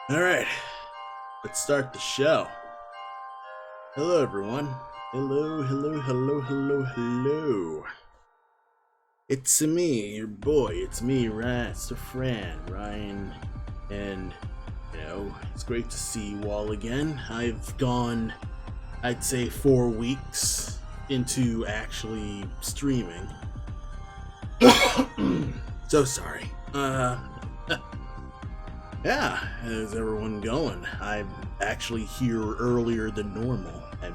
Alright, let's start the show. Hello, everyone. Hello. It's me, your boy. It's me, Ryan. And, it's great to see you all again. I've gone, I'd say, 4 weeks into actually streaming. So sorry. Yeah, how's everyone going? I'm actually here earlier than normal. I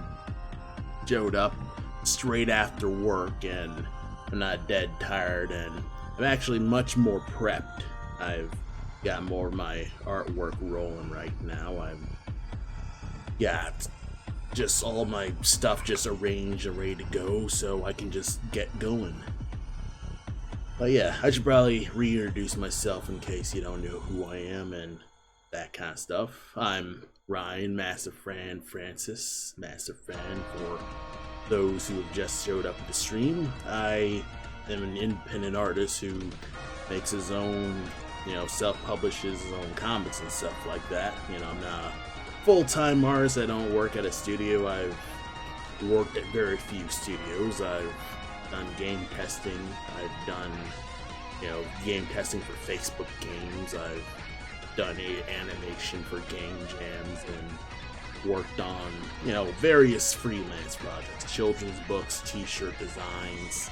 showed up straight after work and I'm not dead tired and I'm actually much more prepped. I've got more of my artwork rolling right now. Got just all my stuff just arranged and ready to go so I can just get going. But yeah, I should probably reintroduce myself in case you don't know who I am and that kind of stuff. I'm Ryan, massive fan Francis, massive fan for those who have just showed up at the stream. I am an independent artist who makes his own, self-publishes his own comics and stuff like that. I'm not a full-time artist. I don't work at a studio. I've worked at very few studios. I've done game testing. I've done, game testing for Facebook games. I've done animation for game jams and worked on, various freelance projects, children's books, t-shirt designs.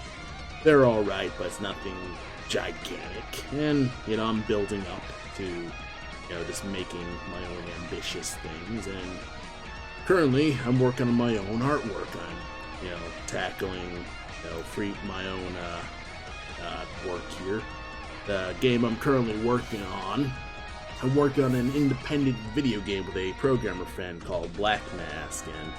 They're all right, but it's nothing gigantic. And, I'm building up to, just making my own ambitious things. And currently, I'm working on my own artwork. I'm, tackling my own work here. The game I'm currently working on, I'm working on an independent video game with a programmer friend called Blackmask, and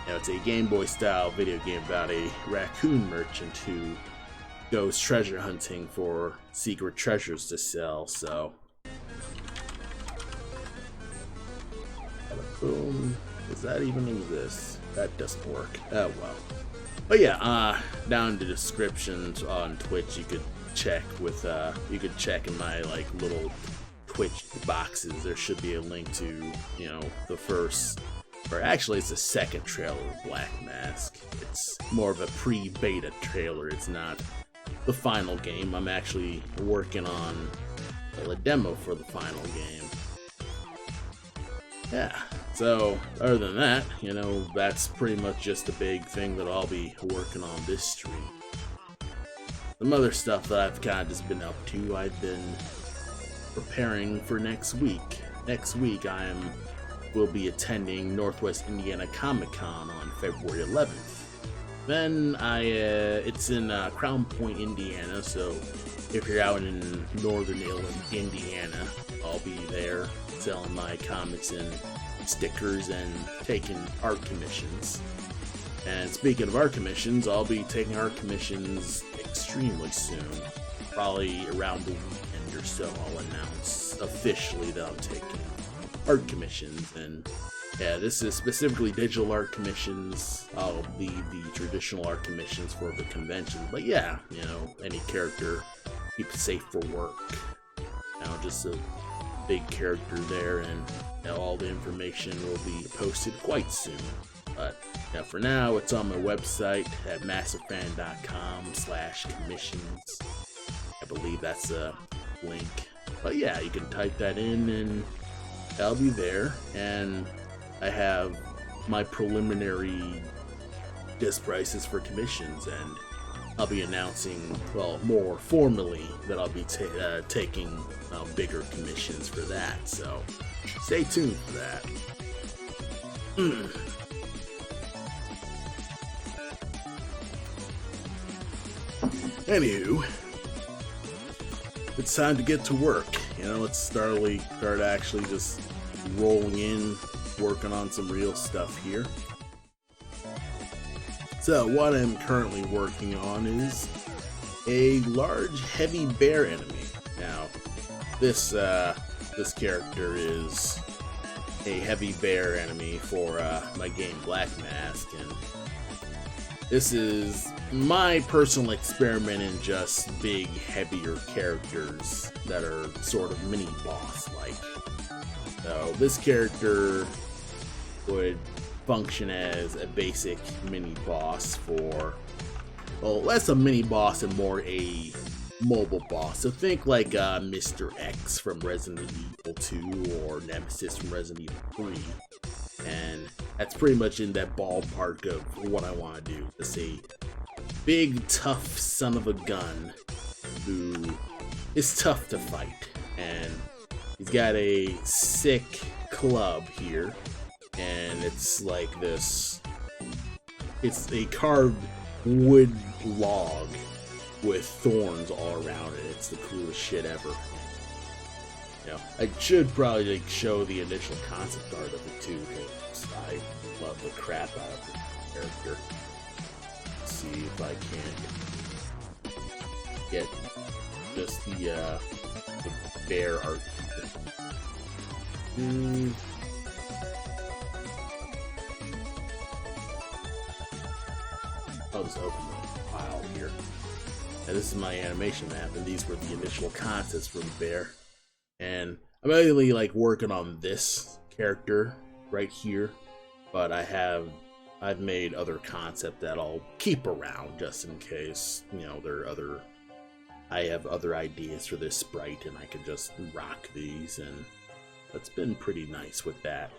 it's a Game Boy style video game about a raccoon merchant who goes treasure hunting for secret treasures to sell. So, boom. Does that even exist? That doesn't work. Oh well. But yeah, down in the descriptions on Twitch, you could check in my little Twitch boxes. There should be a link to, the first, or actually it's the second trailer of Blackmask. It's more of a pre-beta trailer. It's not the final game. I'm actually working on a demo for the final game. Yeah. So, other than that, that's pretty much just the big thing that I'll be working on this stream. Some other stuff that I've kind of just been up to, I've been preparing for next week. Next week, will be attending Northwest Indiana Comic Con on February 11th. Then it's in Crown Point, Indiana, so if you're out in northern Indiana, I'll be there selling my comics and stickers and taking art commissions. And speaking of art commissions, I'll be taking art commissions extremely soon. Probably around the weekend or so I'll announce officially that I'm taking art commissions. And yeah, this is specifically digital art commissions. I'll leave the traditional art commissions for the convention. But yeah, any character, keep it safe for work. Just a big character there, and all the information will be posted quite soon. But for now, it's on my website at massivefan.com/commissions. I believe that's a link. But yeah, you can type that in and I'll be there. And I have my preliminary disc prices for commissions, and I'll be announcing, more formally, that I'll be taking bigger commissions for that. So stay tuned for that. Anywho, it's time to get to work. Let's start actually just rolling in, working on some real stuff here. So what I'm currently working on is a large heavy bear enemy. Now, this character is a heavy bear enemy for my game Blackmask, and this is my personal experiment in just big, heavier characters that are sort of mini boss like. So this character would function as a basic mini boss for, well, less a mini boss and more a mobile boss. So think like Mr. X from Resident Evil 2 or Nemesis from Resident Evil 3. And that's pretty much in that ballpark of what I want to do. Just a big, tough son of a gun who is tough to fight. And he's got a sick club here. And it's like this, it's a carved wood log with thorns all around it. It's the coolest shit ever. You know, I should probably like show the initial concept art of it too, because I love the crap out of the character. Let's see if I can get just the bear art. I'll just open the file here. And this is my animation map, and these were the initial concepts for the bear. And I'm mainly like working on this character right here, but I've made other concept that I'll keep around just in case, you know, I have other ideas for this sprite and I can just rock these, and it's been pretty nice with that.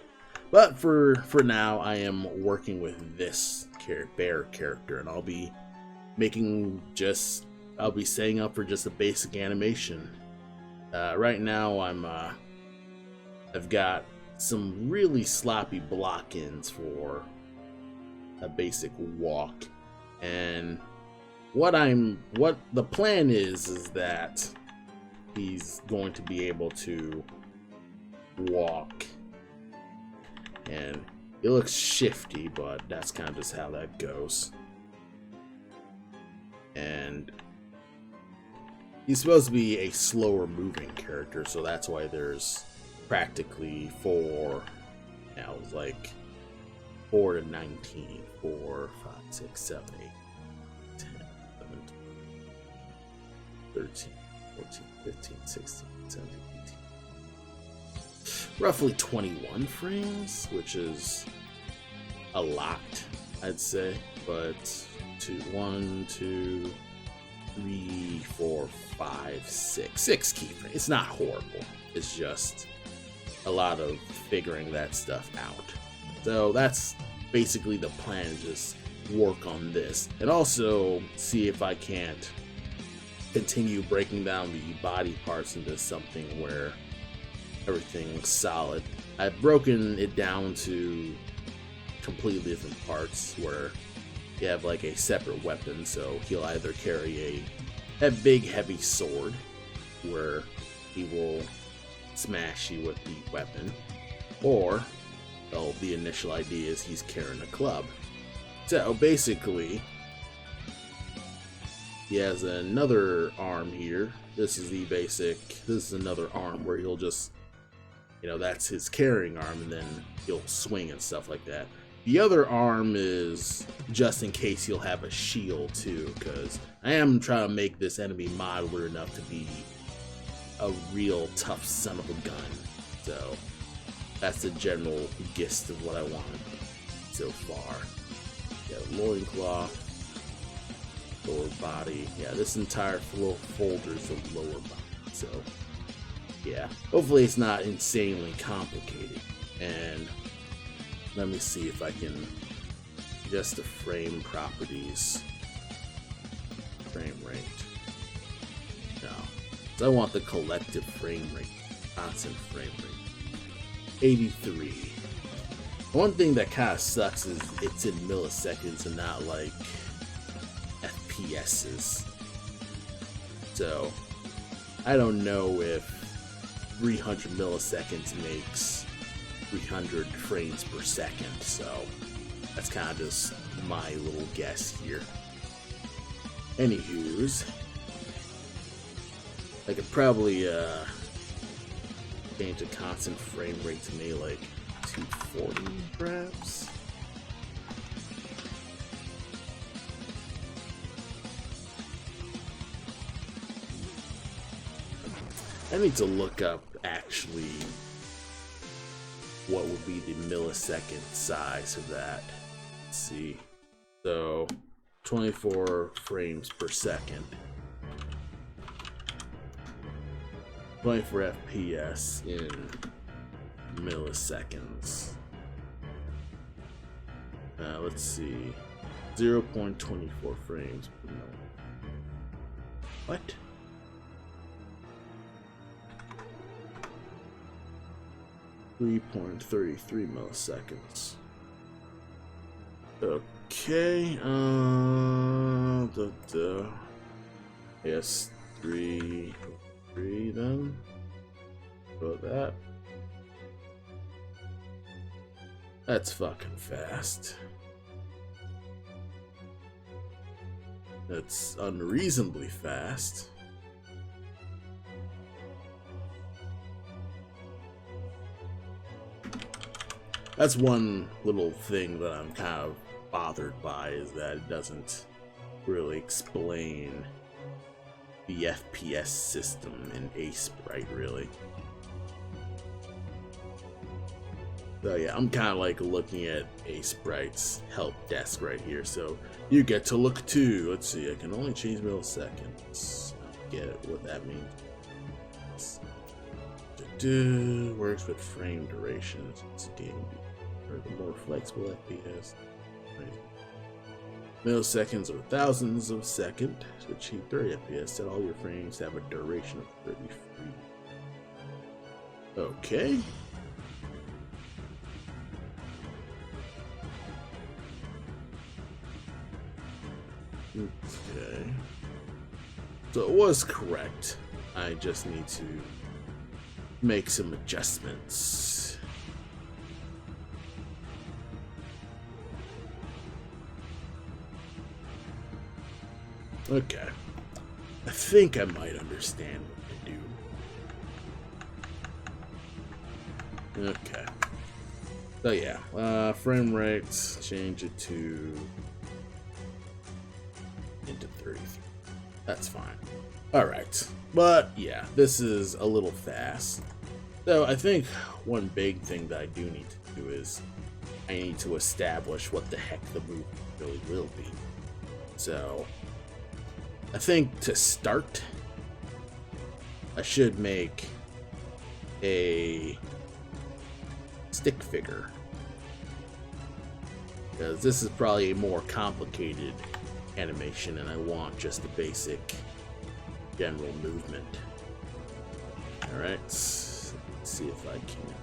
But for now, I am working with this bear character, and I'll be setting up for just a basic animation. Right now, I've got some really sloppy block-ins for a basic walk, and what the plan is that he's going to be able to walk. And it looks shifty, but that's kind of just how that goes. And he's supposed to be a slower moving character, so that's why there's practically 4, now it's like 4 to 19, 4, 5, 6, 7, 8, 10, 11, 12, 13, 14, 15, 16, 17, 18. Roughly 21 frames, which is a lot, I'd say. But 1, 2, 3, 4, 5, 6 keyframes. It's not horrible. It's just a lot of figuring that stuff out. So that's basically the plan, just work on this. And also see if I can't continue breaking down the body parts into something where everything's solid. I've broken it down to completely different parts where you have like a separate weapon, so he'll either carry a big heavy sword where he will smash you with the weapon, or the initial idea is he's carrying a club. So basically he has another arm here. This is another arm where he'll just, you know, that's his carrying arm, and then he'll swing and stuff like that. The other arm is just in case he'll have a shield too, because I am trying to make this enemy modular enough to be a real tough son of a gun. So that's the general gist of what I want so far. Yeah, loincloth, lower body. Yeah, this entire folder is the lower body. So yeah, hopefully it's not insanely complicated. And let me see if I can adjust the frame properties. Frame rate. No. So I want the collective frame rate. Constant frame rate. 83. One thing that kind of sucks is it's in milliseconds and not like FPSs. So I don't know if 300 milliseconds makes 300 frames per second, so that's kind of just my little guess here. Anywho's, I could probably change the constant frame rate to maybe like 240 perhaps. I need to look up actually what would be the millisecond size of that. Let's see. So 24 frames per second. 24 FPS in milliseconds. Let's see. 0.24 frames per milli. What? .33 milliseconds. Okay. Yes, three then. About that. That's fucking fast. That's unreasonably fast. That's one little thing that I'm kind of bothered by, is that it doesn't really explain the FPS system in Sprite, really. So yeah, I'm kind of like looking at Sprite's help desk right here. So you get to look too. Let's see, I can only change milliseconds. Get it, what that means. Works with frame durations. It's a game for the more flexible FPS. Milliseconds or thousands of seconds to achieve 30 FPS. Set all your frames have a duration of 30 frames. Okay. Okay. So it was correct. I just need to make some adjustments. Okay. I think I might understand what to do. Okay. So yeah, frame rates, change it to into 33. That's fine. Alright. But yeah, this is a little fast. So I think one big thing that I do need to do is I need to establish what the heck the movie really will be. So I think to start, I should make a stick figure, because this is probably a more complicated animation and I want just the basic general movement. Alright, let's see if I can.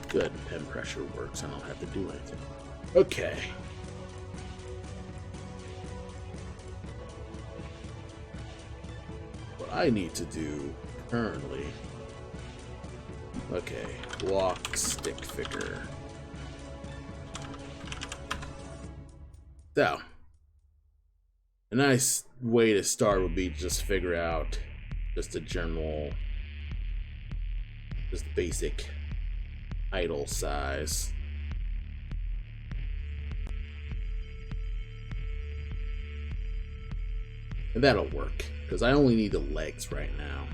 Good, pen pressure works, I don't have to do anything. Okay. What I need to do currently. Okay, walk stick figure. So, a nice way to start would be to just figure out just a general, just basic idle size. And that'll work, because I only need the legs right now.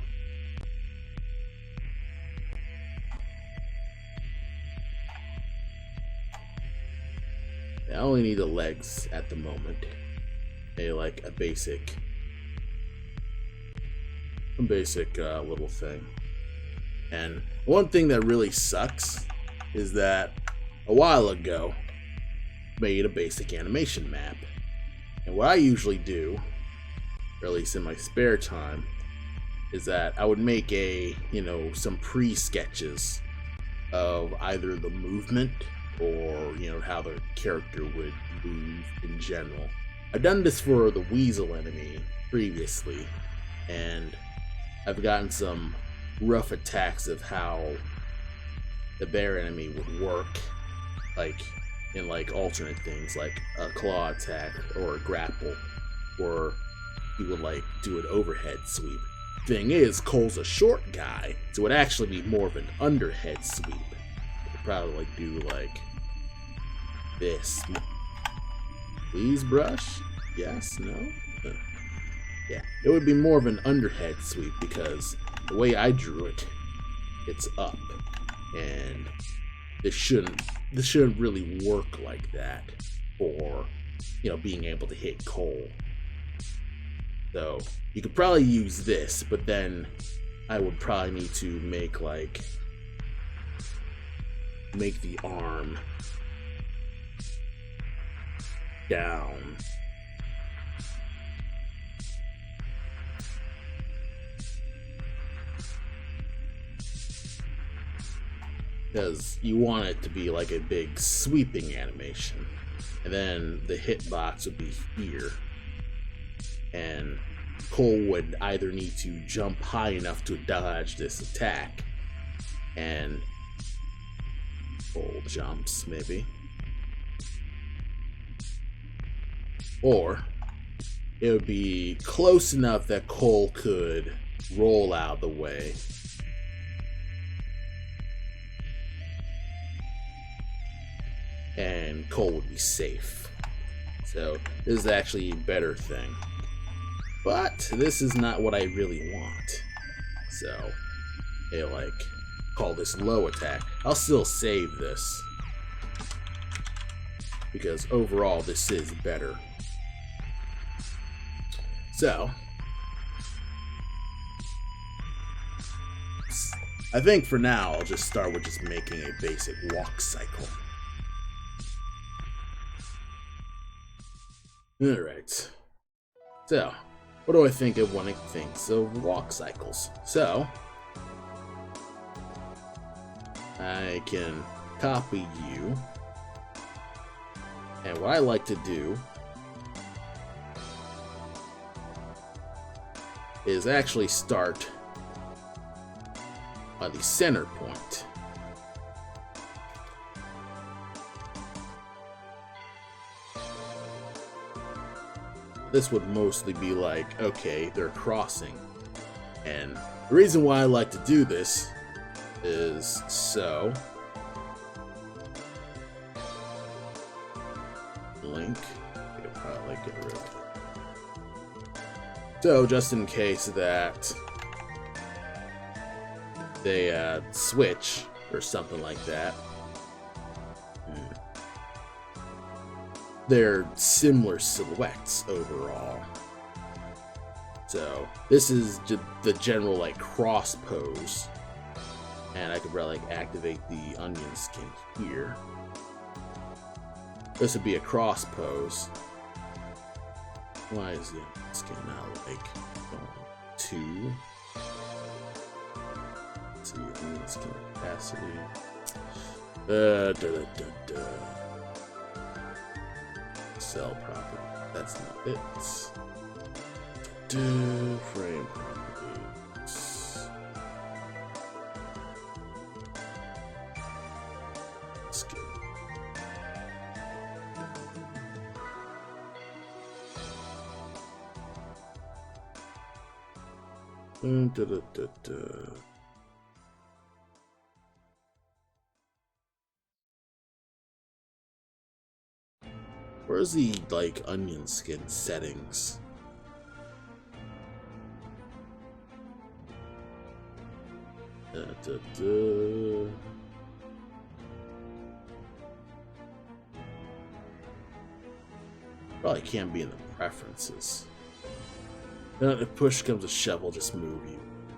I only need the legs at the moment. Like a basic little thing. And one thing that really sucks is that a while ago I made a basic animation map. And what I usually do, or at least in my spare time, is that I would make some pre-sketches of either the movement or how the character would move in general. I've done this for the weasel enemy previously, and I've gotten some rough attacks of how the bear enemy would work, like in alternate things like a claw attack or a grapple, or he would do an overhead sweep. Thing is, Cole's a short guy, so it would actually be more of an underhead sweep. Probably do this. Please brush? Yes? No? Yeah, it would be more of an underhead sweep because the way I drew it, it's up. and this shouldn't really work like that for, you know, being able to hit coal. So you could probably use this, but then I would probably need to make the arm down. Because you want it to be like a big sweeping animation. And then the hitbox would be here. And Cole would either need to jump high enough to dodge this attack, and Cole jumps maybe, or it would be close enough that Cole could roll out of the way and Cole would be safe. So this is actually a better thing. But this is not what I really want. So, call this low attack. I'll still save this, because overall this is better. So, I think for now I'll just start with just making a basic walk cycle. Alright. So, what do I think of when it thinks of walk cycles? So, I can copy you, and what I like to do is actually start by the center point. This would mostly be like, okay, they're crossing. And the reason why I like to do this is so link, I could probably get rid of it. So just in case that they switch or something like that, they're similar silhouettes overall. So this is the general cross pose, and I could probably activate the onion skin here. This would be a cross pose. Why is the onion skin now two? Let's see, onion skin capacity. Cell property. That's not it. Frame properties. Skip. Where's the onion skin settings? Probably can't be in the preferences. If push comes to shove, we'll just move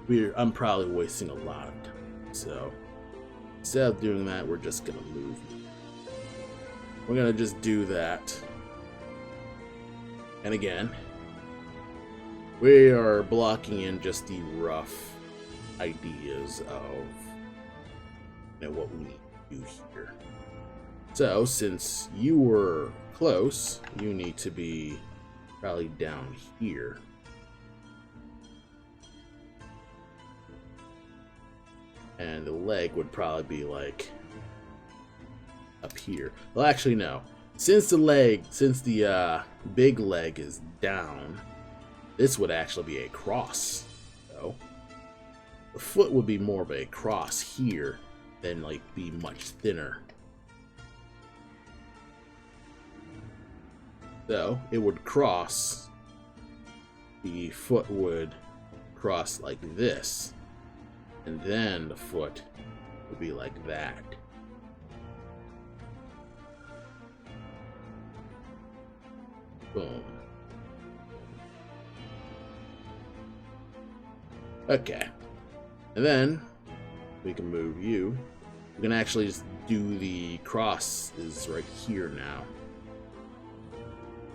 you. I'm probably wasting a lot of time. So instead of doing that, we're just gonna move you. We're gonna just do that. And again, we are blocking in just the rough ideas of what we need to do here. So since you were close, you need to be probably down here. And the leg would probably be up here. Well, actually, no. Since the big leg is down, this would actually be a cross. So the foot would be more of a cross here than be much thinner. So it would cross. The foot would cross like this, and then the foot would be like that. Boom. Okay. And then we can move you. We can actually just do the crosses right here now.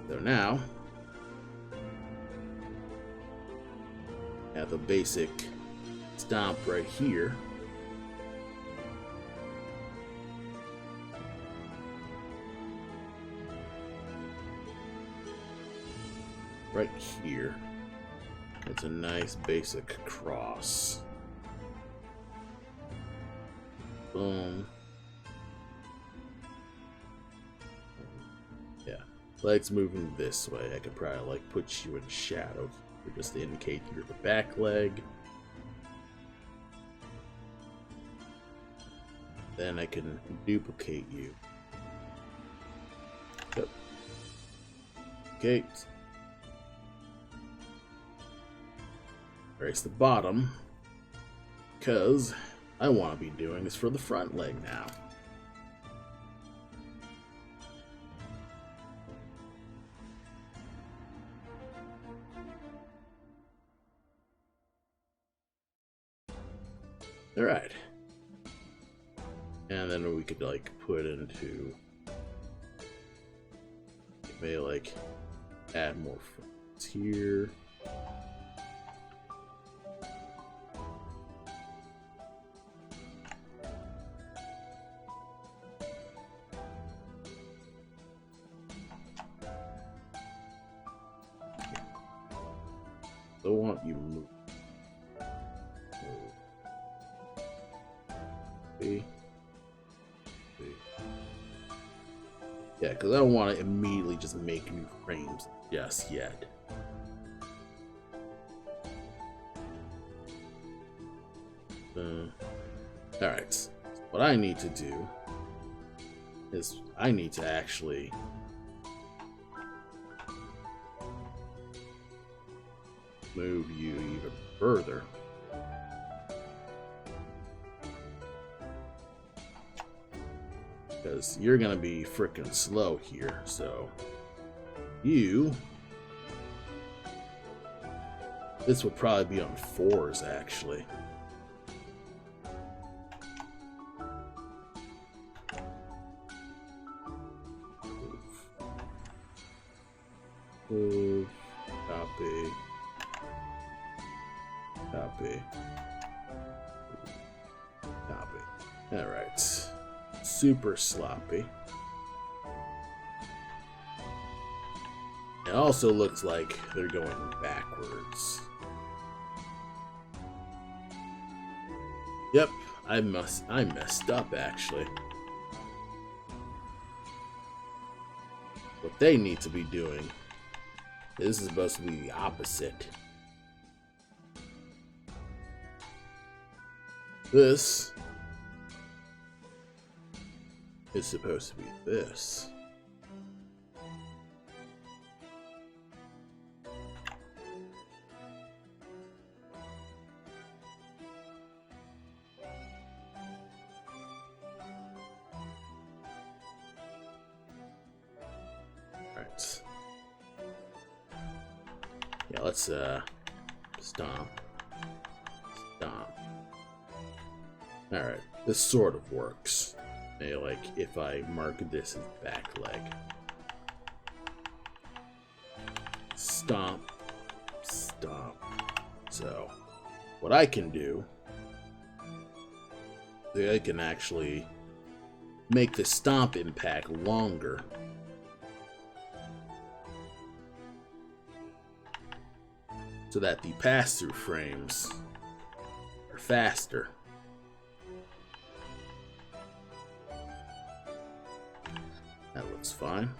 So now, have the basic stomp right here. Right here. It's a nice basic cross. Boom. Yeah. Legs moving this way. I could probably like put you in shadow here just to indicate you're the back leg. Then I can duplicate you. Yep. Okay. Erase the bottom, because I want to be doing this for the front leg now. Alright. And then we could like put into, maybe like add more frames here. I want you move. See? Yeah, because I don't want to immediately just make new frames just yet. Alright, what I need to do is I need to actually move you even further. Because you're gonna be freaking slow here, so this would probably be on 4s actually. Move, copy. Copy. Copy. Alright. Super sloppy. It also looks like they're going backwards. Yep, I messed up actually. What they need to be doing, this is supposed to be the opposite. This is supposed to be this. Alright. Yeah, let's stomp. Stomp. Alright, this sort of works. Maybe like if I mark this as back leg. Stomp. Stomp. So, what I can do, I can actually make the stomp impact longer. So that the pass-through frames are faster. That looks fine.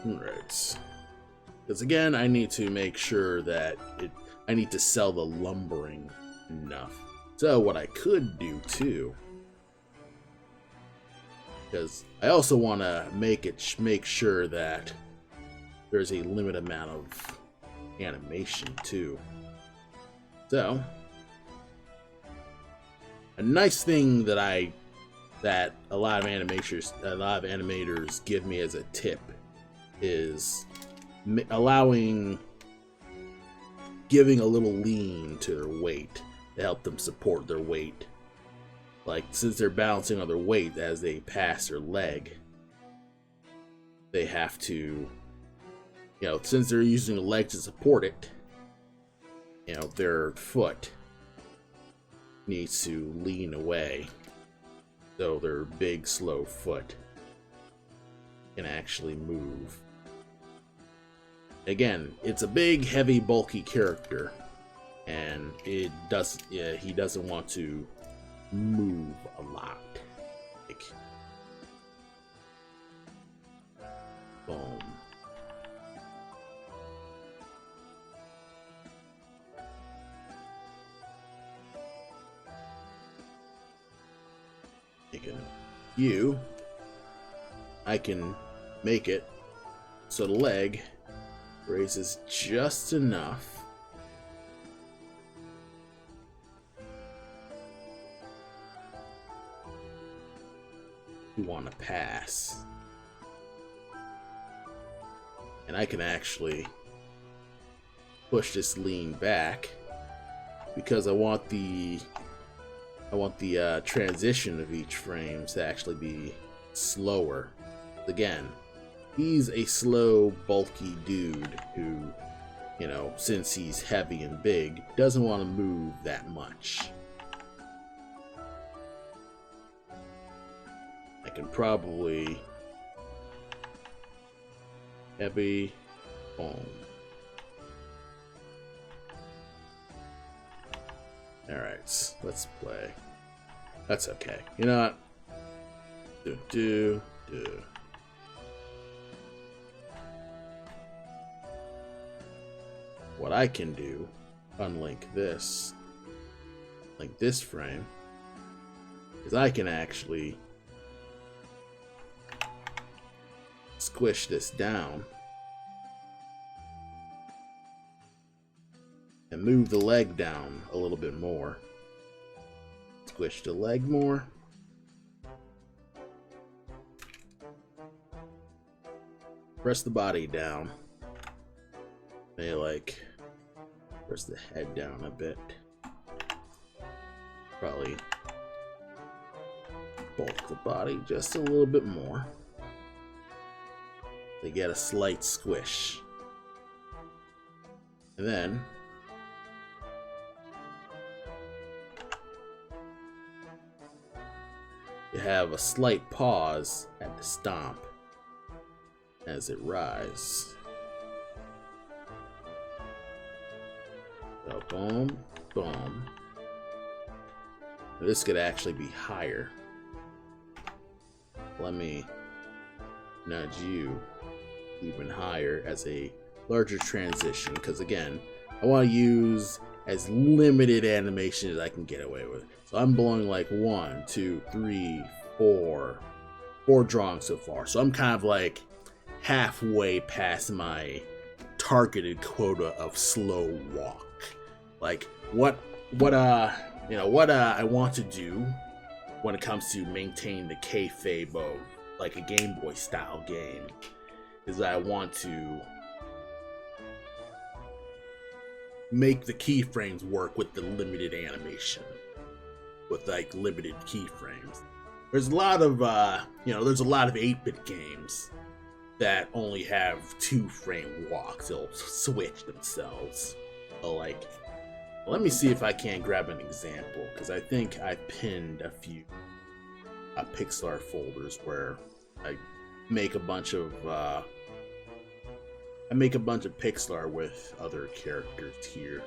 Alright. Because again, I need to make sure that I need to sell the lumbering enough. So what I could do too because I also want to make sure that there's a limited amount of animation too. So a nice thing that a lot of animators give me as a tip is giving a little lean to their weight to help them support their weight. Like, since they're balancing on their weight as they pass their leg, they have to, since they're using the leg to support it, their foot needs to lean away so their big, slow foot can actually move. Again, it's a big, heavy, bulky character, and he doesn't want to move a lot. Like, boom. I can make it so the leg raises just enough you want to pass, and I can actually push this lean back because I want the transition of each frame to actually be slower. Again, he's a slow, bulky dude who, since he's heavy and big, doesn't want to move that much. I can probably heavy, boom. Alright, let's play. That's okay. You know what? Do. What I can do, unlink this frame, is I can actually squish this down and move the leg down a little bit more. Squish the leg more. Press the body down. Maybe press the head down a bit. Probably bulk the body just a little bit more. They get a slight squish. And then you have a slight pause at the stomp as it rises. So boom, boom. This could actually be higher. Let me nudge you even higher as a larger transition, because again, I want to use as limited animation as I can get away with. So I'm blowing like 1, 2, 3, 4 drawings so far. So I'm kind of like halfway past my targeted quota of slow walk. Like what I want to do when it comes to maintaining the kayfabe of like a Game Boy style game is that I want to make the keyframes work with the limited animation, with like limited keyframes. There's a lot of 8-bit games that only have 2-frame walks. They'll switch themselves. Let me see if I can't grab an example, because I think I pinned a few Pixar folders where I make a bunch of Pixar with other characters here.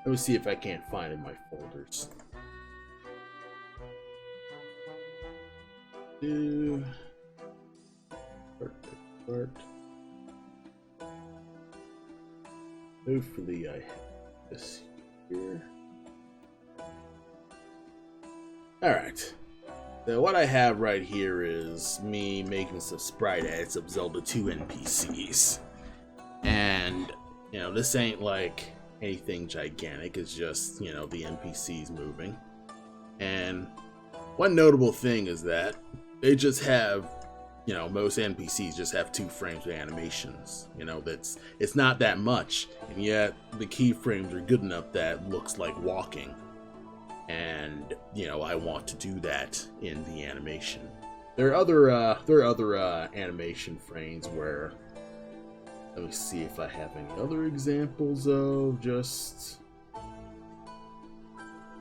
Let me see if I can't find in my folders. Part. Hopefully I have this here. Alright. So what I have right here is me making some sprite edits of Zelda 2 NPCs. And, you know, this ain't like anything gigantic, it's just, you know, the NPCs moving. And one notable thing is that they just have, you know, most NPCs just have 2 frames of animations. You know, it's not that much, and yet the keyframes are good enough that it looks like walking. And, you know, I want to do that in the animation. There are other animation frames where, let me see if I have any other examples of just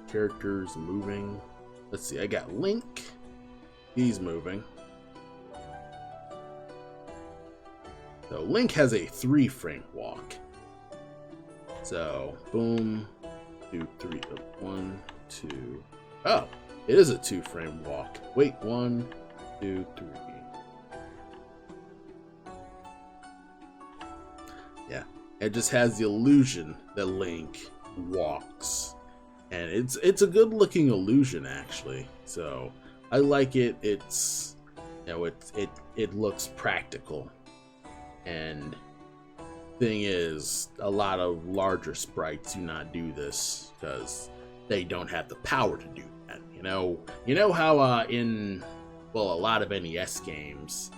characters moving. Let's see, I got Link. He's moving. So Link has a 3-frame walk. So, boom, 2, 3, 1, 2. Oh, it is a 2-frame walk. Wait, 1, 2, 3. Yeah, it just has the illusion that Link walks, and it's a good-looking illusion actually. So I like it. It's, you know, it looks practical, and thing is, a lot of larger sprites do not do this because they don't have the power to do that. You know how in, well, a lot of NES games,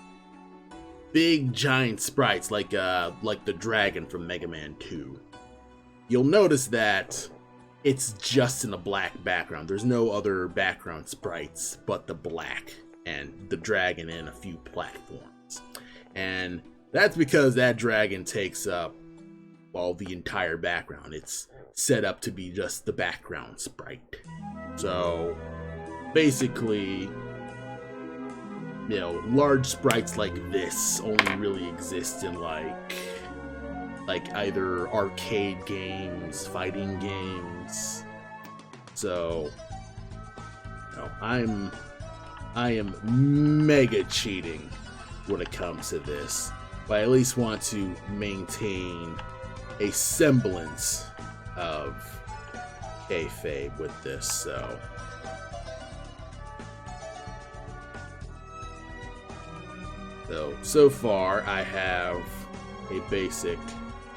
big giant sprites like the dragon from Mega Man 2, you'll notice that it's just in a black background. There's no other background sprites but the black and the dragon and a few platforms. And that's because that dragon takes up, well, the entire background. It's set up to be just the background sprite. So basically, you know, large sprites like this only really exist in like either arcade games, fighting games. So, you know, I am mega cheating when it comes to this, but I at least want to maintain a semblance of kayfabe with this. So far I have a basic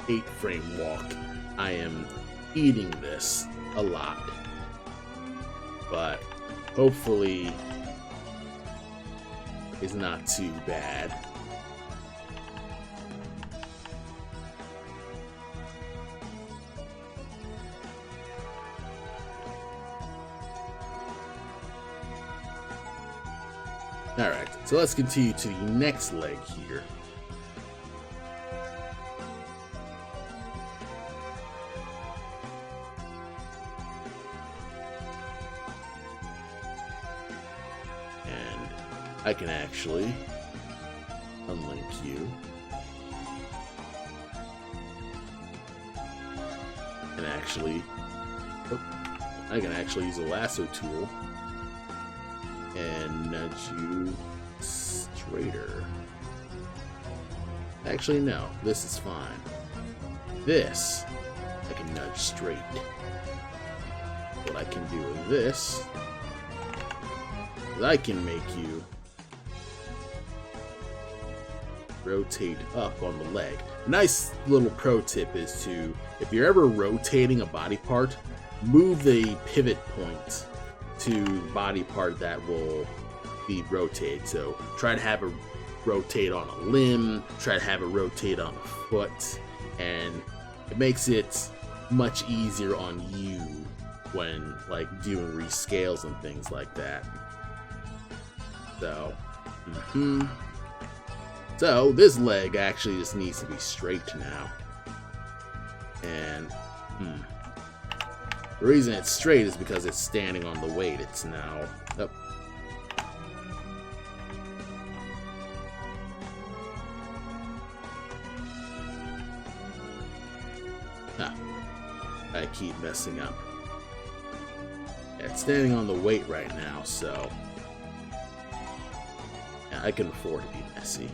8-frame walk. I am eating this a lot, but hopefully it's not too bad. Alright, so let's continue to the next leg here. And I can actually unlink you. And actually, I can actually use a lasso tool and nudge you straighter. Actually, no, this is fine. This I can nudge straight. What I can do with this is I can make you rotate up on the leg. A nice little pro tip is to, if you're ever rotating a body part, move the pivot point to body part that will be rotated. So try to have it rotate on a limb, try to have it rotate on a foot, and it makes it much easier on you when like doing rescales and things like that. So so this leg actually just needs to be straight now, and the reason it's straight is because it's standing on the weight. It's now up. I keep messing up. Yeah, it's standing on the weight right now, so yeah, I can afford to be messy.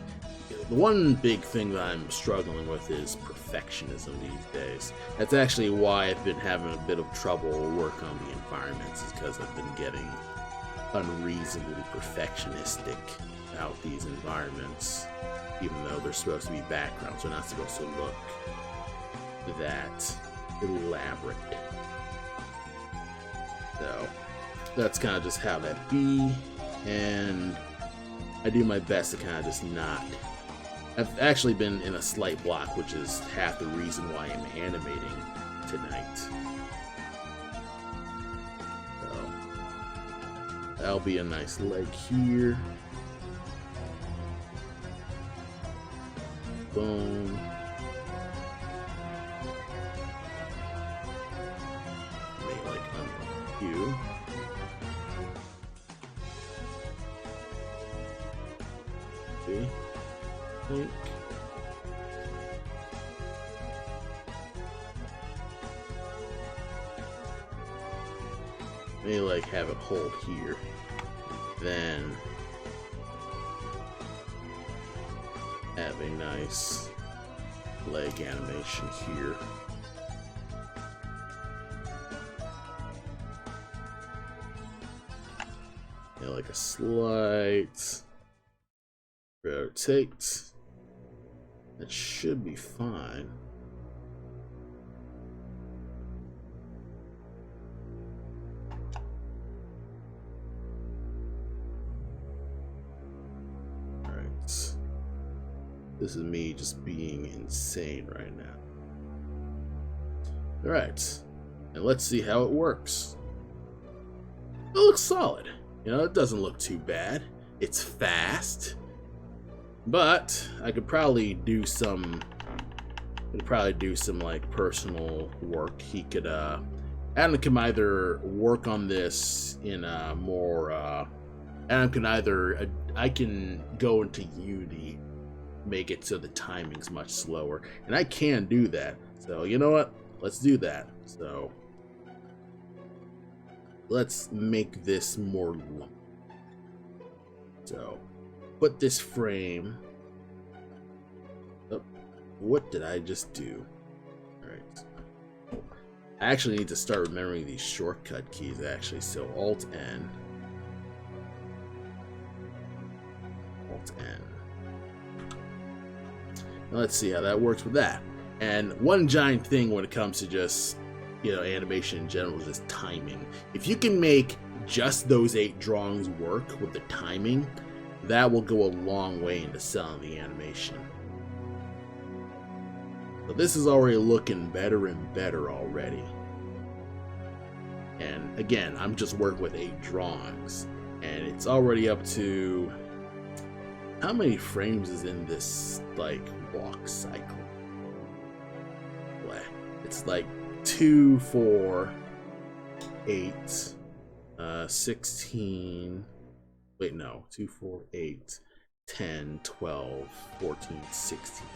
The one big thing that I'm struggling with is perfectionism these days. That's actually why I've been having a bit of trouble work on the environments, is because I've been getting unreasonably perfectionistic about these environments, even though they're supposed to be backgrounds. They're not supposed to look that elaborate. So that's kind of just how that be, and I do my best to kind of just not. I've actually been in a slight block, which is half the reason why I'm animating tonight. So that'll be a nice leg here. Boom. Maybe like under you. See? Think. Maybe like have it hold here. Then have a nice leg animation here. And like a slight rotate. That should be fine. This is me just being insane right now. Alright, and let's see how it works. It looks solid. You know, it doesn't look too bad. It's fast. But I could probably do some like personal work. He could Adam can either work on this in a more Adam can either I can go into Unity, make it so the timing's much slower, and I can do that. So you know what, let's do that. So let's make this more lumpy. So put this frame up. What did I just do? All right, I actually need to start remembering these shortcut keys actually. So Alt N, Alt N. Now let's see how that works with that. And one giant thing when it comes to just, you know, animation in general is just timing. If you can make just those 8 drawings work with the timing, that will go a long way into selling the animation. So this is already looking better and better already. And again, I'm just working with 8 drawings, and it's already up to, how many frames is in this like walk cycle? It's like 2, 4, 8, 16. Wait, no, 2, 4, 8, 10, 12, 14, 16,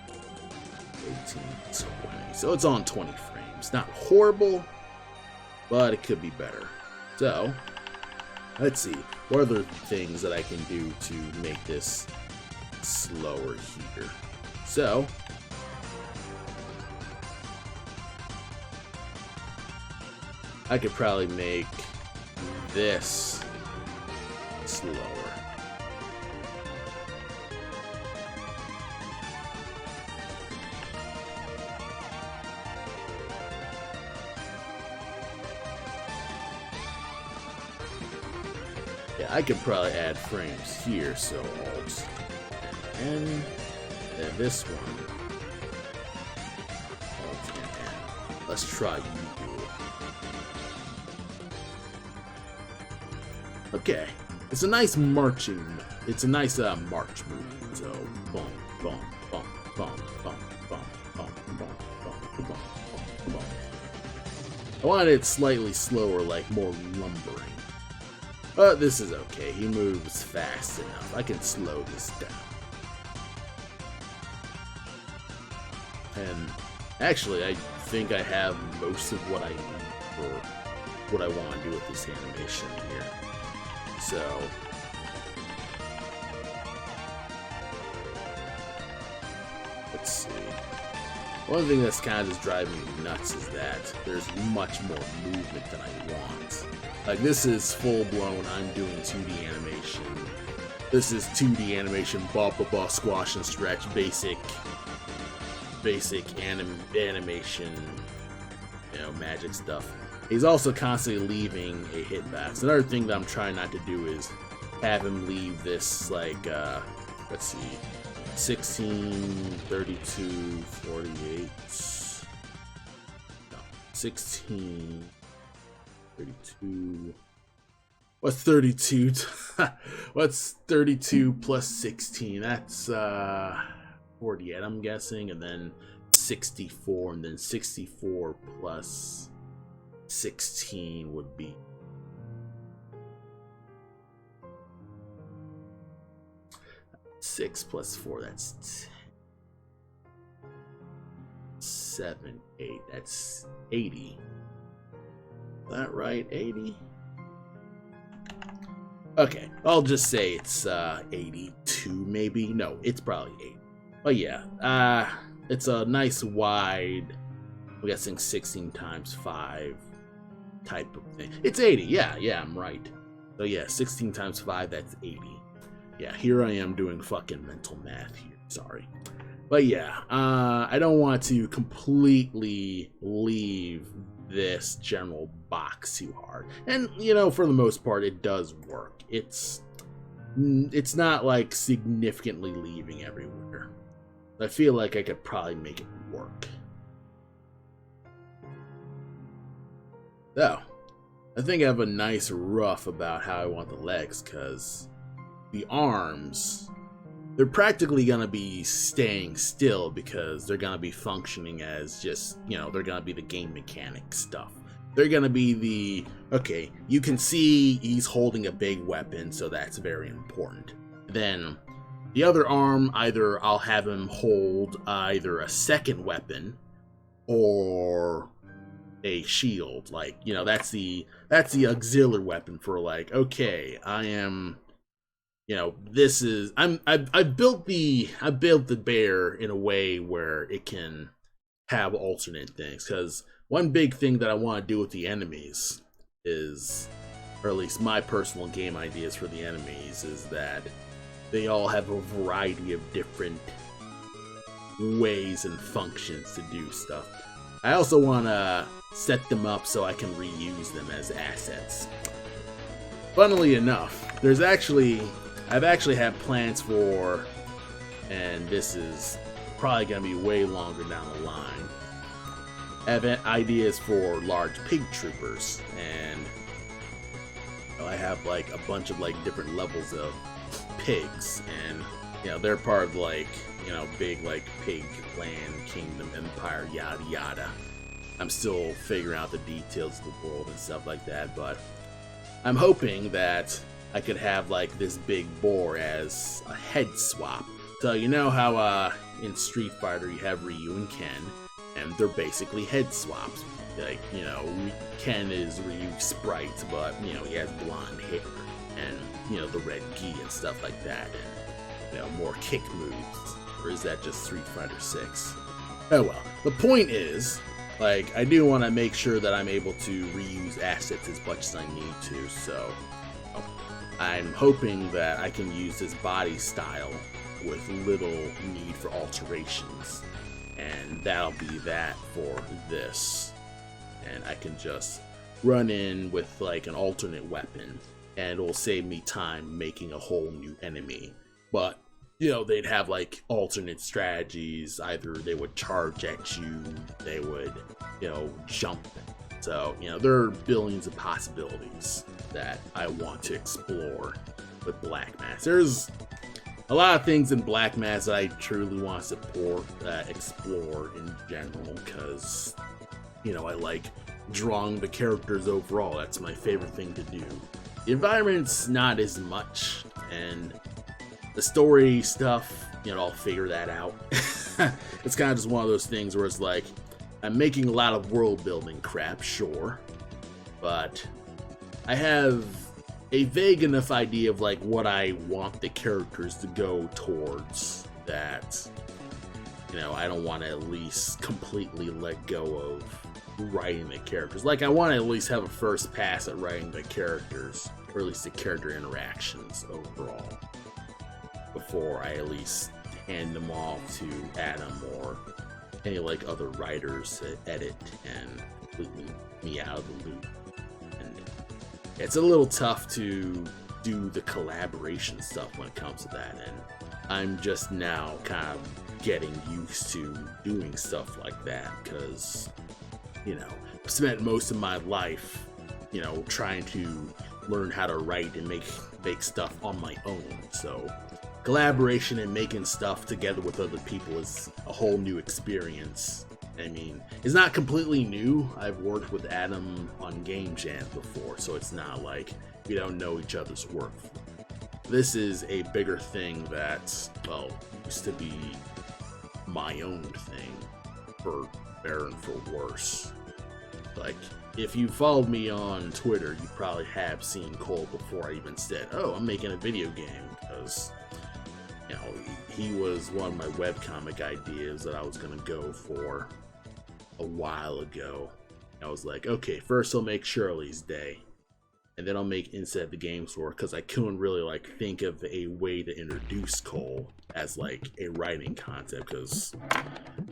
18, 20. So it's on 20 frames. Not horrible, but it could be better. So let's see, what other things that I can do to make this slower here? So I could probably make this slower. Yeah, I could probably add frames here, so Alt and N, then this one, Alt and N. Let's try U. Okay, it's a nice marching. It's a nice march movement. So boom, boom, boom, boom, boom, boom, boom, boom, boom, boom, boom. I wanted it slightly slower, like more lumbering. But this is okay. He moves fast enough. I can slow this down. And actually, I think I have most of what I need for what I want to do with this animation here. So let's see. One thing that's kind of just driving me nuts is that there's much more movement than I want. Like, this is full-blown, I'm doing 2D animation. This is 2D animation, blah blah blah, squash and stretch, basic animation, you know, magic stuff. He's also constantly leaving a hitbox. Another thing that I'm trying not to do is have him leave this, like, let's see, 16, 32, 48, no, 16, 32, what's 32, what's 32 plus 16, that's, 48, I'm guessing, and then 64, and then 64 plus 16 would be 6 plus 4, that's 10. 7, 8, that's 80. Is that right? 80? Okay, I'll just say it's 82 maybe. No, it's probably 80. But yeah, it's a nice wide, I'm guessing 16 times 5 type of thing. It's 80, yeah, I'm right. So yeah, 16 times 5, that's 80. Yeah, here I am doing fucking mental math here, sorry. But yeah, I don't want to completely leave this general box too hard. And, you know, for the most part, it does work. It's not like significantly leaving everywhere. I feel like I could probably make it work. So, I think I have a nice rough about how I want the legs, because the arms, they're practically going to be staying still because they're going to be functioning as just, you know, they're going to be the game mechanic stuff. They're going to be the, okay, you can see he's holding a big weapon, so that's very important. Then the other arm, either I'll have him hold either a second weapon or a shield. Like, you know, that's the auxiliary weapon for, like, okay, I am, you know, this is, I built the bear in a way where it can have alternate things, because one big thing that I want to do with the enemies is, or at least my personal game ideas for the enemies, is that they all have a variety of different ways and functions to do stuff. I also want to set them up so I can reuse them as assets. Funnily enough, I've actually had plans for, and this is probably going to be way longer down the line, I have ideas for large pig troopers, and I have like a bunch of like different levels of pigs, and you know, they're part of like, you know, big like pig land, kingdom, empire, yada yada. I'm still figuring out the details of the world and stuff like that, but I'm hoping that I could have like this big boar as a head swap. So you know how in Street Fighter you have Ryu and Ken, and they're basically head swaps. Like, you know, Ken is Ryu's sprite, but you know, he has blonde hair and, you know, the red gi and stuff like that, and, you know, more kick moves. Or is that just Street Fighter 6? Oh well. The point is, like, I do want to make sure that I'm able to reuse assets as much as I need to, so I'm hoping that I can use this body style with little need for alterations, and that'll be that for this. And I can just run in with like an alternate weapon, and it'll save me time making a whole new enemy. But, you know, they'd have like alternate strategies. Either they would charge at you, they would, you know, jump. So, you know, there are billions of possibilities that I want to explore with Blackmask. There's a lot of things in Blackmask that I truly want to explore in general, because, you know, I like drawing the characters overall. That's my favorite thing to do. The environment's not as much, and the story stuff, you know, I'll figure that out. It's kind of just one of those things where it's like, I'm making a lot of world building crap, sure, but I have a vague enough idea of like what I want the characters to go towards, that you know, I don't want to at least completely let go of writing the characters. Like, I want to at least have a first pass at writing the characters, or at least the character interactions overall, before I at least hand them off to Adam or any like other writers to edit and completely me out of the loop. And it's a little tough to do the collaboration stuff when it comes to that, and I'm just now kind of getting used to doing stuff like that because, you know, I've spent most of my life, you know, trying to learn how to write and make stuff on my own. So collaboration and making stuff together with other people is a whole new experience. I mean, it's not completely new. I've worked with Adam on Game Jam before, so it's not like we don't know each other's work. This is a bigger thing that, well, used to be my own thing, for better and for worse. Like, if you followed me on Twitter, you probably have seen Cole before I even said, oh, I'm making a video game, because, you know, he was one of my webcomic ideas that I was going to go for a while ago. I was like, okay, first I'll make Shirley's Day, and then I'll make Inside the Game Store, because I couldn't really like think of a way to introduce Cole as like a writing concept, because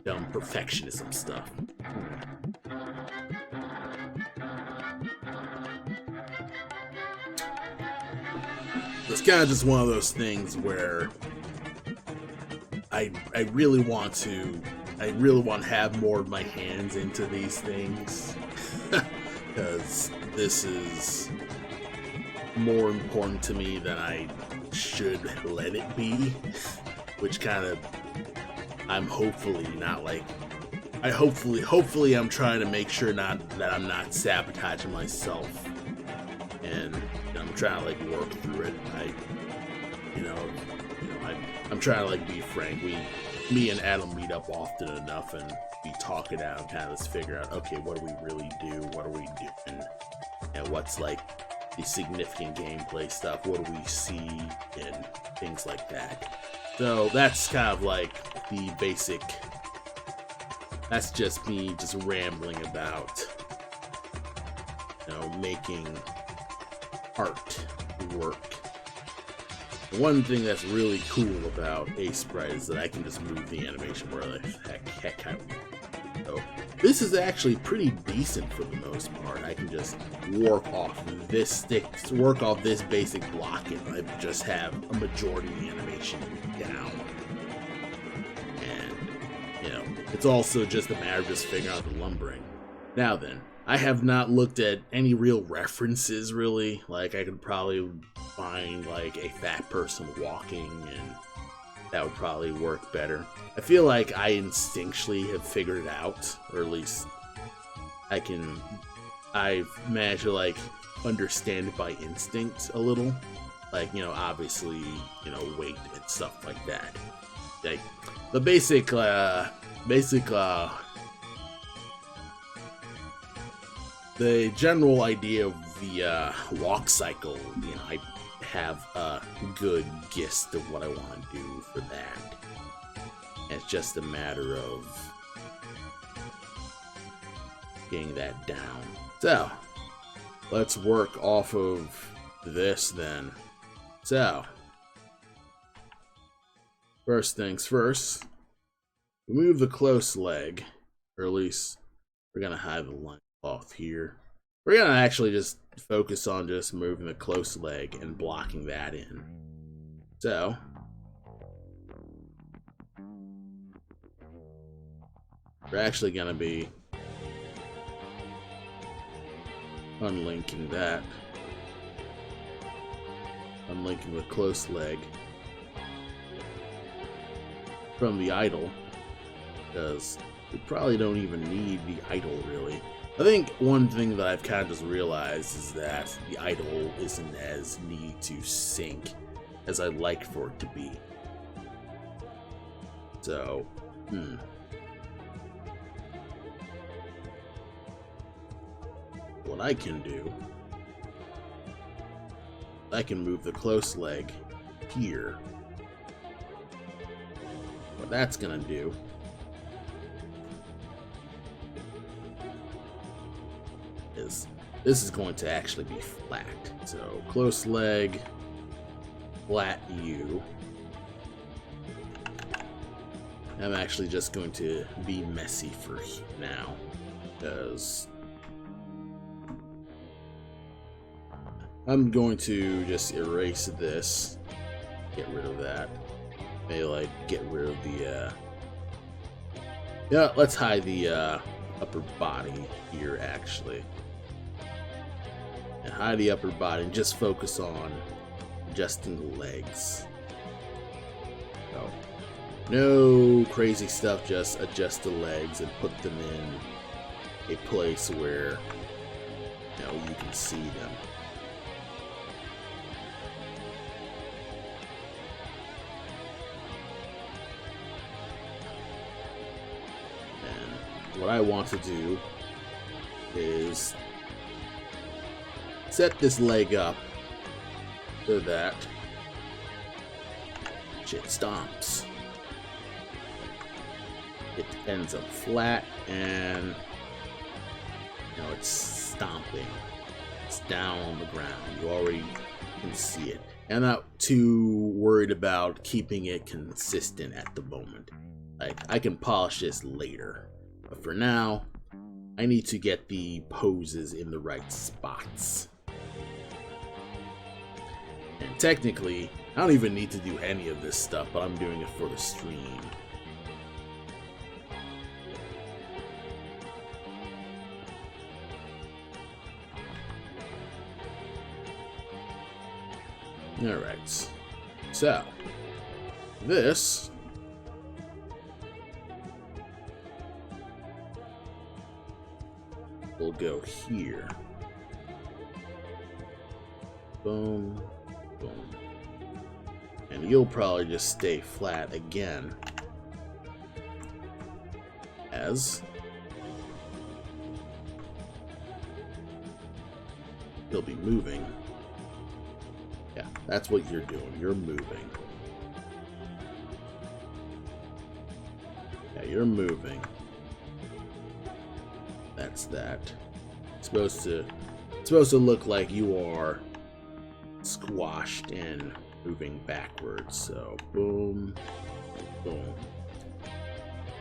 dumb perfectionism stuff. It's kind of just one of those things where I really want to have more of my hands into these things, because this is more important to me than I should let it be, which kind of I'm hopefully not like hopefully I'm trying to make sure that I'm not sabotaging myself, and I'm trying to like work through it. I'm trying to like be frank. Me and Adam meet up often enough, and we talk it out and kind of just figure out, okay, what do we really do? What are we doing? And what's like the significant gameplay stuff? What do we see? And things like that. So that's kind of like the basic. That's just me just rambling about, you know, making art work. One thing that's really cool about Sprite is that I can just move the animation where the heck I want. So this is actually pretty decent for the most part. I can just work off this basic block, and I just have a majority of the animation down. And, you know, it's also just a matter of just figuring out the lumbering. Now then, I have not looked at any real references, really. Like, I could probably find, like, a fat person walking, and that would probably work better. I feel like I instinctually have figured it out, or at least I've managed to, like, understand it by instinct a little. Like, you know, obviously, you know, weight and stuff like that. Like, the basic, the general idea of the walk cycle, you know, I have a good gist of what I want to do for that. And it's just a matter of getting that down. So, let's work off of this then. So, first things first, remove the close leg, or at least we're going to hide the line off here. We're gonna actually just focus on just moving the close leg and blocking that in. So we're actually gonna be unlinking that, unlinking the close leg from the idle, because we probably don't even need the idle really. I think one thing that I've kind of just realized is that the idle isn't as neat to sync as I'd like for it to be. So, what I can do, I can move the close leg here. What that's gonna do this is going to actually be flat. So close leg, flat U. I'm actually just going to be messy for now, because I'm going to just erase this, get rid of that. Maybe like get rid of the yeah, let's hide the upper body here actually. And hide the upper body and just focus on adjusting the legs. So, no crazy stuff, just adjust the legs and put them in a place where you can see them. And what I want to do is set this leg up so that shit stomps. It ends up flat and it's stomping. It's down on the ground. You already can see it. I'm not too worried about keeping it consistent at the moment. Like, I can polish this later. But for now, I need to get the poses in the right spots. And technically, I don't even need to do any of this stuff, but I'm doing it for the stream. Alright, so this will go here. Boom, boom. And you'll probably just stay flat again as you'll be moving. Yeah, that's what you're doing. You're moving. Yeah, you're moving. That's that. It's supposed to look like you are squashed and moving backwards. So boom, boom.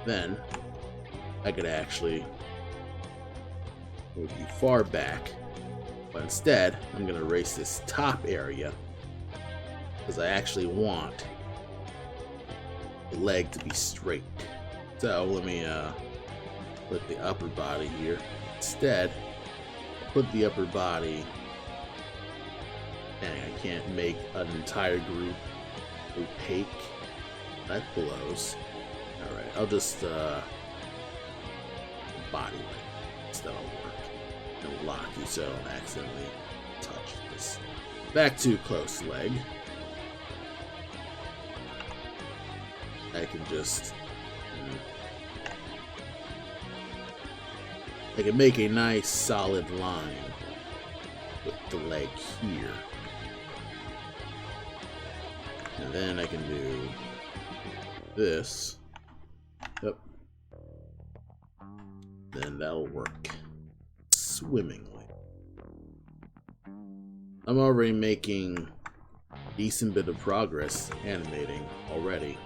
Then I could actually move you far back, but instead I'm gonna erase this top area because I actually want the leg to be straight. So let me put the upper body here. Instead, put the upper body. Dang, I can't make an entire group opaque. That blows. Alright, I'll just body weight. That'll work. And lock you so I don't accidentally touch this. Back to close leg. I can just I can make a nice solid line with the leg here. And then I can do this. Yep. Then that'll work swimmingly. I'm already making a decent bit of progress animating already.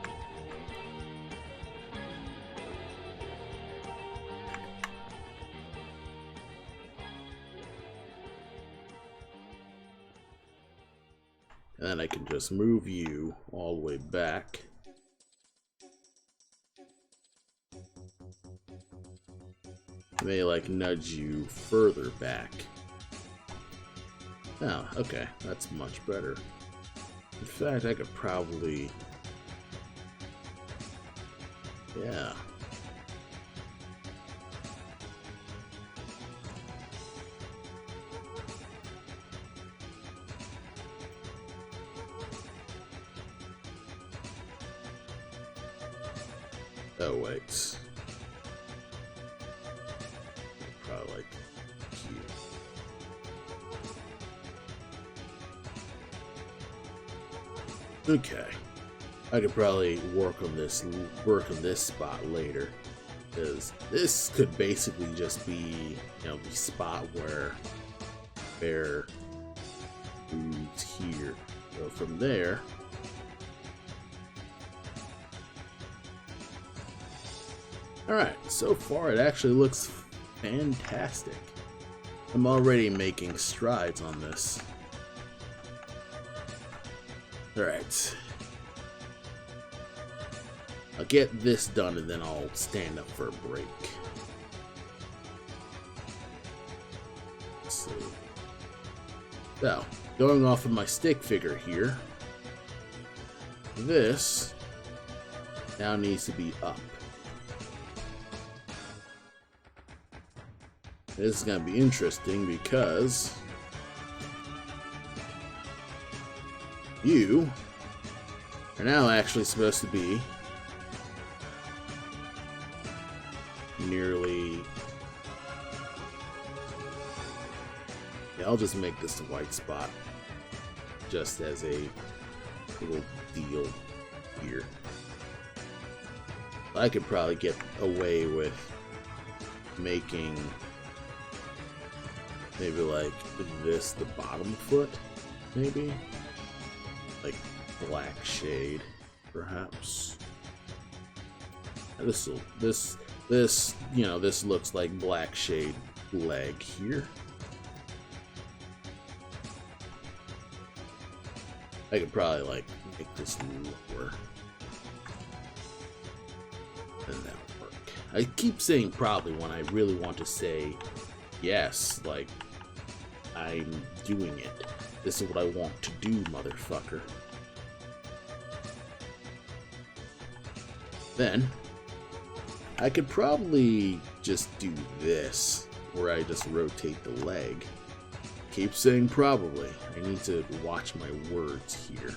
And then I can just move you all the way back. I may like nudge you further back. Oh, okay, that's much better. In fact, I could probably... yeah. Oh, wait. Probably like here. Okay. I could probably work on this spot later. Because this could basically just be, the spot where spare foods here. So from there, alright, so far it actually looks fantastic. I'm already making strides on this. Alright. I'll get this done and then I'll stand up for a break. Let's see. So, going off of my stick figure here, this now needs to be up. This is going to be interesting because you are now actually supposed to be nearly... Yeah, I'll just make this a white spot just as a little deal here. I could probably get away with making maybe like this the bottom foot, maybe like black shade perhaps. This you know, this looks like black shade leg here. I could probably like make this lower and that would work. I keep saying probably when I really want to say yes, like I'm doing it. This is what I want to do, motherfucker. Then I could probably just do this, where I just rotate the leg. Keep saying probably. I need to watch my words here.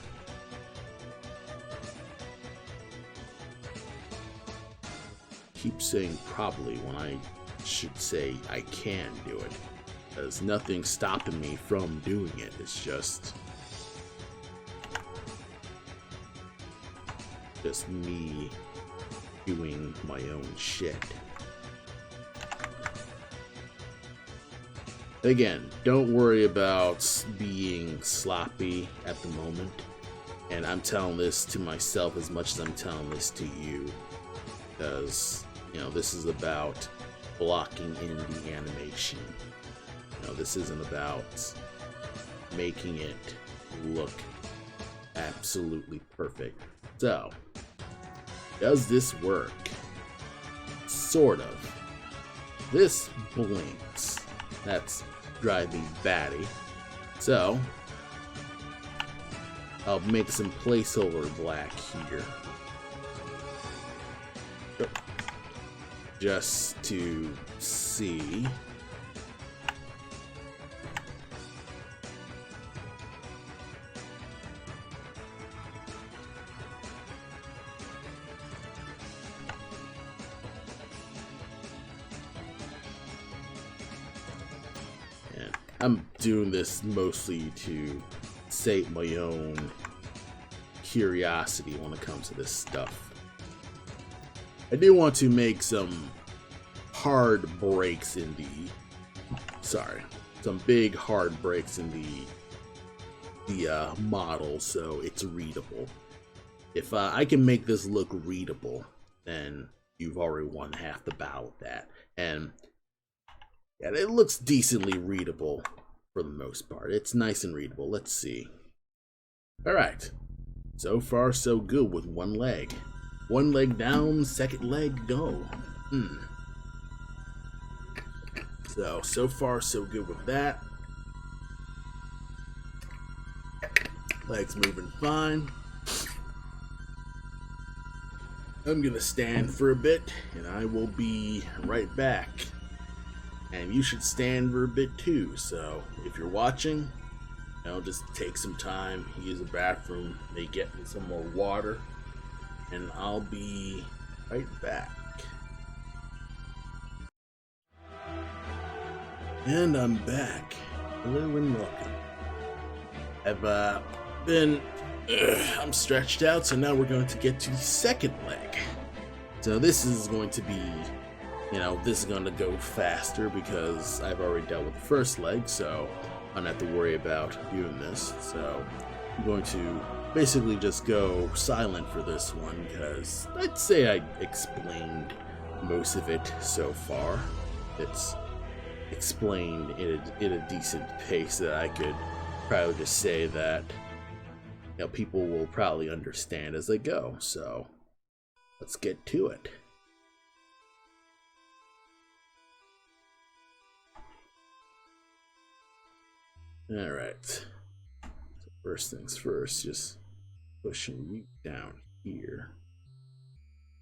Keep saying probably when I should say I can do it. There's nothing stopping me from doing it. It's just me doing my own shit. Again, don't worry about being sloppy at the moment. And I'm telling this to myself as much as I'm telling this to you. Because, you know, this is about blocking in the animation. You know, this isn't about making it look absolutely perfect. So, does this work? Sort of. This blinks. That's driving batty. So, I'll make some placeholder black here. Just to see. I'm doing this mostly to sate my own curiosity when it comes to this stuff. I do want to make some hard breaks in some big hard breaks in the model so it's readable. If I can make this look readable, then you've already won half the battle with that. And yeah, it looks decently readable for the most part. It's nice and readable. Let's see. Alright. So far, so good with one leg. One leg down, second leg go. So far, so good with that. Legs moving fine. I'm gonna stand for a bit, and I will be right back. And you should stand for a bit too, so if you're watching, you know, just take some time, use the bathroom, maybe get me some more water, and I'll be right back. And I'm back. Hello and welcome. I'm stretched out, so now we're going to get to the second leg. So this is going to be, you know, this is going to go faster because I've already dealt with the first leg, so I don't have to worry about doing this. So I'm going to basically just go silent for this one because I'd say I explained most of it so far. It's explained in a decent pace that I could probably just say that, you know, people will probably understand as they go. So let's get to it. All right. So first things first, just pushing you down here.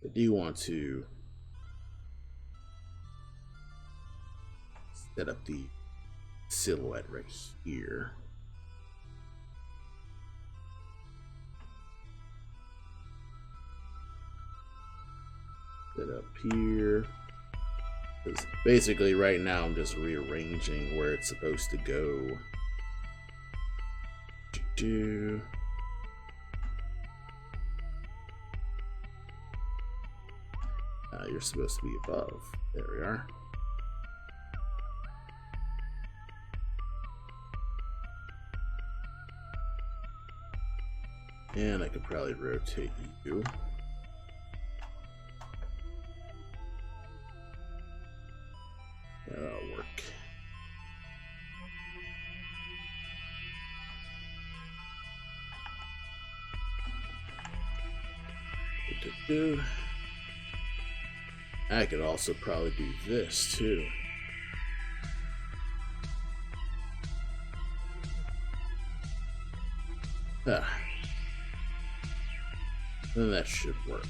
I do want to set up the silhouette right here. Set up here. Because basically right now I'm just rearranging where it's supposed to go. You're supposed to be above. There we are. And I could probably rotate you. That'll work. I could also probably do this too. Then that should work.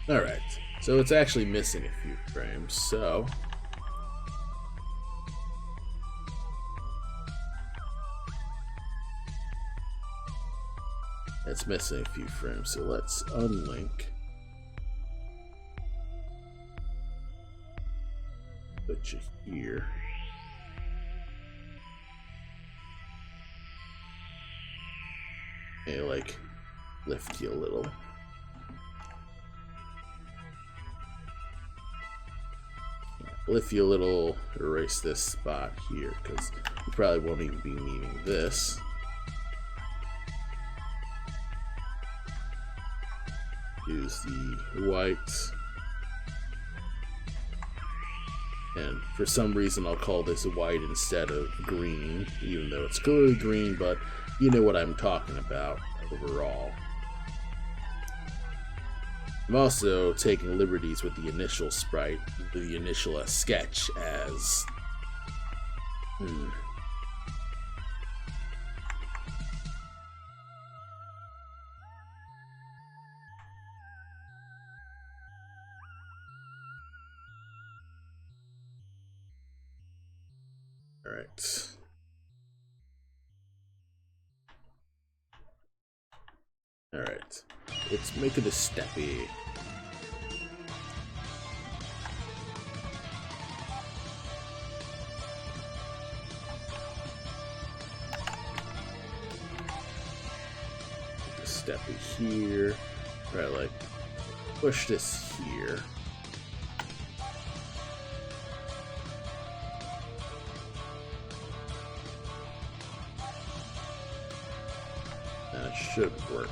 Alright, so it's actually missing a few frames, so it's missing a few frames, so let's unlink. Put you here. And like lift you a little. Lift you a little, erase this spot here, because you probably won't even be needing this. Use the white. And for some reason I'll call this white instead of green, even though it's clearly green, but you know what I'm talking about overall. I'm also taking liberties with the initial sprite, the initial sketch as Alright. Alright. Let's make it a steppy. Steppy here. Right, like push this here. That should work.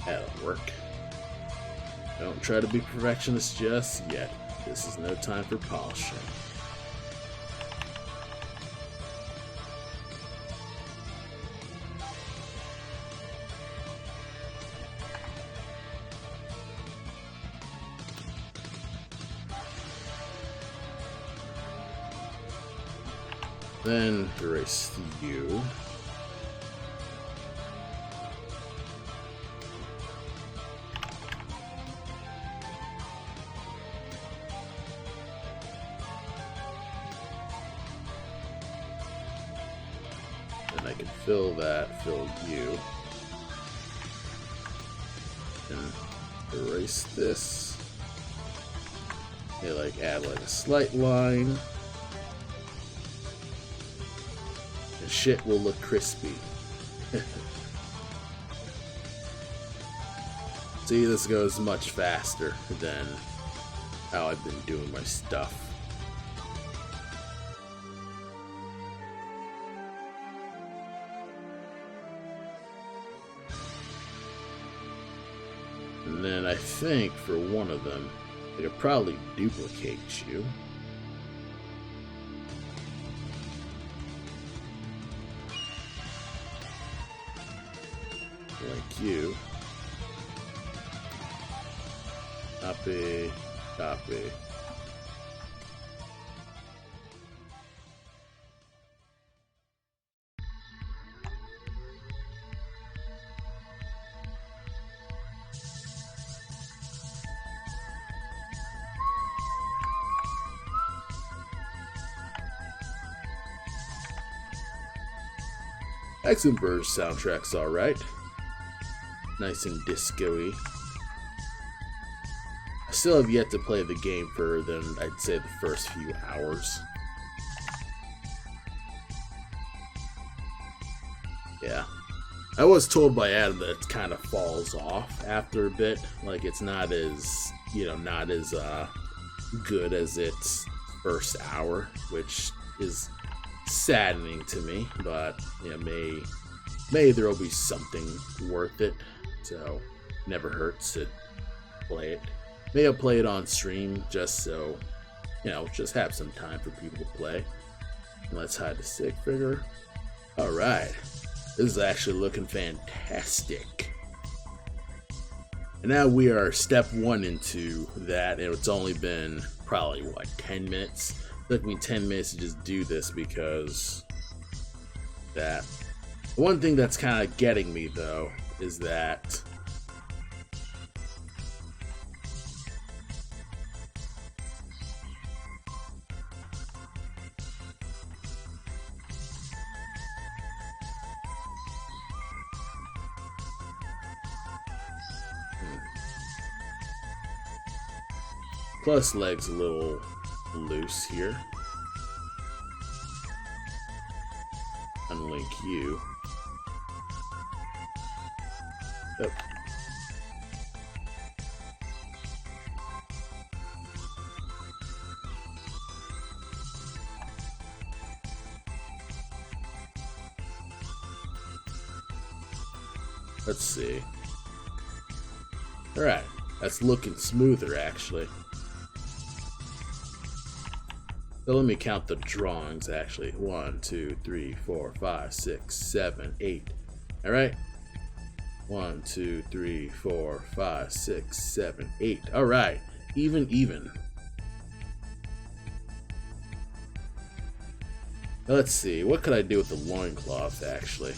That'll work. Don't try to be perfectionist just yet. This is no time for polishing. Then erase the U. Then I can fill that, fill U. And erase this. Okay, like add like a slight line. shit will look crispy. See, this goes much faster than how I've been doing my stuff. And then I think for one of them, I could probably duplicate you. Like you. Copy, copy. Hexenberg's soundtrack's alright. Nice and disco-y. I still have yet to play the game for than I'd say the first few hours. Yeah. I was told by Adam that it kind of falls off after a bit. Like it's not as, not as good as its first hour, which is saddening to me, but maybe there'll be something worth it, so never hurts to play it. Maybe I'll play it on stream just so just have some time for people to play. Let's hide the stick figure. Alright, this is actually looking fantastic. And now we are step 1 into that, and it's only been probably 10 minutes. It took me 10 minutes to just do this because that. The one thing that's kind of getting me though is that plus leg's a little loose here. Unlink you. Yep. Let's see. Alright, that's looking smoother actually. So let me count the drawings actually. 1, 2, 3, 4, 5, 6, 7, 8. Alright. 1, 2, 3, 4, 5, 6, 7, 8. Alright. Even. Let's see. What could I do with the loincloth actually?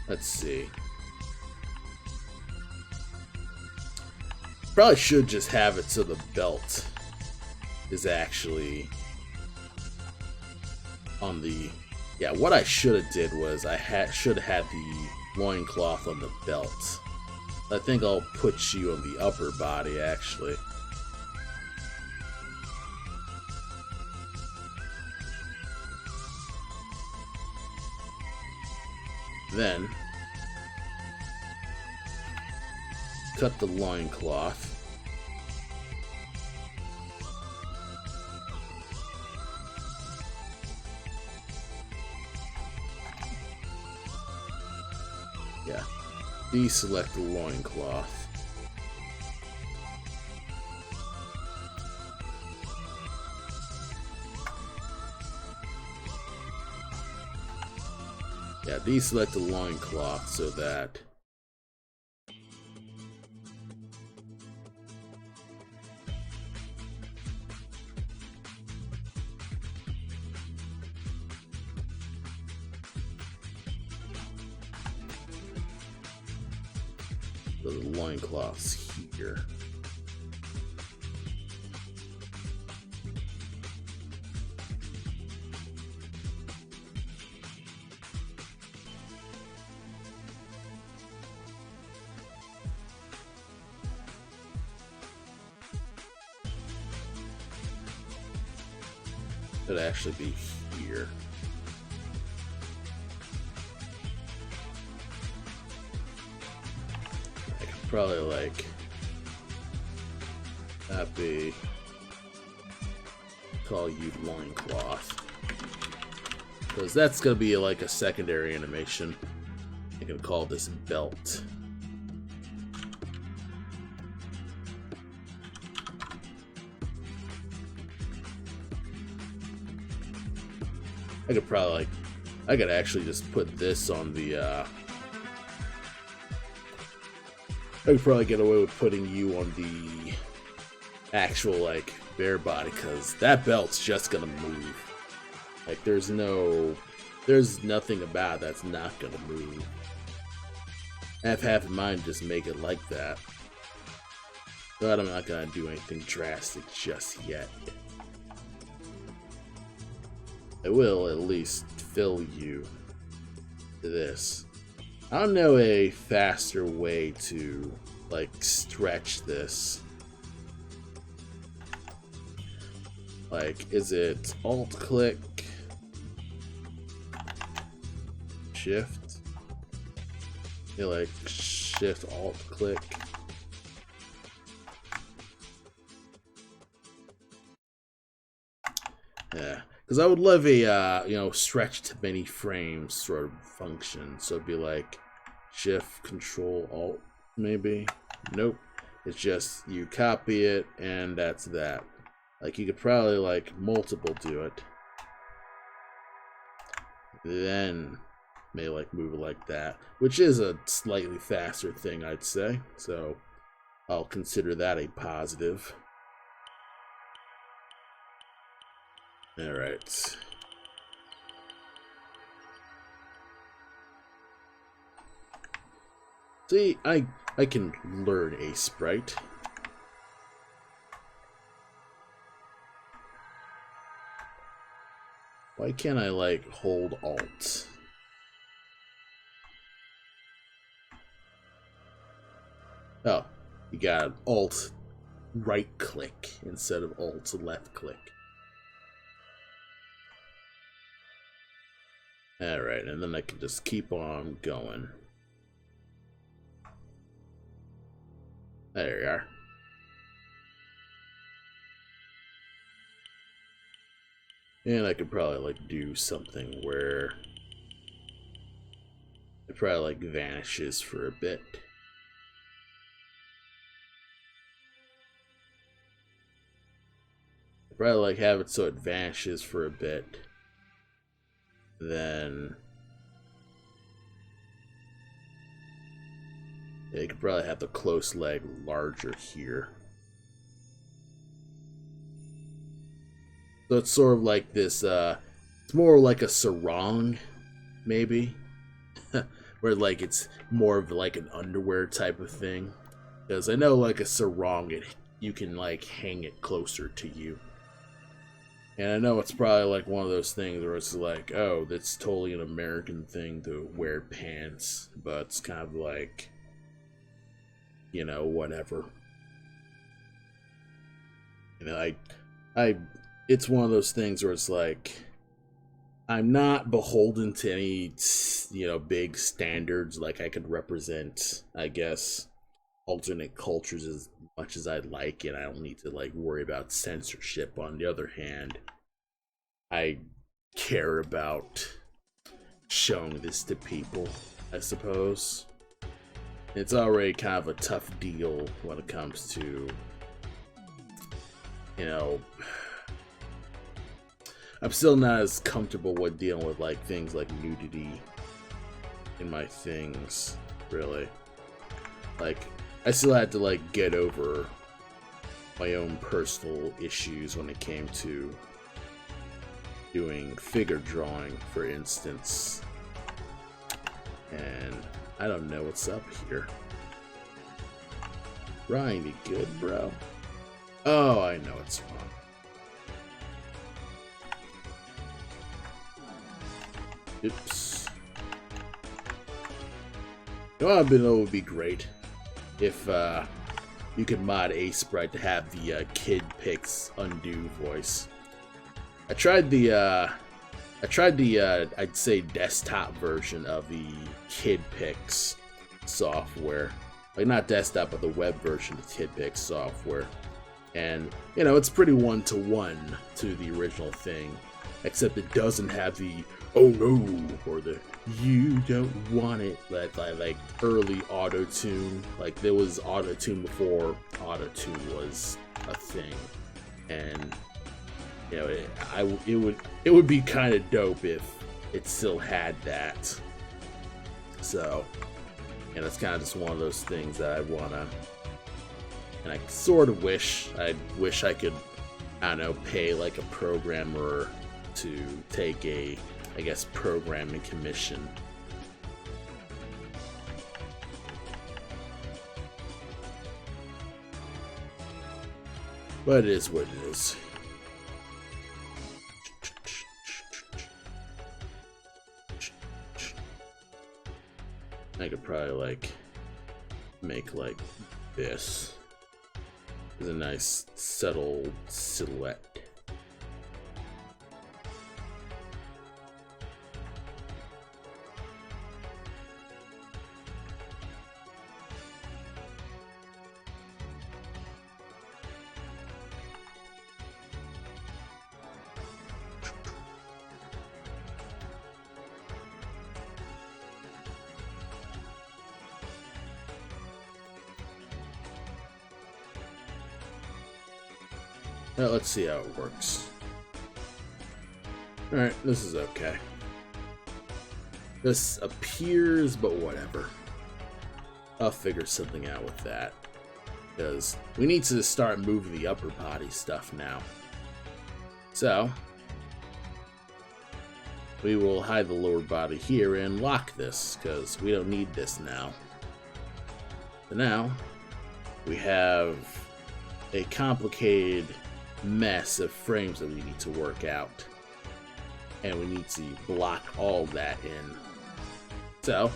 Let's see. Probably should just have it so the belt is actually on the. Yeah, what I should have did was I should have had the loincloth on the belt. I think I'll put you on the upper body actually. Then cut the loincloth. Yeah. Deselect the loincloth. Yeah, deselect the loincloth so that the loincloths here. Could actually be here. probably like happy call you loincloth, because that's gonna be like a secondary animation. I'm gonna call this belt. I could probably like, I could actually just put this on the I could probably get away with putting you on the actual like bare body, because that belt's just gonna move. Like there's nothing about it that's not gonna move. I have half in mind just make it like that, but I'm not gonna do anything drastic just yet. I will at least fill you to this. I don't know a faster way to like stretch this. Like, is it alt click, shift? Yeah, like shift alt click. Yeah, because I would love a stretch to many frames sort of function. So it'd be like shift control alt maybe. Nope, it's just you copy it and that's that. Like you could probably like multiple do it, then may like move it like that, which is a slightly faster thing, I'd say. So I'll consider that a positive. All right. See, I can learn a sprite. Why can't I like hold alt? Oh, you got alt right click instead of alt left click. Alright, and then I can just keep on going. There you are. And I could probably like do something where it probably like vanishes for a bit. I'd probably like have it so it vanishes for a bit. Then yeah, you could probably have the close leg larger here. So it's sort of like this, it's more like a sarong, maybe. Where like it's more of like an underwear type of thing. Because I know like a sarong, you can like hang it closer to you. And I know it's probably like one of those things where it's like, oh, that's totally an American thing to wear pants. But it's kind of like, you know, whatever. You know, it's one of those things where it's like, I'm not beholden to any, you know, big standards. Like I could represent, I guess, alternate cultures as much as I'd like, and I don't need to like worry about censorship. On the other hand, I care about showing this to people, I suppose. It's already kind of a tough deal when it comes to, you know, I'm still not as comfortable with dealing with like things like nudity in my things, really. Like, I still had to like get over my own personal issues when it came to doing figure drawing, for instance. And I don't know what's up here. Ryan, you good, bro? Oh, I know what's wrong. Oops. You know what would be great? If you could mod a sprite to have the Kid Pix undo voice. I tried the I'd say desktop version of the Kid Pix software, Like, not desktop, but the web version of Tidbix software. And, you know, it's pretty one-to-one to the original thing. Except it doesn't have the, oh no, or the, you don't want it, like early auto-tune. Like, there was auto-tune before auto-tune was a thing. And, you know, it would be kind of dope if it still had that. So, and it's kind of just one of those things that I wanna, and I sort of wish I could, I don't know, pay like a programmer to take a, I guess, programming commission. But it is what it is. I could probably like make like this. It's a nice subtle silhouette. Well, let's see how it works. Alright, this is okay. This appears, but whatever. I'll figure something out with that. Because we need to start moving the upper body stuff now. So, we will hide the lower body here and lock this, because we don't need this now. So now, we have a complicated mess of frames that we need to work out, and we need to block all that in. So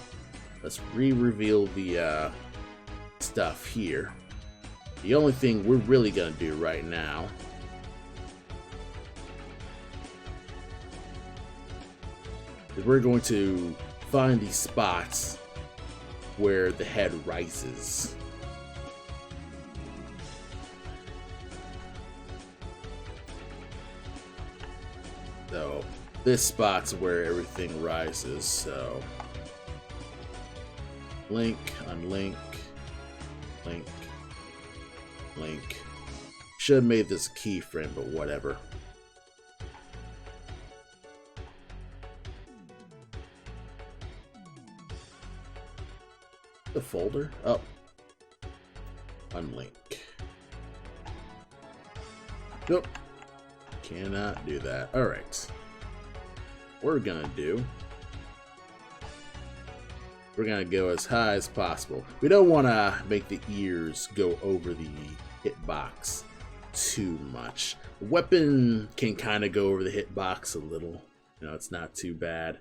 let's re-reveal the stuff here. The only thing we're really gonna do right now is we're going to find these spots where the head rises. So this spot's where everything rises, so link, unlink, link, link. Should have made this a keyframe, but whatever. The folder? Oh. Unlink. Nope. Cannot do that. Alright. We're gonna go as high as possible. We don't want to make the ears go over the hitbox too much. The weapon can kind of go over the hitbox a little. You know, it's not too bad.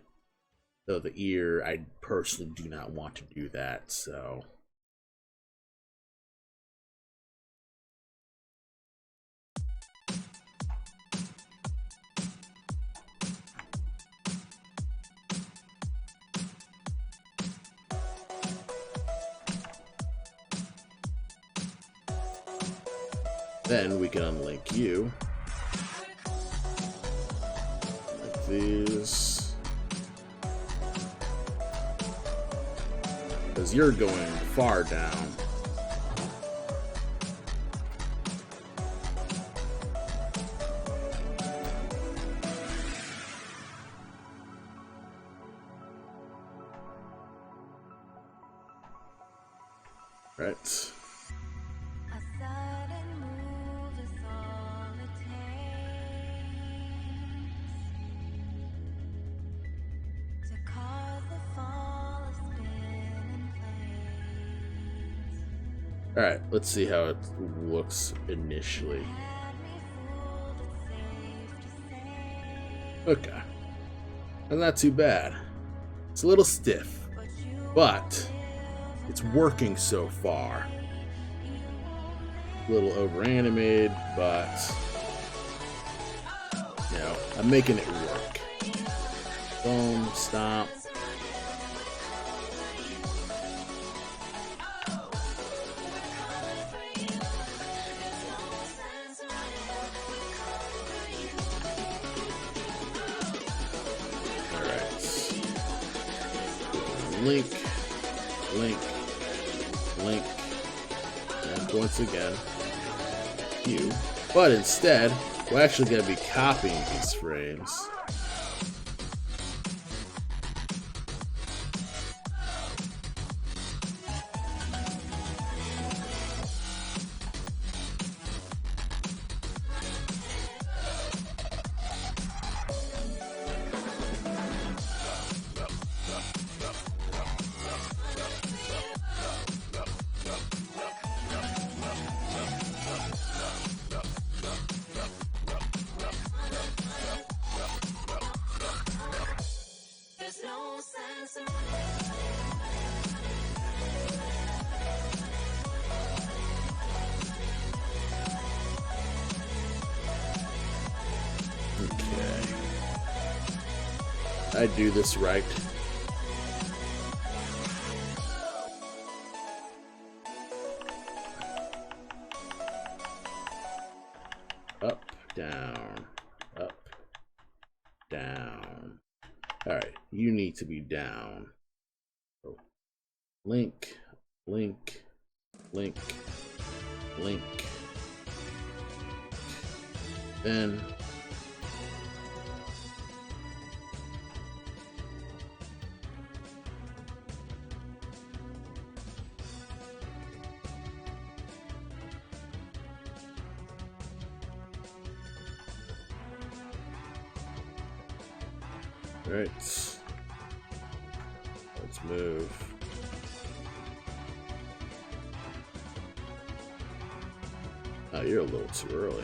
Though the ear, I personally do not want to do that, so... Then we can unlink you. Like these. Because you're going far down. Right. Alright, let's see how it looks initially. Okay. That's not too bad. It's a little stiff, but it's working so far. A little over animated, but you know, I'm making it work. Boom, stomp. link, link, link, and once again, Q. But instead, we're actually going to be copying these frames. Okay. I do this right. Up, down, up, down. Alright, you need to be down. Oh. Link, link, link, link. Then alright. Let's move. Oh, you're a little too early.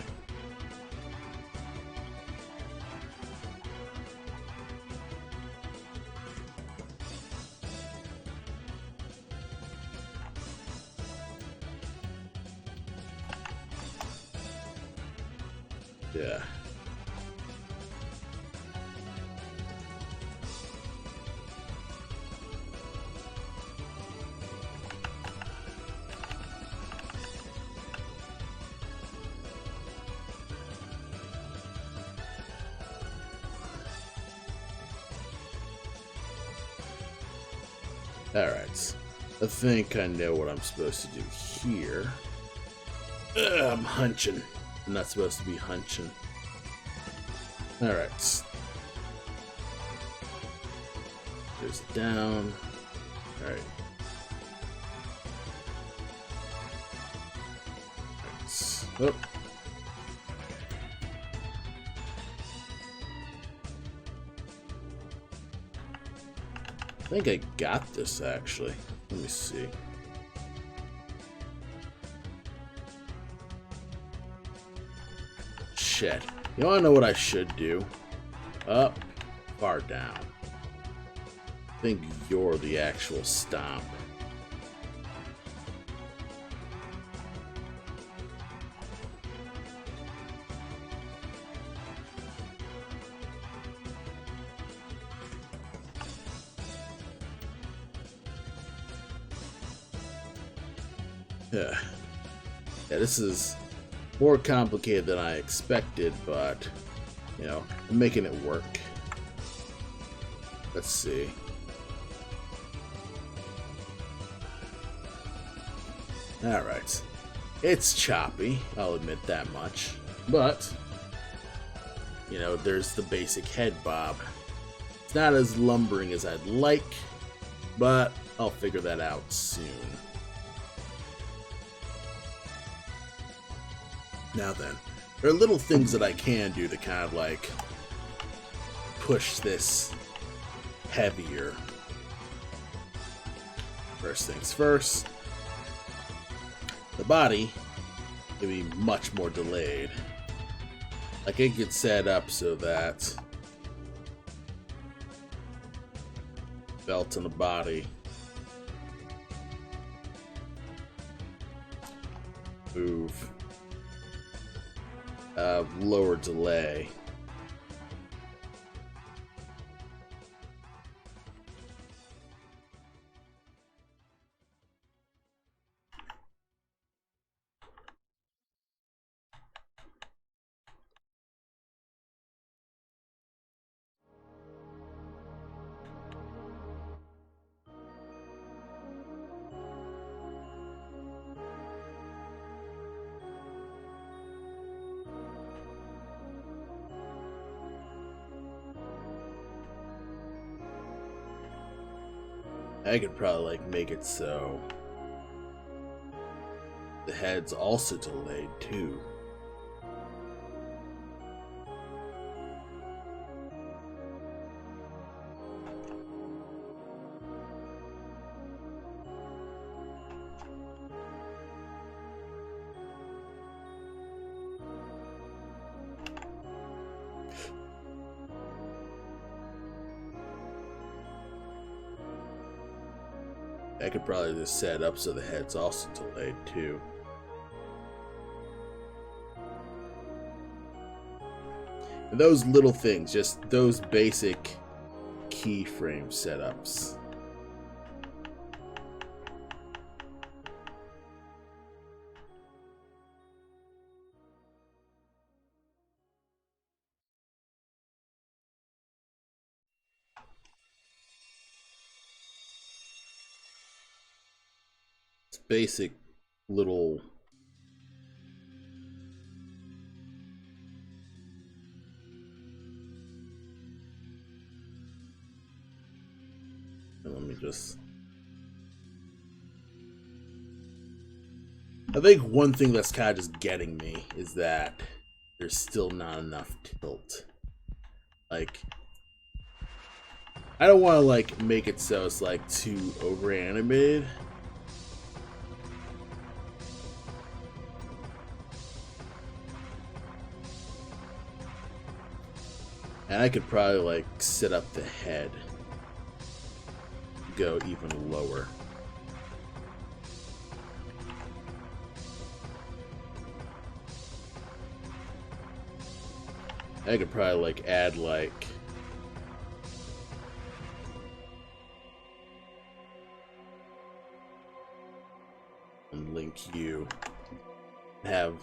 Yeah. Alright. I think I know what I'm supposed to do here. I'm hunching. I'm not supposed to be hunching. Alright. There's down. Alright. Oh. I think I got this actually. Let me see. Shit. You wanna know what I should do? Up, far down. I think you're the actual stomp. Yeah, this is more complicated than I expected, but, you know, I'm making it work. Let's see. Alright. It's choppy, I'll admit that much. But, you know, there's the basic head bob. It's not as lumbering as I'd like, but I'll figure that out soon. Now then, there are little things that I can do to kind of like push this heavier. First things first, the body can be much more delayed. Like it gets set up so that belt on the body move. Lower delay. I could probably like make it so the head's also delayed too. I could probably just set it up so the head's also delayed too. And those little things, just those basic keyframe setups. It's basic little let me just I think one thing that's kind of just getting me is that there's still not enough tilt. Like, I don't want to like make it so it's like too over animated. And I could probably like set up the head, go even lower. I could probably like add like and link you, have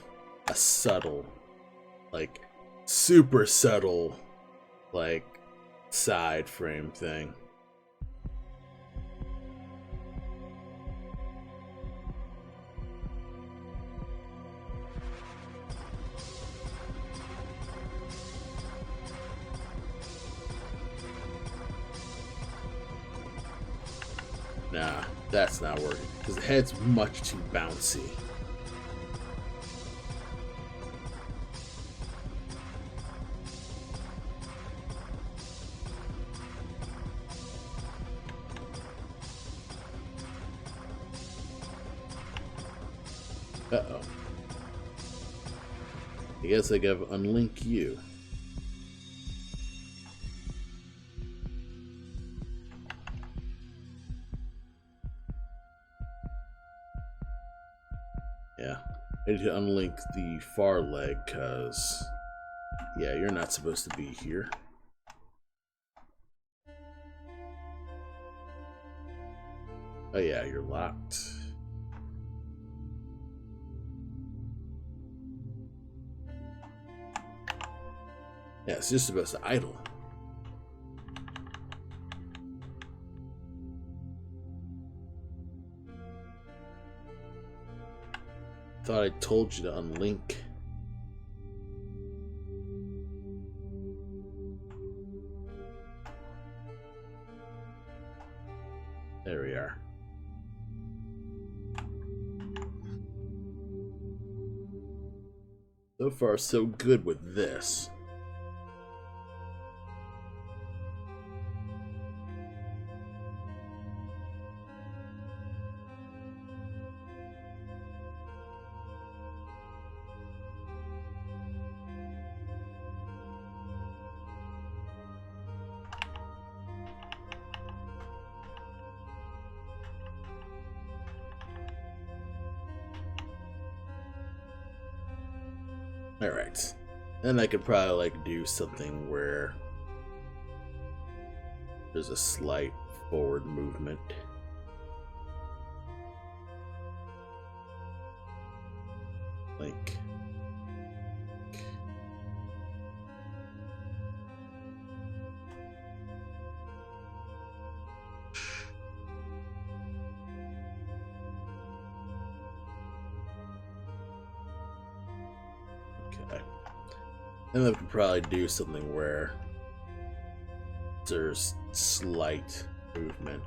a subtle, like super subtle, like side frame thing. Nah, that's not working because the head's much too bouncy. Uh-oh. I guess I gotta unlink you. Yeah, I need to unlink the far leg because, yeah, you're not supposed to be here. Oh yeah, you're locked. Yeah, it's just supposed to idle. Thought I told you to unlink. There we are. So far, so good with this. Alright. Then I could probably like do something where there's a slight forward movement. Like and then we could probably do something where there's slight movement.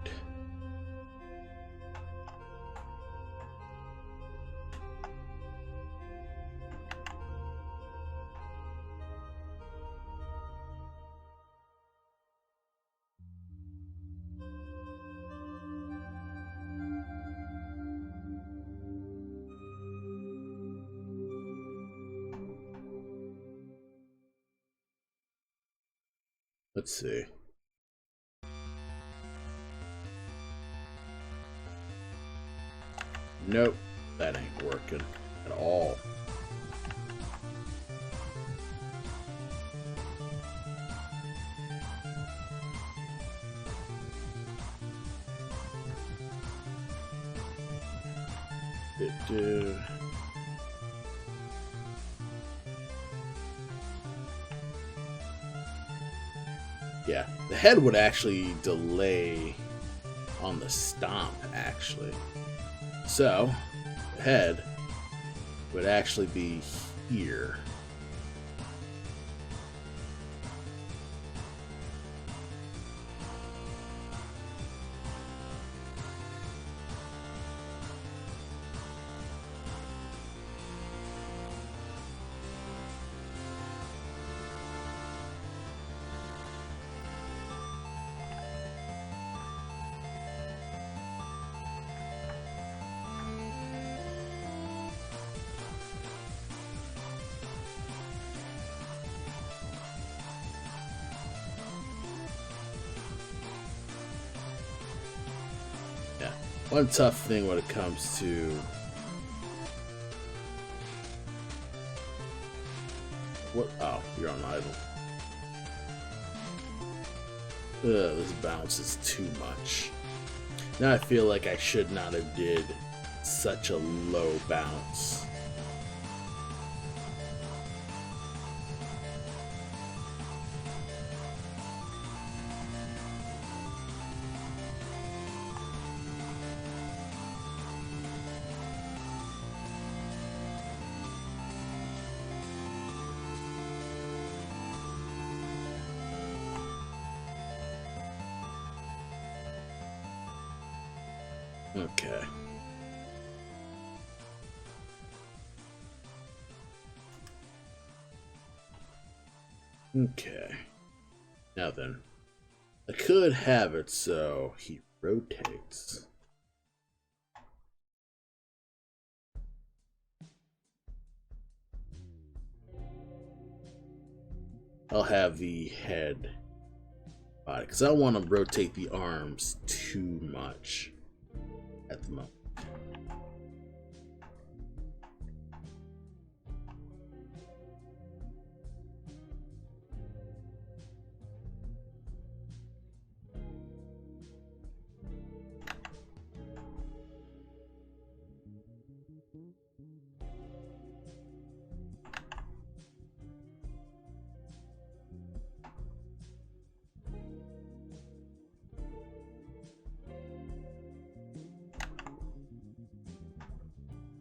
Let's see. Nope, that ain't working at all. Yeah, the head would actually delay on the stomp, actually. So, the head would actually be here. Yeah. One tough thing when it comes to what? Oh, you're on idle. This bounce is too much. Now I feel like I should not have did such a low bounce. Okay. Okay. Now then, I could have it so he rotates. I'll have the head body because I don't want to rotate the arms too much at the moment.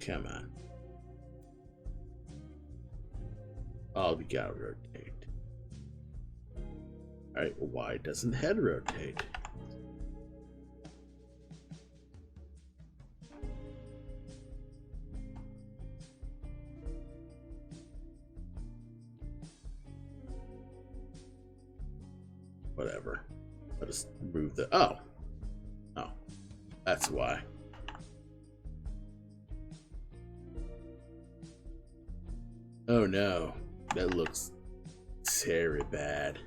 Come on. Oh, we gotta rotate. Alright, why doesn't head rotate? Whatever. I'll just move the... Oh. Oh. That's why. Oh no, that looks very bad.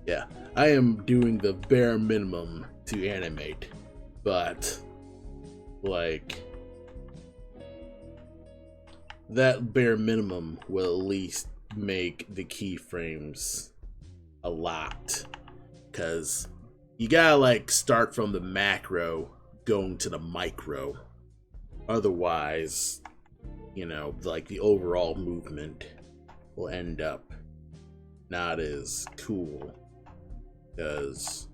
Yeah, I am doing the bare minimum to animate, but like that bare minimum will at least make the keyframes a lot, because you gotta like start from the macro going to the micro, otherwise, you know, like the overall movement will end up not as cool, because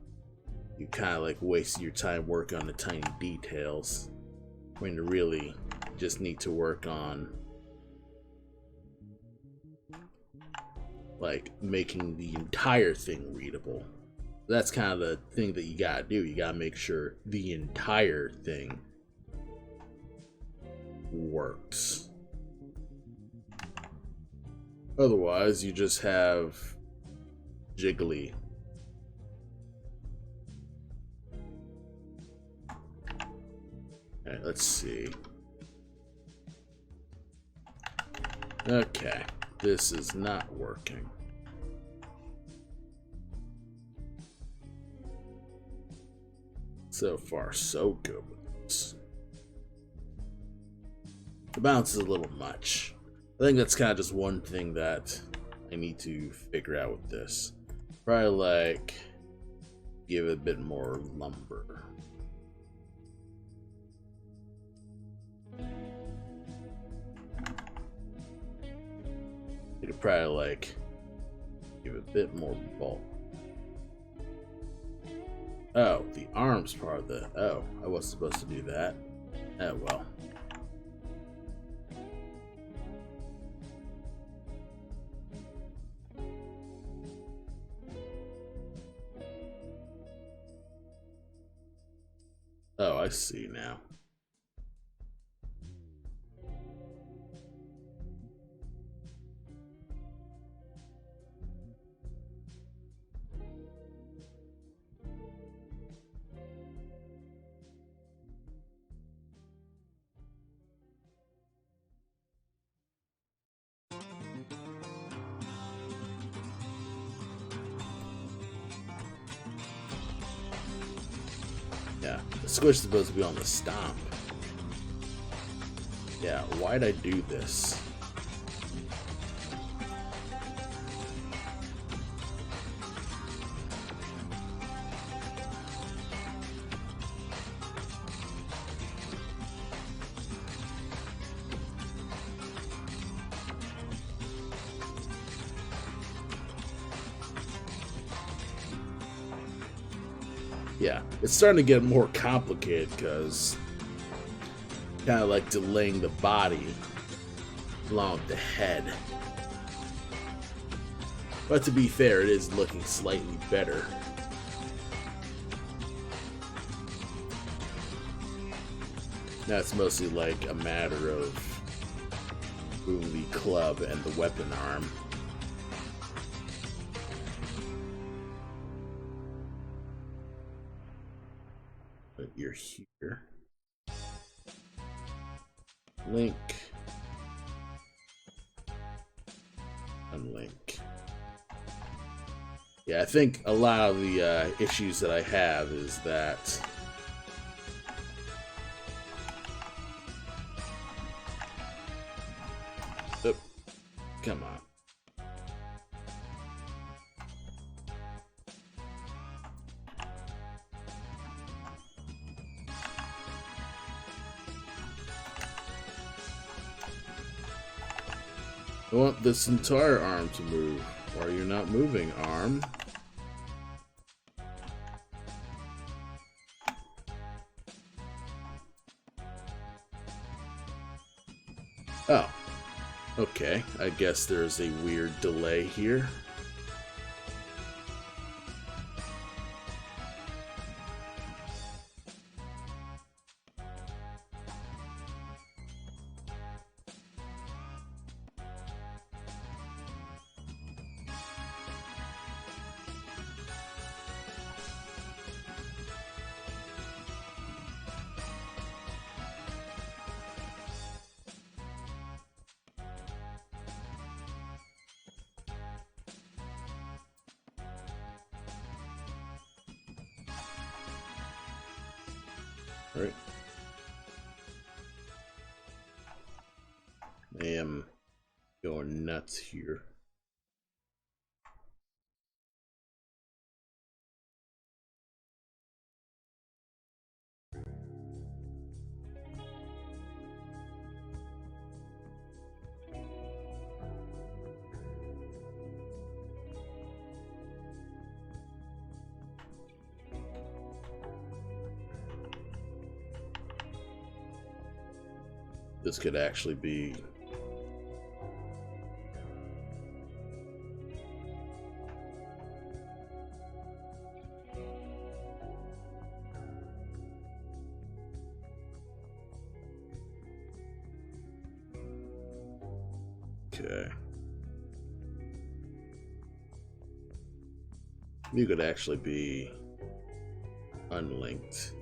you kind of like wasted your time working on the tiny details when you really just need to work on like making the entire thing readable. That's kind of the thing that you gotta do. You gotta make sure the entire thing works. Otherwise, you just have jiggly. Alright, let's see. Okay, this is not working. So far, so good with this. The bounce is a little much. I think that's kind of just one thing that I need to figure out with this. Probably like give it a bit more lumber. You could probably like give it a bit more bulk. Oh, the arms part of the... Oh, I wasn't supposed to do that. Oh, well. Oh, I see now. Yeah, the squish is supposed to be on the stomp. Yeah, why'd I do this? Yeah, it's starting to get more complicated because kind of like delaying the body along with the head. But to be fair, it is looking slightly better. Now it's mostly like a matter of moving the club and the weapon arm. But you're here. Link. Unlink. Yeah, I think a lot of the issues that I have is that oh, come on. I want this entire arm to move. Why are you not moving, arm? Oh. Okay, I guess there's a weird delay here. Alright. I am going nuts here. This could actually be okay. You could actually be unlinked.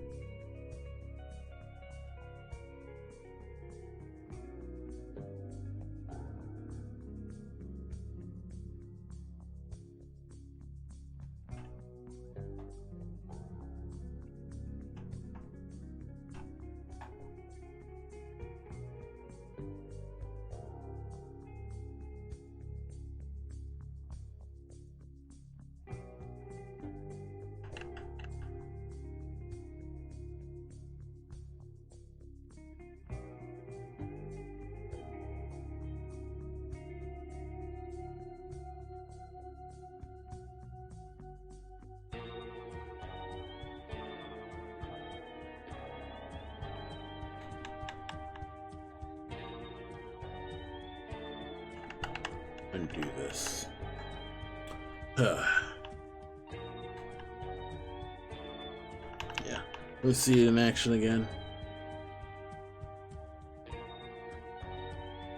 Undo this. Yeah. Let's see it in action again.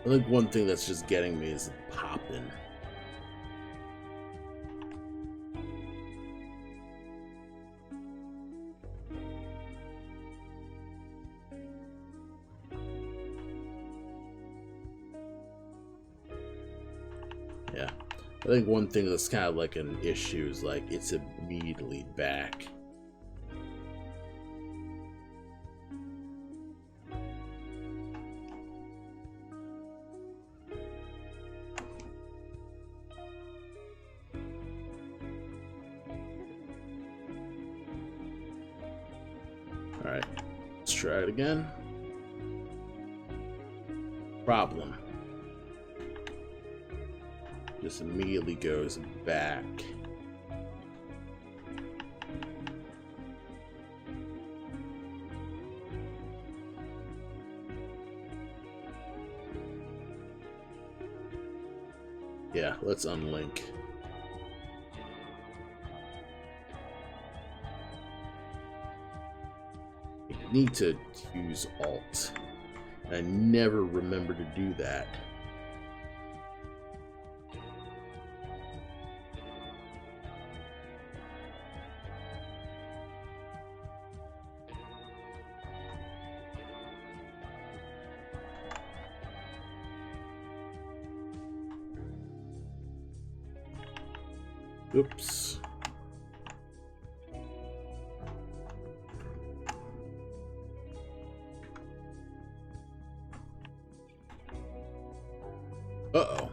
I think one thing that's just getting me is the popping. Yeah. I think one thing that's kind of like an issue is like it's immediately back. Alright, let's try it again. Problem. Just immediately goes back. Yeah, let's unlink. I need to use Alt. I never remember to do that. Oops. Uh-oh.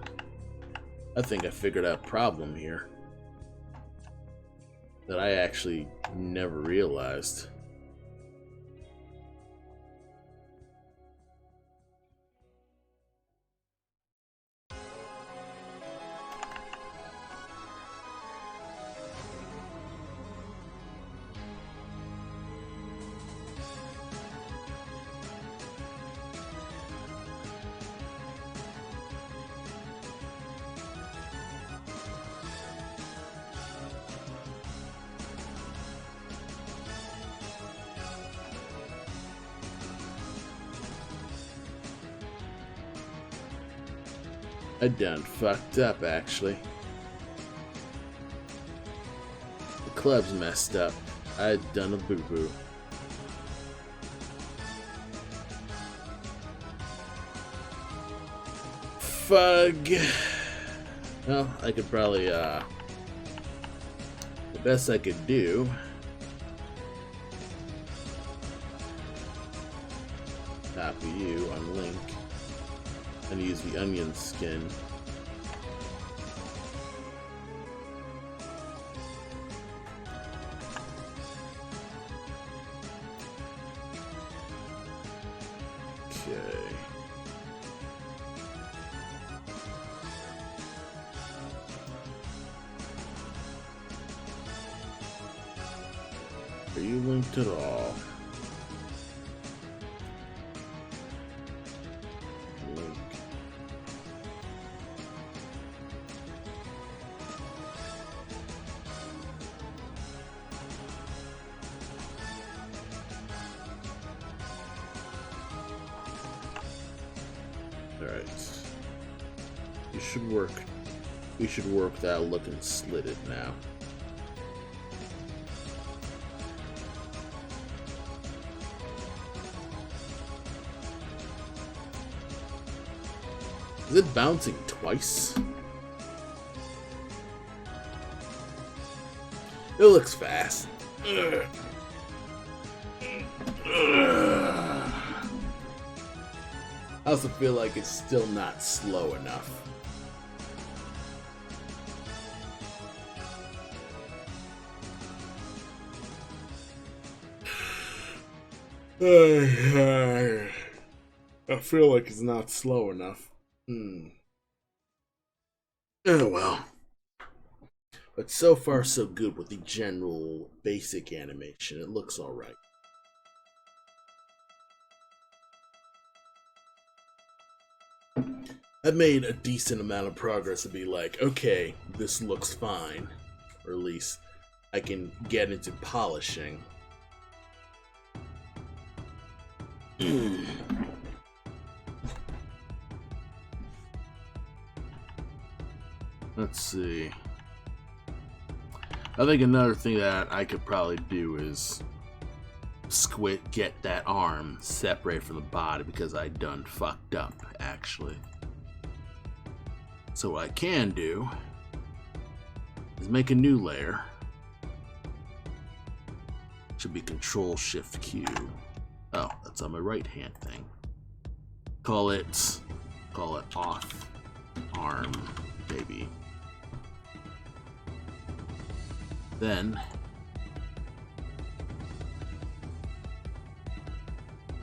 I think I figured out a problem here that I actually never realized. I done fucked up, actually. The club's messed up. I done a boo-boo. Fug. Well, I could probably, the best I could do. Copy you, unlink. And use the onion skin. Okay. Are you linked at all? Alright. You should work. We should work that looking slitted now. Is it bouncing twice? It looks fast. I also feel like it's still not slow enough. I feel like it's not slow enough. Oh well. But so far so good with the general basic animation. It looks alright. I've made a decent amount of progress to be like, okay, this looks fine. Or at least I can get into polishing. Let's see. I think another thing that I could probably do is get that arm separate from the body, because I done fucked up, actually. So what I can do is make a new layer. Should be Control-Shift-Q. Oh, that's on my right hand thing. Call it off arm, maybe. Then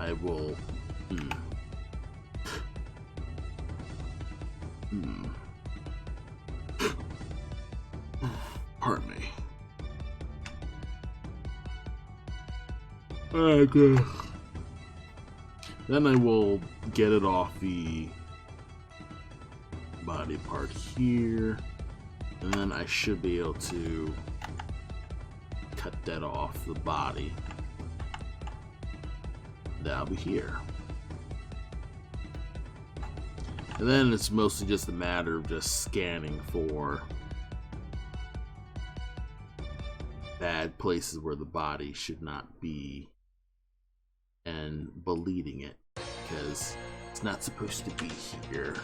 I will pardon me. Okay. Then I will get it off the body part here, and then I should be able to cut that off the body. That'll be here. And then it's mostly just a matter of just scanning for bad places where the body should not be and bleeding it, because it's not supposed to be here.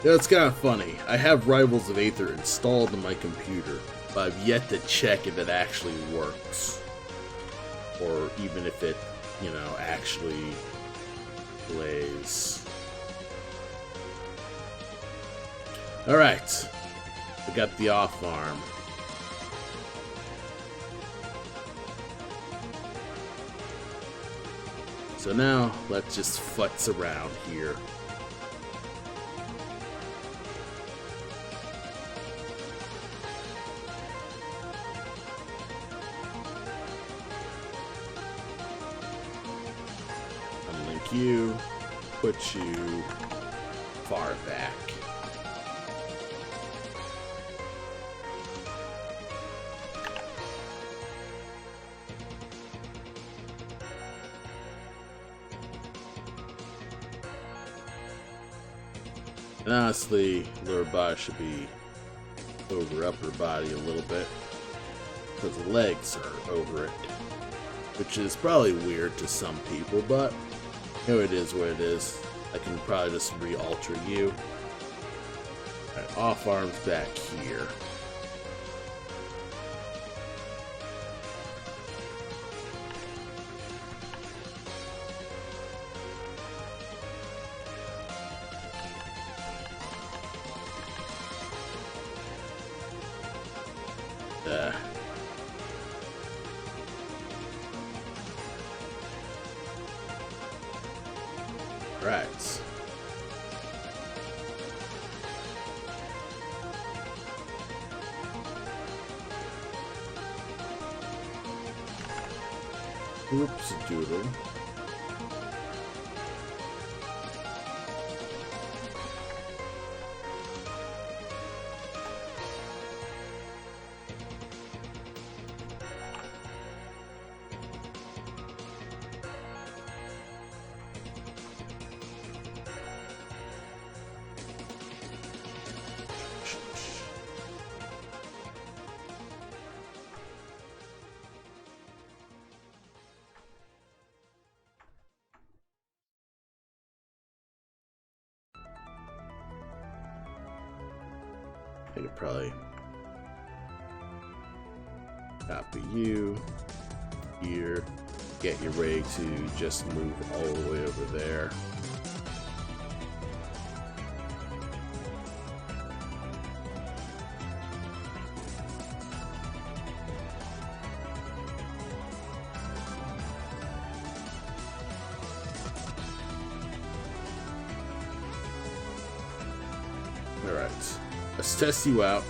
Yeah, it's kind of funny. I have Rivals of Aether installed on my computer, but I've yet to check if it actually works. Or even if it, actually plays. Alright. I got the off arm. So now, let's just futz around here. Unlink you, put you far back. And honestly, lower body should be over upper body a little bit, because the legs are over it, which is probably weird to some people, but it is what it is. I can probably just re-alter you. Alright, off arms back here. Right. Oops, doodle. I could probably copy you here, get you ready to just move all the way over there. Alright, let's test you out.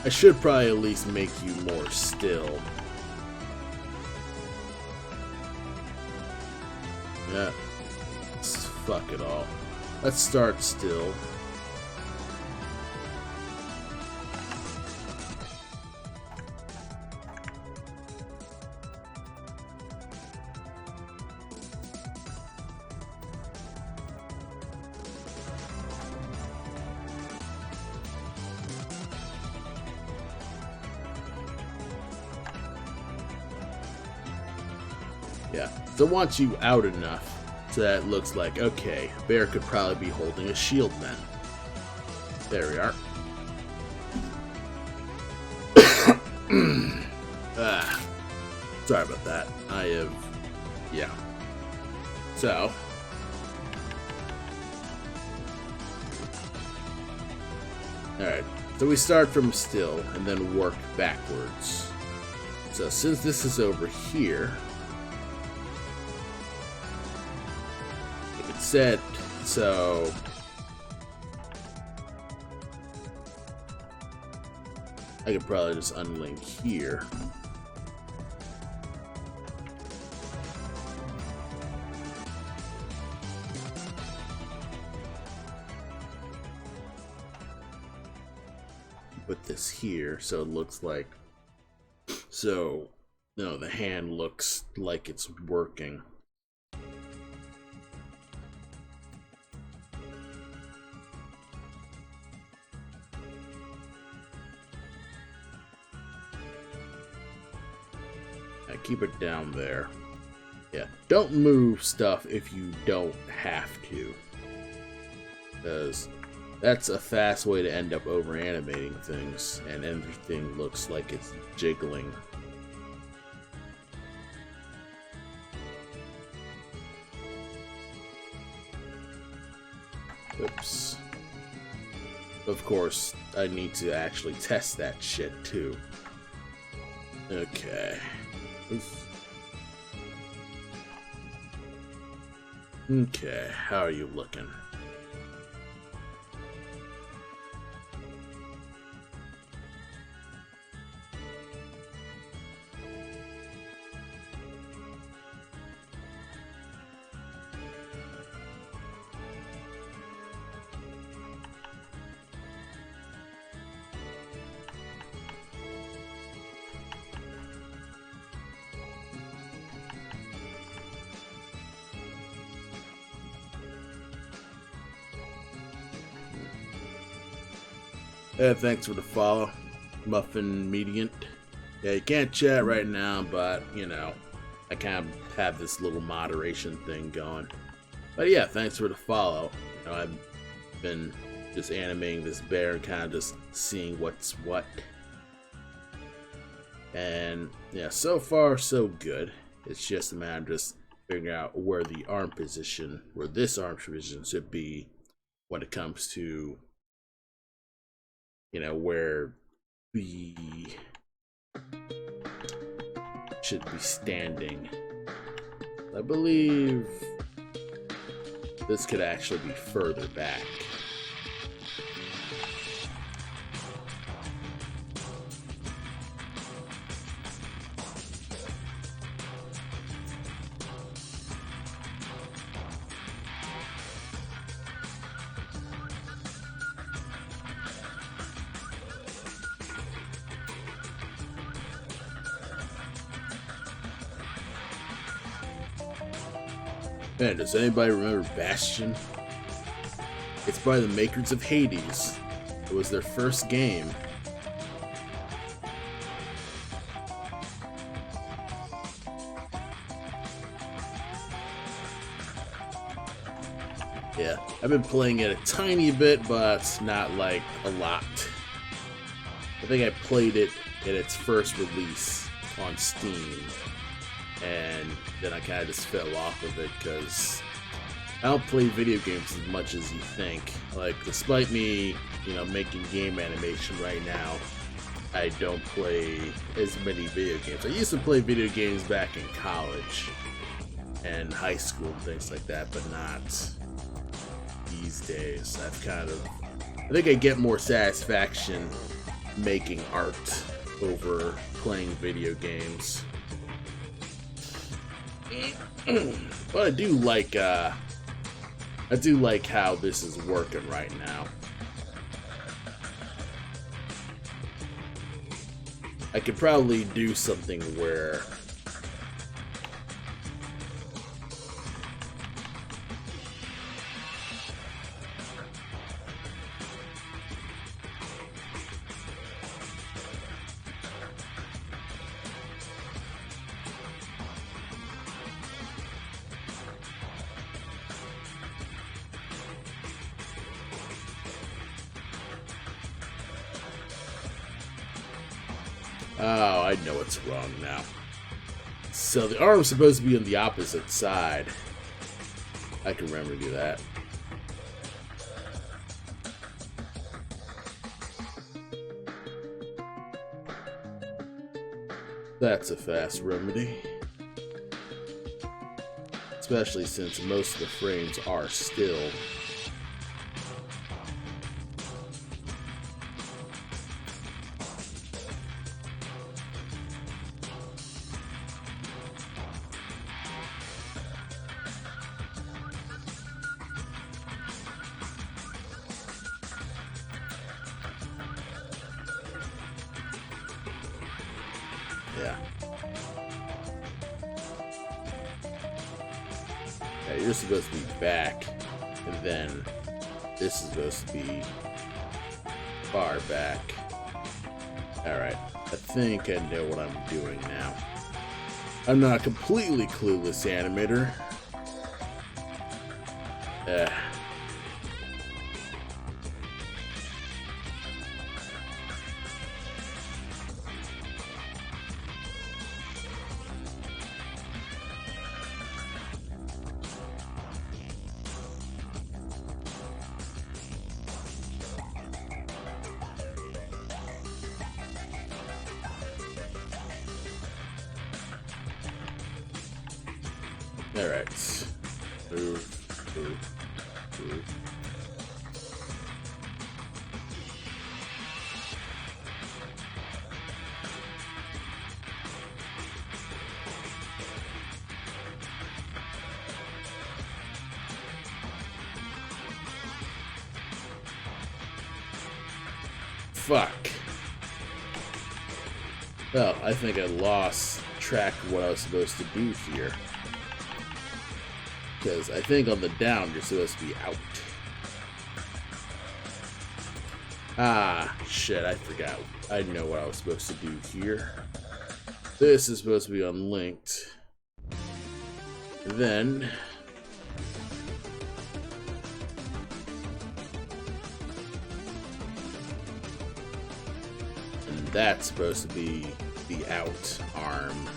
I should probably at least make you more still. Yeah. Fuck it all. Let's start still. Yeah, so I want you out enough so that it looks like, okay, Bear could probably be holding a shield then. There we are. Sorry about that. Yeah. So. Alright, so we start from still and then work backwards. So since this is over here, set, so I could probably just unlink here. Put this here so it looks like, so no, the hand looks like it's working. Keep it down there. Yeah, don't move stuff if you don't have to, because that's a fast way to end up over animating things and everything looks like it's jiggling. Oops. Of course, I need to actually test that shit too. Okay. Okay, how are you looking? Thanks for the follow, Muffin Mediant. Yeah, you can't chat right now, but, you know, I kind of have this little moderation thing going. But yeah, thanks for the follow. You know, I've been just animating this bear and kind of just seeing what's what. And, yeah, so far, so good. It's just a matter of just figuring out where the arm position, where this arm position should be when it comes to, you know, where we should be standing. I believe this could actually be further back. Man, does anybody remember Bastion? It's by the makers of Hades. It was their first game. Yeah, I've been playing it a tiny bit, but not like a lot. I think I played it at its first release on Steam, and then I kind of just fell off of it because I don't play video games as much as you think. Like, despite me, making game animation right now, I don't play as many video games. I used to play video games back in college and high school and things like that, but not these days. I think I get more satisfaction making art over playing video games. But I do like how this is working right now. I could probably do something where oh, I know what's wrong now. So the arm's supposed to be on the opposite side. I can remember to do that. That's a fast remedy. Especially since most of the frames are still. Yeah. Yeah, you're supposed to be back, and then this is supposed to be far back. Alright, I think I know what I'm doing now. I'm not a completely clueless animator. Alright. Move. Fuck. Well, I think I lost track of what I was supposed to do here. Because I think on the down, you're supposed to be out. Ah, shit, I forgot. I know what I was supposed to do here. This is supposed to be unlinked. Then... and that's supposed to be the out arm.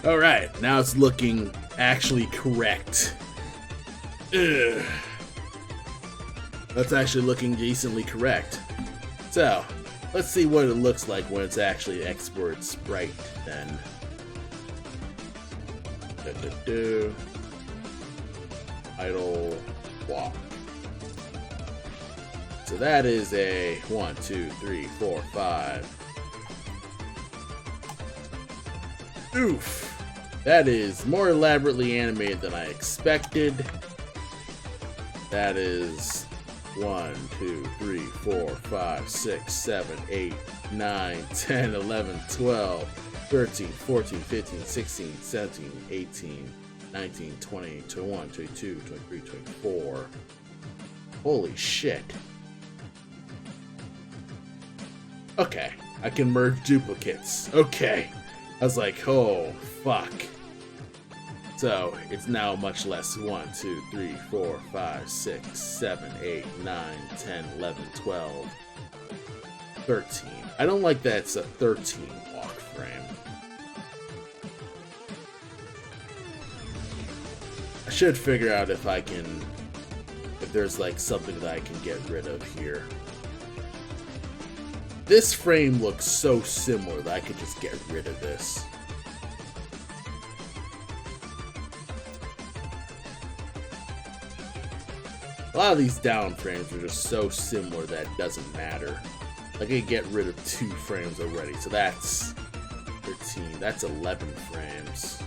Alright, now it's looking actually correct. Ugh. That's actually looking decently correct. So, let's see what it looks like when it's actually export sprite then. Idle walk. So that is a 1, 2, 3, 4, 5. Oof. That is more elaborately animated than I expected. That is 1, 2, 3, 4, 5, 6, 7, 8, 9, 10, 11, 12, 13, 14, 15, 16, 17, 18, 19, 20, 21, 22, 23, 24. Holy shit. Okay. I can merge duplicates. Okay. I was like, oh, fuck. So, it's now much less. 1, 2, 3, 4, 5, 6, 7, 8, 9, 10, 11, 12, 13. I don't like that it's a 13 walk frame. I should figure out if there's like something that I can get rid of here. This frame looks so similar that I could just get rid of this. A lot of these down frames are just so similar that it doesn't matter. I can get rid of 2 frames already, so that's 13. That's 11 frames.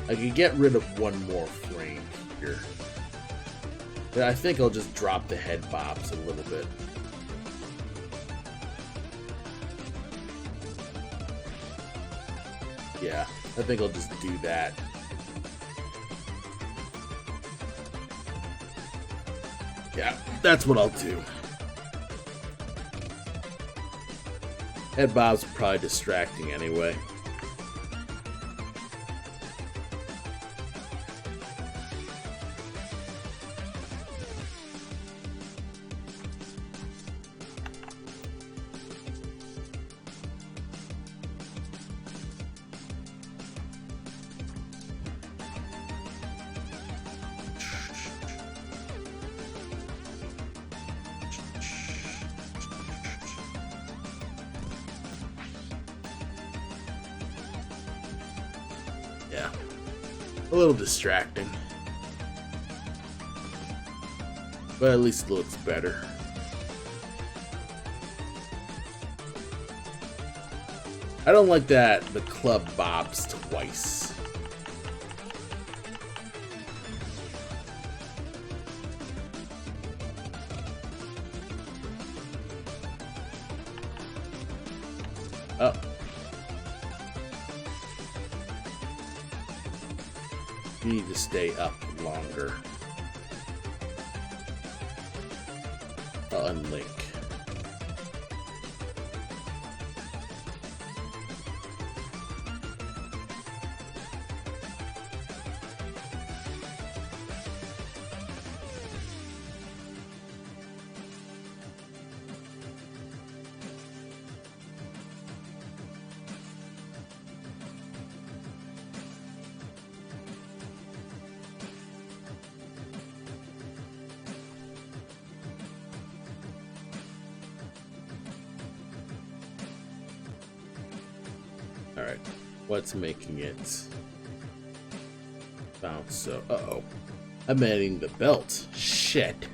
I can get rid of 1 more frame here. But I think I'll just drop the head bobs a little bit. Yeah, I think I'll just do that. Yeah, that's what I'll do. Head bobs are probably distracting anyway. Yeah, a little distracting, but at least it looks better. I don't like that the club bobs twice. Oh. You need to stay up longer. I'll unlink. Alright, what's making it bounce so... Uh-oh. I'm adding the belt. Shit.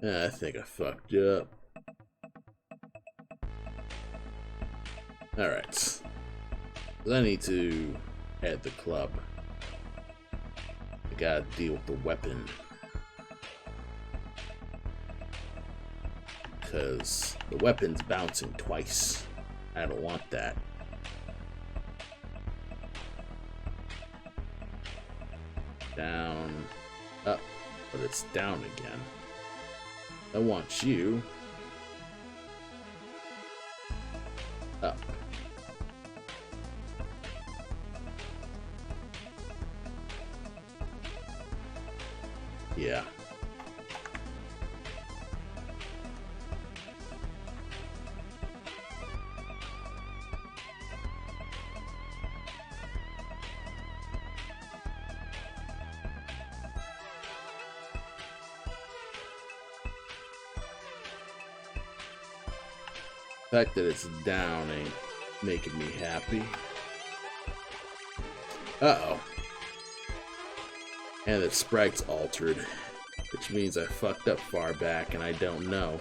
I think I fucked up. Alright. I need to add the club. I gotta deal with the weapon. Because the weapon's bouncing twice. I don't want that. Down, up, but it's down again. I want you up. Yeah. The fact that it's down ain't making me happy. Uh-oh. And the sprite's altered, which means I fucked up far back and I don't know.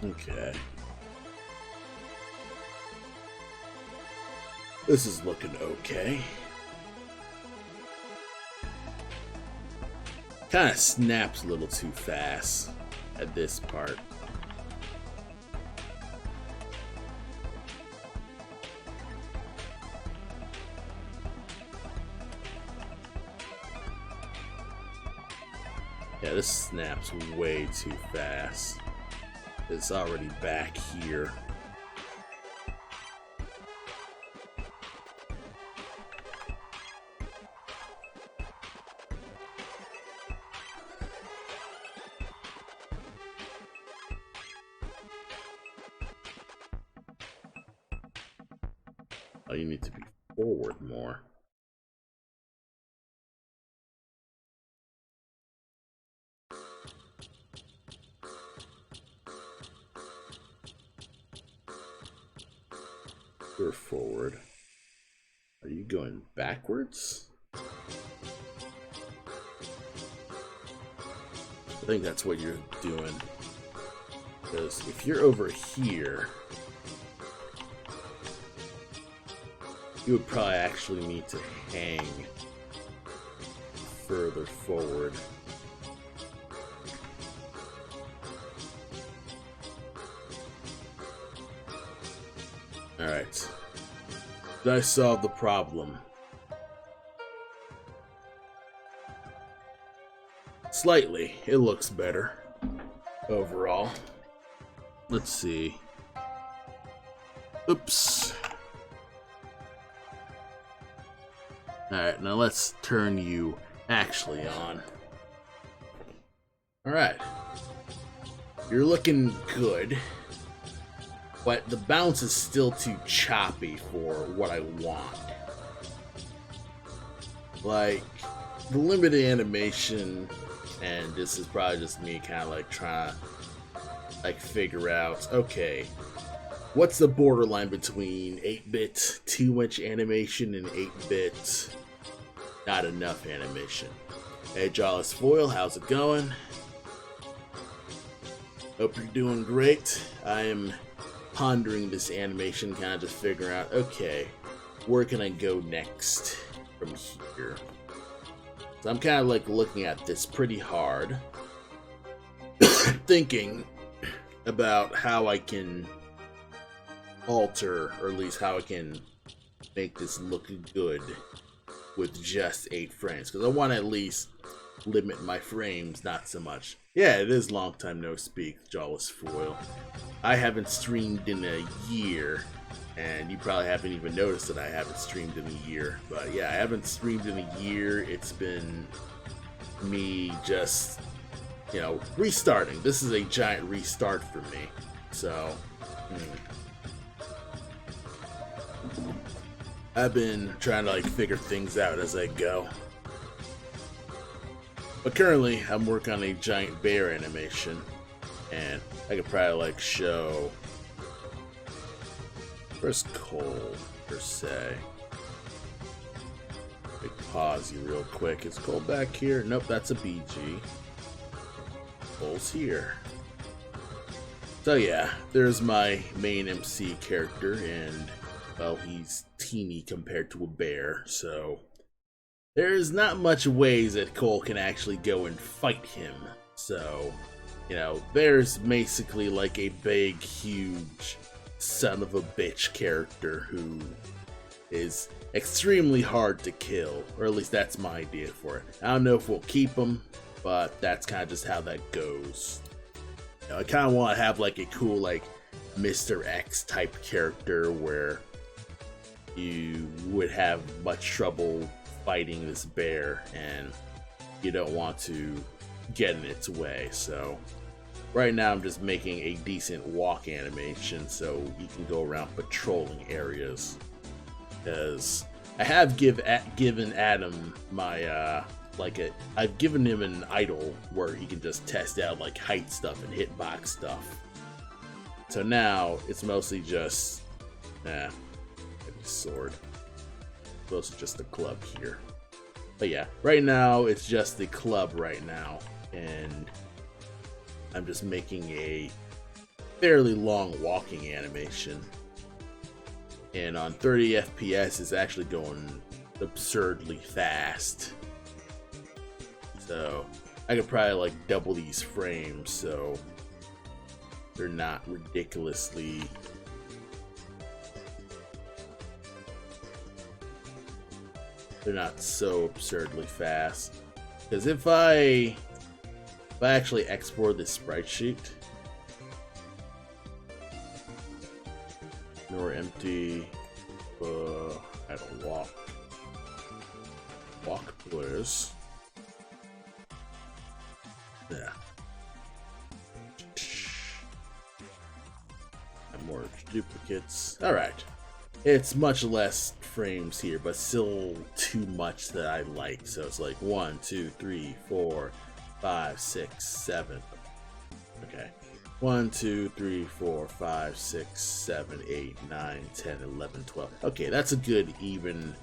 Okay. This is looking okay. Kind of snaps a little too fast at this part. Yeah, this snaps way too fast. It's already back here. Oh, you need to be forward more. You're forward. Are you going backwards? I think that's what you're doing. Because if you're over here, you would probably actually need to hang further forward. Alright. Did I solve the problem? Slightly. It looks better overall. Let's see. Oops. Alright, now let's turn you actually on. Alright. You're looking good. But the bounce is still too choppy for what I want. Like, the limited animation, and this is probably just me kind of like trying to like figure out, okay, what's the borderline between 8-bit too much animation and 8-bit not enough animation? Hey, Jawless Foil, how's it going? Hope you're doing great. I am pondering this animation, kind of just figuring out, okay, where can I go next from here? So I'm kind of like looking at this pretty hard, thinking about how I can alter, or at least how I can make this look good with just 8 frames, because I want to at least limit my frames, not so much. Yeah, it is long time no speak, Jawless Foil. I haven't streamed in a year, and you probably haven't even noticed that I haven't streamed in a year. But yeah, I haven't streamed in a year. It's been me just, you know, restarting. This is a giant restart for me. So, I've been trying to like figure things out as I go. But currently, I'm working on a giant bear animation, and I could probably like show. Where's Cole, per se? Like, pause you real quick. Is Cole back here? Nope, that's a BG. Cole's here. So yeah, there's my main MC character, and well, he's teeny compared to a bear, so there's not much ways that Cole can actually go and fight him. So, you know, there's basically like a big, huge son of a bitch character who is extremely hard to kill, or at least that's my idea for it. I don't know if we'll keep him, but that's kind of just how that goes. You know, I kind of want to have like a cool like Mr. X type character where you would have much trouble fighting this bear and you don't want to get in its way. So right now I'm just making a decent walk animation so you can go around patrolling areas, because I have given Adam my I've given him an idol where he can just test out like height stuff and hitbox stuff. So now it's mostly just maybe sword. Mostly just the club here. But yeah, right now it's just the club right now, and I'm just making a fairly long walking animation. And on 30 FPS, it's actually going absurdly fast. So I could probably like double these frames so they're not ridiculously they're not so absurdly fast. Because if I actually export this sprite sheet, nor empty, I don't walk players. Yeah. And more duplicates. All right. It's much less frames here, but still too much that I like. So it's like 1, 2, 3, 4, 5, 6, 7. Okay. 1, 2, 3, 4, 5, 6, 7, 8, 9, 10, 11, 12. Okay, that's a good, even,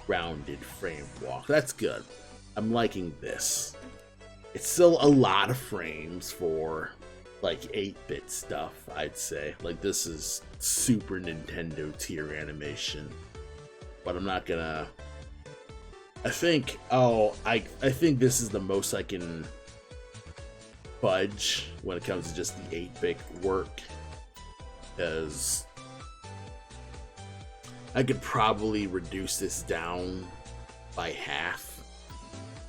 rounded frame walk. That's good. I'm liking this. It's still a lot of frames for, like, 8-bit stuff, I'd say. Like, this is Super Nintendo tier animation. But I'm not gonna... I think this is the most I can fudge when it comes to just the 8-bit work, because I could probably reduce this down by half.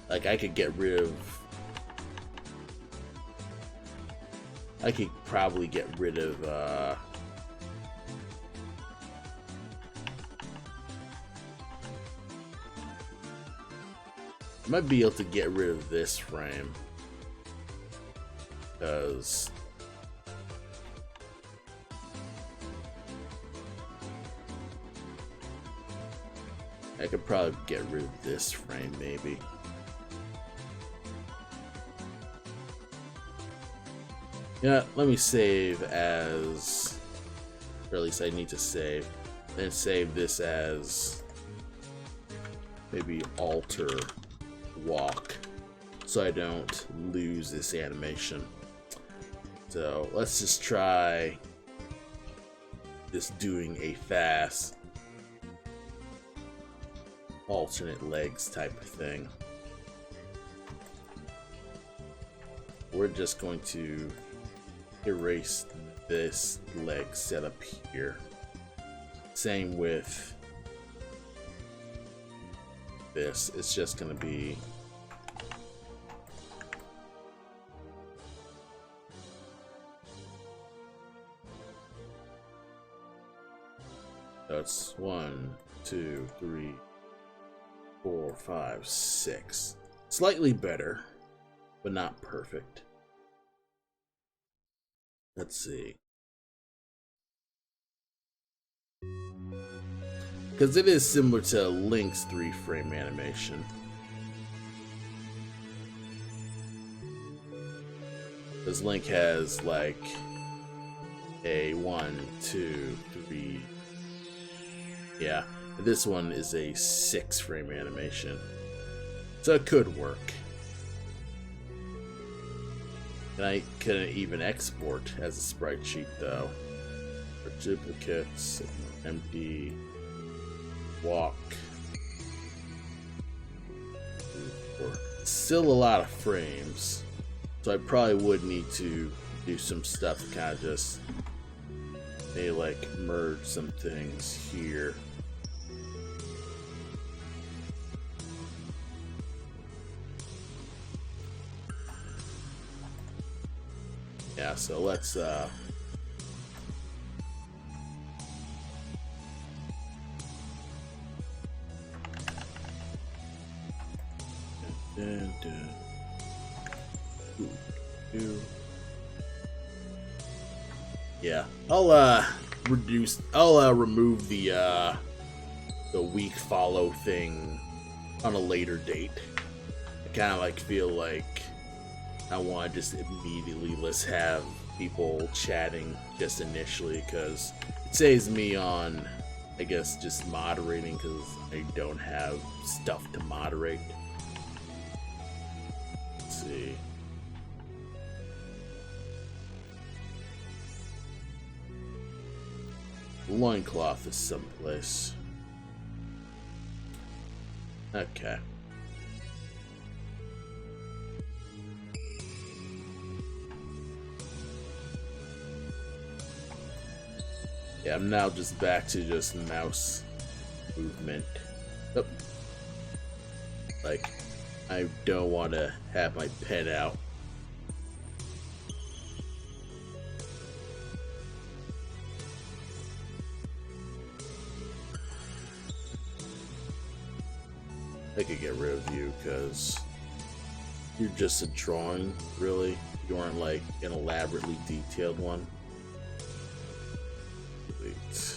Like, I could probably get rid of I might be able to get rid of this frame, because I could probably get rid of this frame, maybe. Yeah, let me save as, or at least I need to save, then save this as maybe alter walk, so I don't lose this animation. So let's just try just doing a fast alternate legs type of thing. We're just going to erase this leg setup here. Same with this. It's just going to be that's 1, 2, 3, 4, 5, 6. Slightly better, but not perfect. Let's see. Because it is similar to Link's 3-frame animation. Because Link has like a 1, 2, 3. Yeah, this one is a 6-frame animation. So it could work. And I couldn't even export as a sprite sheet though. For duplicates, empty, walk. Still a lot of frames. So I probably would need to do some stuff to kind of just maybe like merge some things here. Yeah, so let's dun, dun. Ooh. Yeah, I'll remove the weak follow thing on a later date. I kind of like feel like I want to just immediately let's have people chatting just initially, because it saves me on, I guess, just moderating, because I don't have stuff to moderate. Let's see. loincloth is someplace. Okay. Yeah, I'm now just back to just mouse movement. Oh. Like, I don't want to have my pen out. I could get rid of you because you're just a drawing, really. You aren't like an elaborately detailed one. Wait.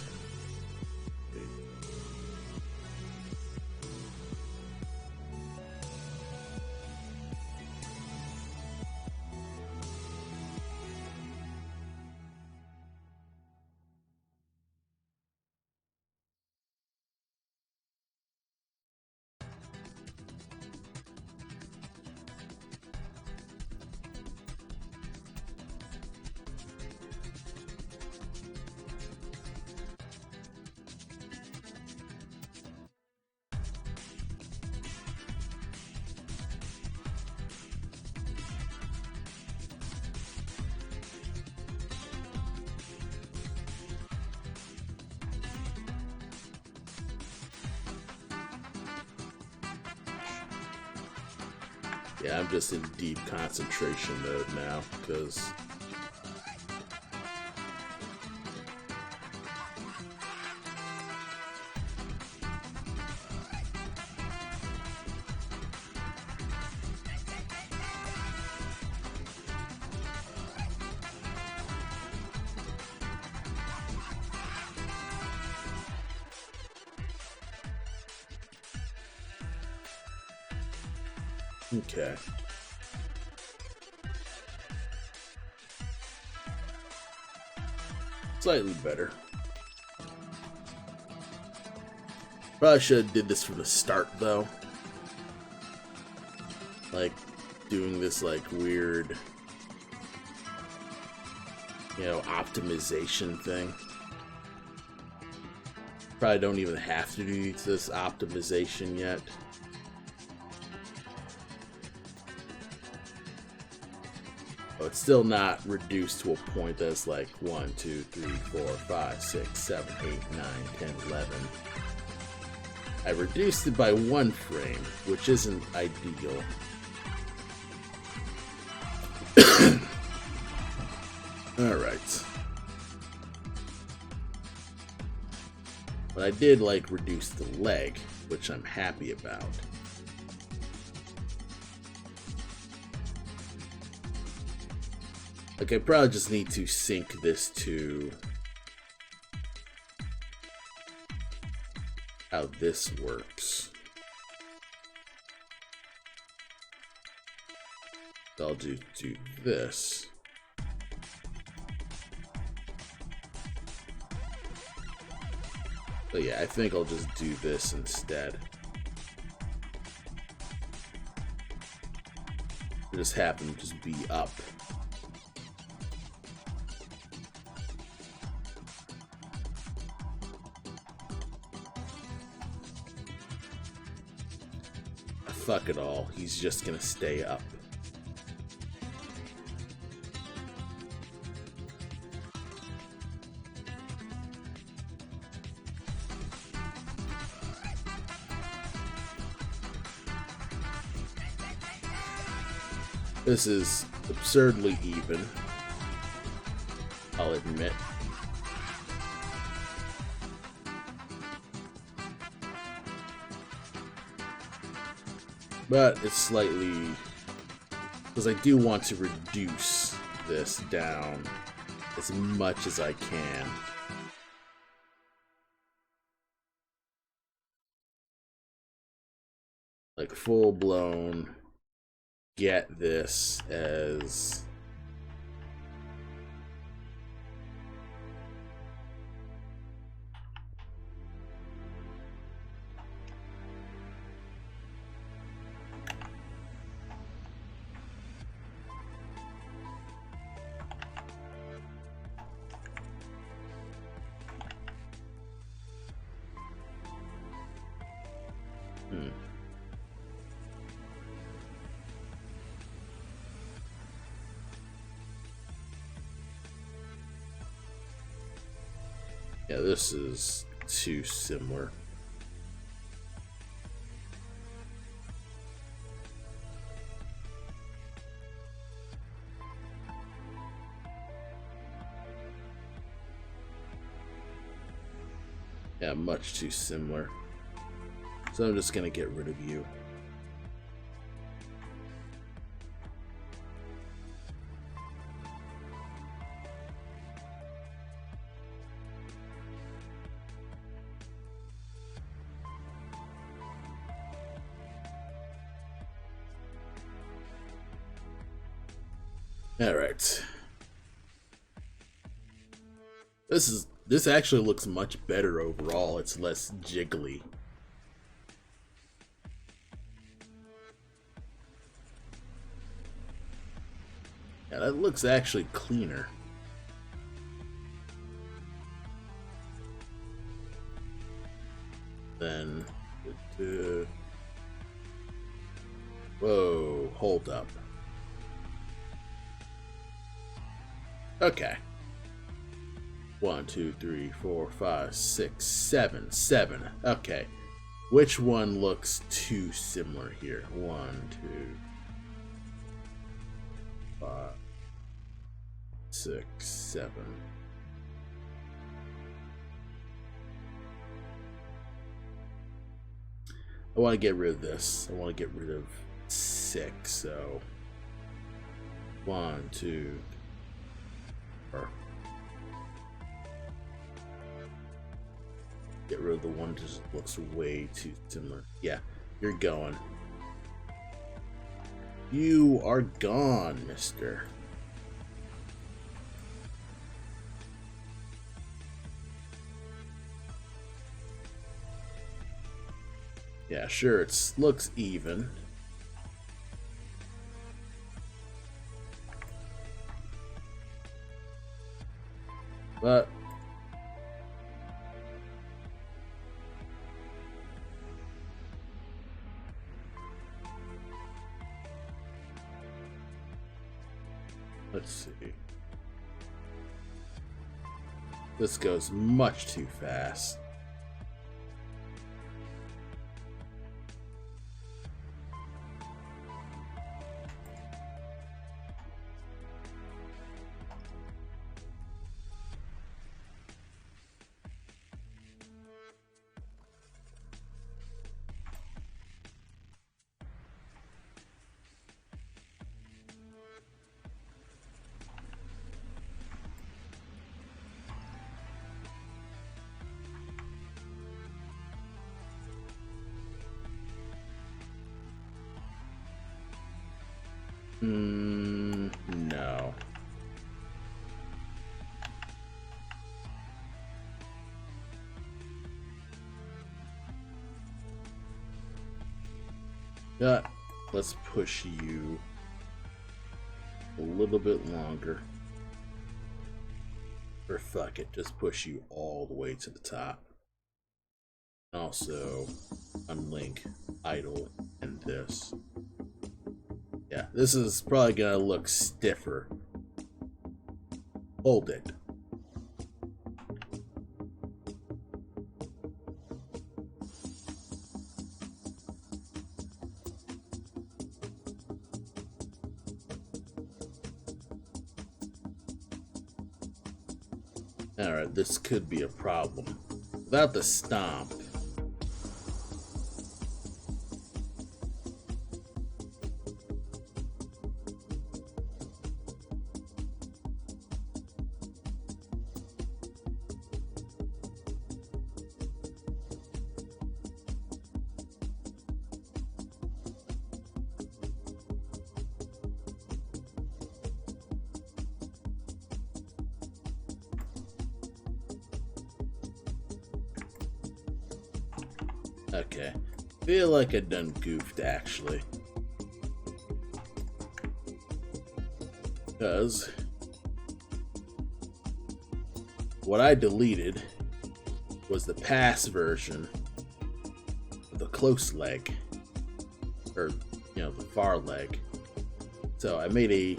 Yeah, I'm just in deep concentration mode now, because okay. Slightly better. Probably should have did this from the start though. Like doing this like weird, optimization thing. Probably don't even have to do this optimization yet. But it's still not reduced to a point that's like 1, 2, 3, 4, 5, 6, 7, 8, 9, 10, 11. I reduced it by 1 frame, which isn't ideal. Alright. But I did like reduce the leg, which I'm happy about. Like, I probably just need to sync this to how this works. I'll do this. But yeah, I think I'll just do this instead. It just happened to just be up. Fuck it all, he's just gonna stay up. This is absurdly even, I'll admit. But it's slightly, because I do want to reduce this down as much as I can. Like full blown, get this as Hmm. Yeah, this is too similar. Yeah, much too similar. So I'm just gonna get rid of you. All right. This actually looks much better overall. It's less jiggly. Yeah, that looks actually cleaner. Then, whoa, hold up. Okay. 1, 2, 3, 4, 5, 6, 7. 7. Okay. Which one looks too similar here? 1, 2, 5, 6, 7. I want to get rid of this. I want to get rid of 6. So 1, 2, 4. Get rid of the one that just looks way too similar. Yeah, you're going. You are gone, mister. Yeah, sure, it looks even. But let's see. This goes much too fast. No. Let's push you a little bit longer. Or fuck it, just push you all the way to the top. Also, unlink, idle, and this. Yeah, this is probably gonna look stiffer. Hold it. Alright, this could be a problem. Without the stomp. Okay. Feel like I done goofed actually. Because what I deleted was the past version of the close leg, or the far leg. So I made a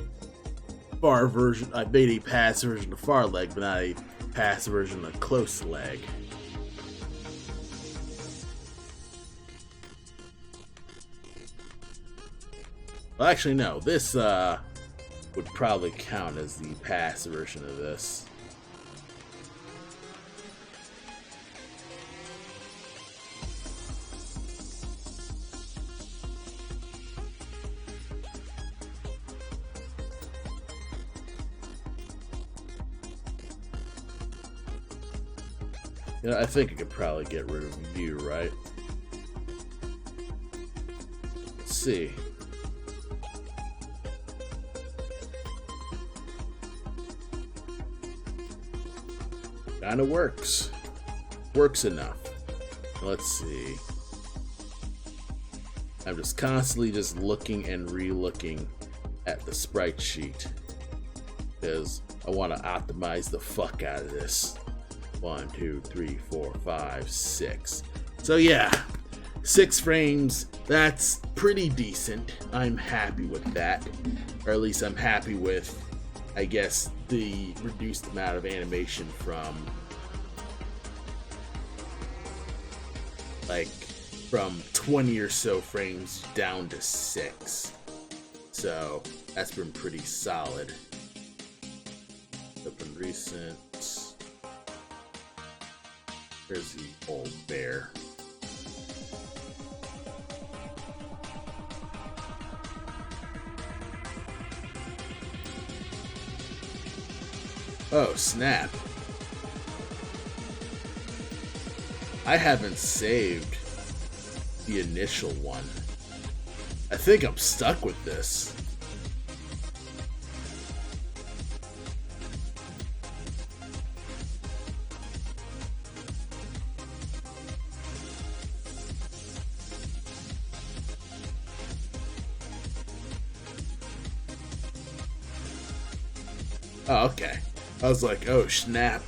pass version of far leg, but not a pass version of close leg. Well, actually, no. This would probably count as the pass version of this. I think I could probably get rid of view, right? Let's see. Kinda works. Works enough. Let's see. I'm just constantly just looking and re-looking at the sprite sheet, because I want to optimize the fuck out of this. 1, 2, 3, 4, 5, 6. So yeah, 6 frames. That's pretty decent. I'm happy with that, or at least I'm happy with, I guess, the reduced amount of animation from 20 or so frames down to 6. So that's been pretty solid. Open recent. There's the old bear. Oh, snap. I haven't saved the initial one. I think I'm stuck with this. Oh, okay. I was like, oh, snap.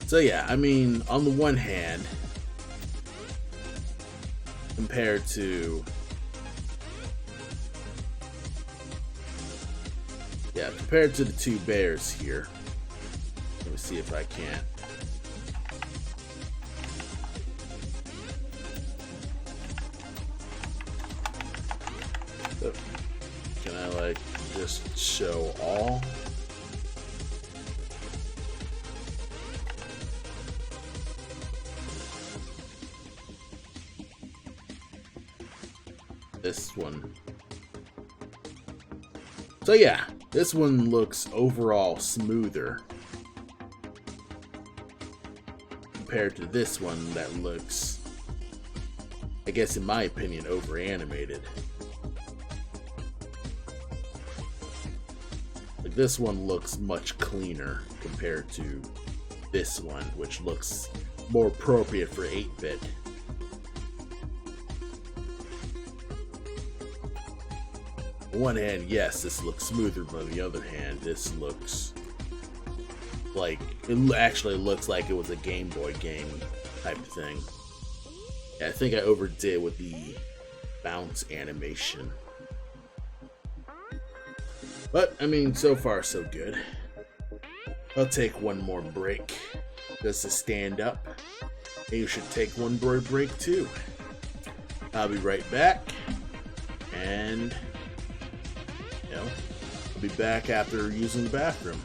So yeah, I mean, on the one hand, compared to the two bears here, let me see if I can. So, can I just show all? This one. So yeah, this one looks overall smoother compared to this one that looks, I guess in my opinion, over animated. This one looks much cleaner compared to this one, which looks more appropriate for 8-bit. On one hand, yes, this looks smoother, but on the other hand, this looks like, it actually looks like it was a Game Boy game type of thing. Yeah, I think I overdid with the bounce animation. But, I mean, so far so good. I'll take one more break just to stand up. And you should take one more break too. I'll be right back. And, I'll be back after using the bathroom.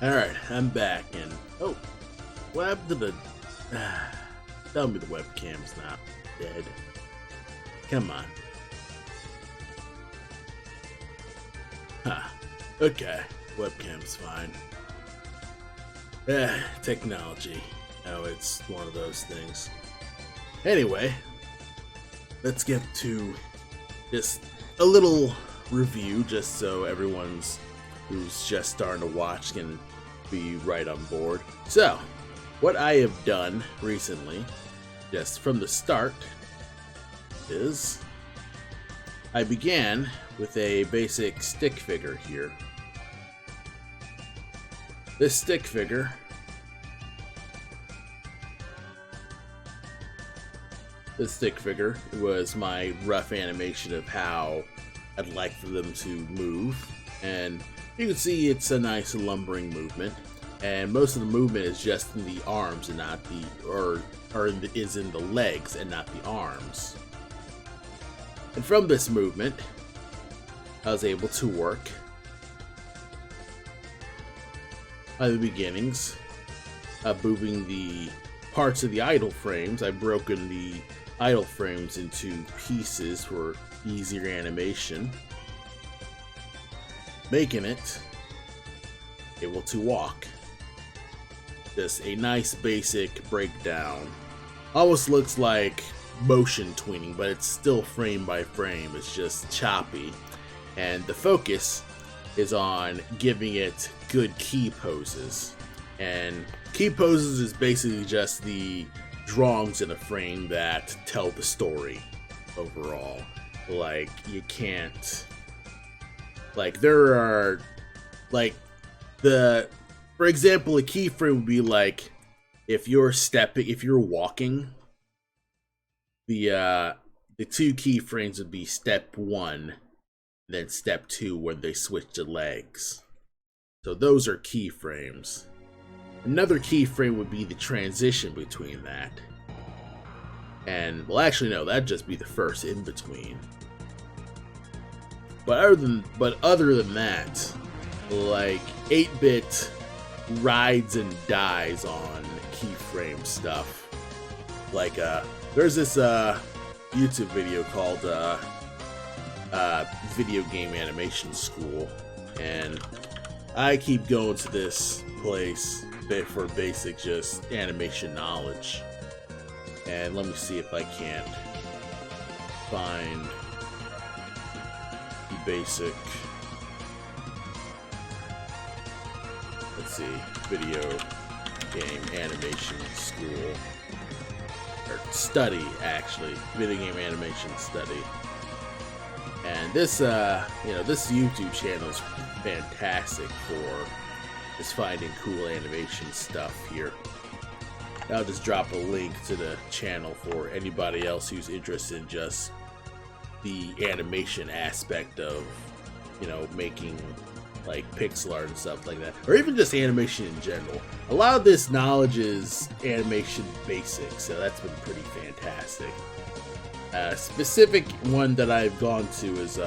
Alright, I'm back, and oh, what happened to the... tell me the webcam's not dead. Come on. Huh. Okay, webcam's fine. Technology. Oh, it's one of those things. Anyway, let's get to just a little review, just so everyone's who's just starting to watch can be right on board. So, what I have done recently, just from the start, is I began with a basic stick figure here. This stick figure the stick figure. It was my rough animation of how I'd like for them to move, and you can see it's a nice lumbering movement, and most of the movement is just in the arms and not the is in the legs and not the arms. And from this movement, I was able to work by the beginnings of moving the parts of the idle frames. I've broken the idle frames into pieces for easier animation, making it able to walk. Just a nice basic breakdown. Almost looks like motion tweening, but it's still frame by frame. It's just choppy, and the focus is on giving it good key poses. And key poses is basically just the drawings in a frame that tell the story overall. Like, you can't, like, there are, like, for example, a keyframe would be like if you're walking, the two keyframes would be step 1, then step 2 when they switch to legs. So those are keyframes. Another keyframe would be the transition between that. And, well, actually, no, that'd just be the first in between. But other than that, like, 8-bit rides and dies on keyframe stuff. Like, there's this YouTube video called Video Game Animation School, and I keep going to this place for basic just animation knowledge. And let me see if I can't find the basic, let's see, Video Game Animation School, or study, actually, Video Game Animation Study. And this, this YouTube channel is fantastic for just finding cool animation stuff here. I'll just drop a link to the channel for anybody else who's interested in just the animation aspect of, making like pixel art and stuff like that, or even just animation in general. A lot of this knowledge is animation basics, so that's been pretty fantastic. Specific one that I've gone to is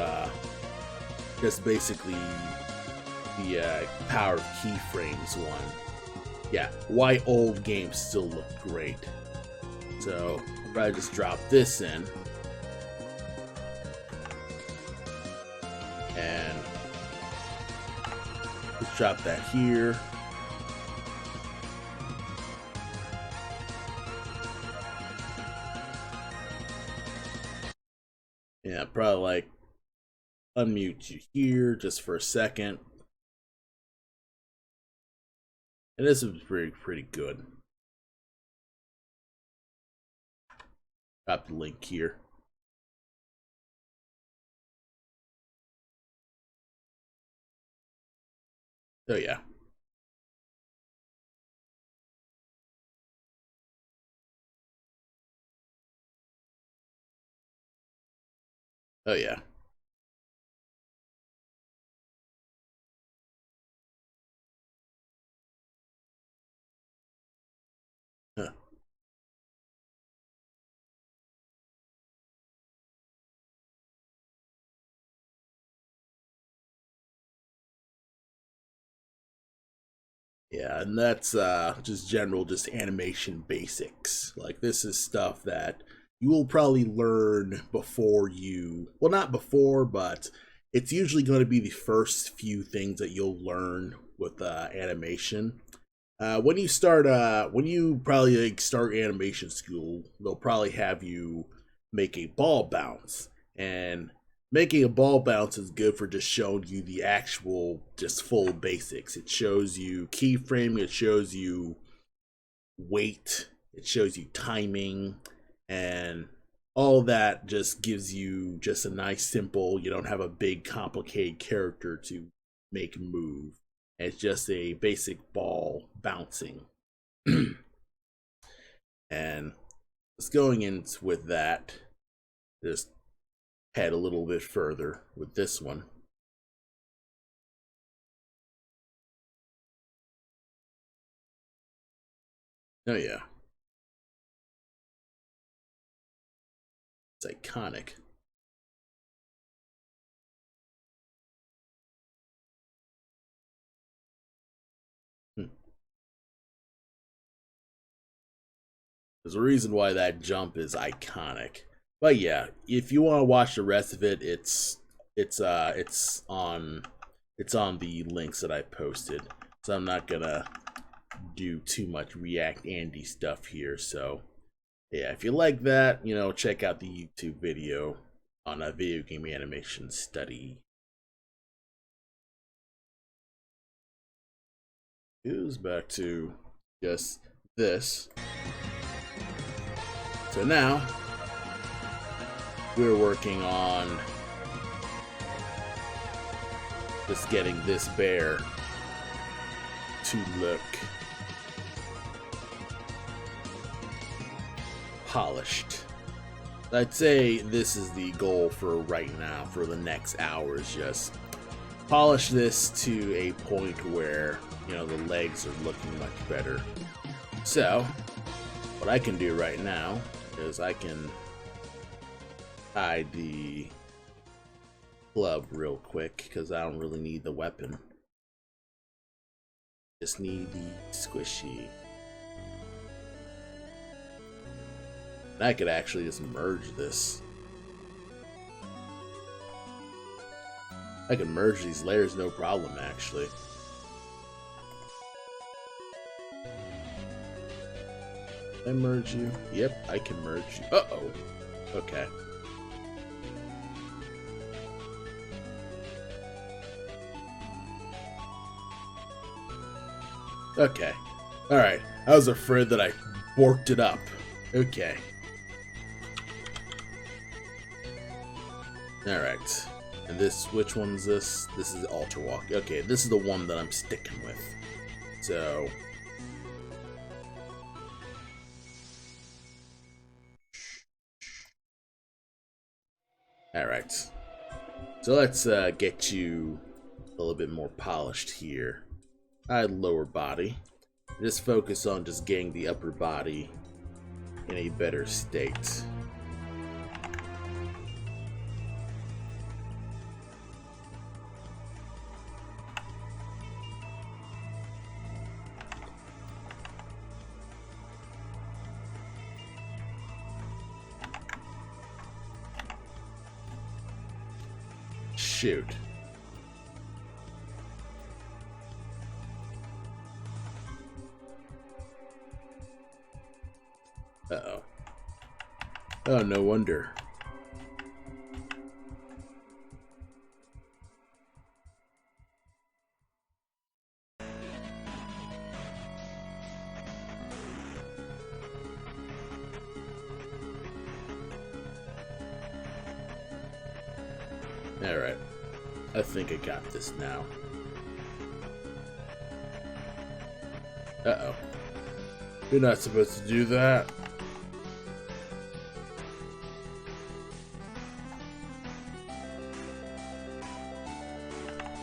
just basically the power of keyframes one. Yeah, why old games still look great. So I'll probably just drop this in, and let's drop that here. Yeah, probably like unmute you here just for a second. And this is pretty good. Drop the link here. Oh yeah. Oh yeah. Huh. Yeah, and that's just general, just animation basics. Like, this is stuff that you will probably learn before you, well, not before, but it's usually going to be the first few things that you'll learn with animation. When you probably like start animation school, they'll probably have you make a ball bounce, and making a ball bounce is good for just showing you the actual, just full basics. It shows you keyframing, it shows you weight, it shows you timing, and all that just gives you just a nice simple, you don't have a big complicated character to make move. It's just a basic ball bouncing. And Just going in with that, just head a little bit further with this one. Oh yeah. It's iconic. There's a reason why that jump is iconic. But yeah, if you want to watch the rest of it, it's on the links that I posted. So I'm not gonna do too much React Andy stuff here. So yeah, if you like that, check out the YouTube video on a video game animation study. It was back to just this. So now we're working on just getting this bear to look polished. I'd say this is the goal for right now, for the next hours. Just polish this to a point where, the legs are looking much better. So, what I can do right now is I can hide the club real quick, because I don't really need the weapon. Just need the squishy. And I could actually just merge this. I can merge these layers no problem, actually. Can I merge you? Yep, I can merge you. Uh-oh. Okay. Okay. Alright. I was afraid that I borked it up. Okay. Alright. And this, which one's this? This is Alter Walk. Okay, this is the one that I'm sticking with. So... Alright. So let's get you a little bit more polished here. I had lower body. Just focus on just getting the upper body in a better state. Shoot. Uh-oh. Oh, no wonder. Alright. I think I got this now. Uh-oh. You're not supposed to do that.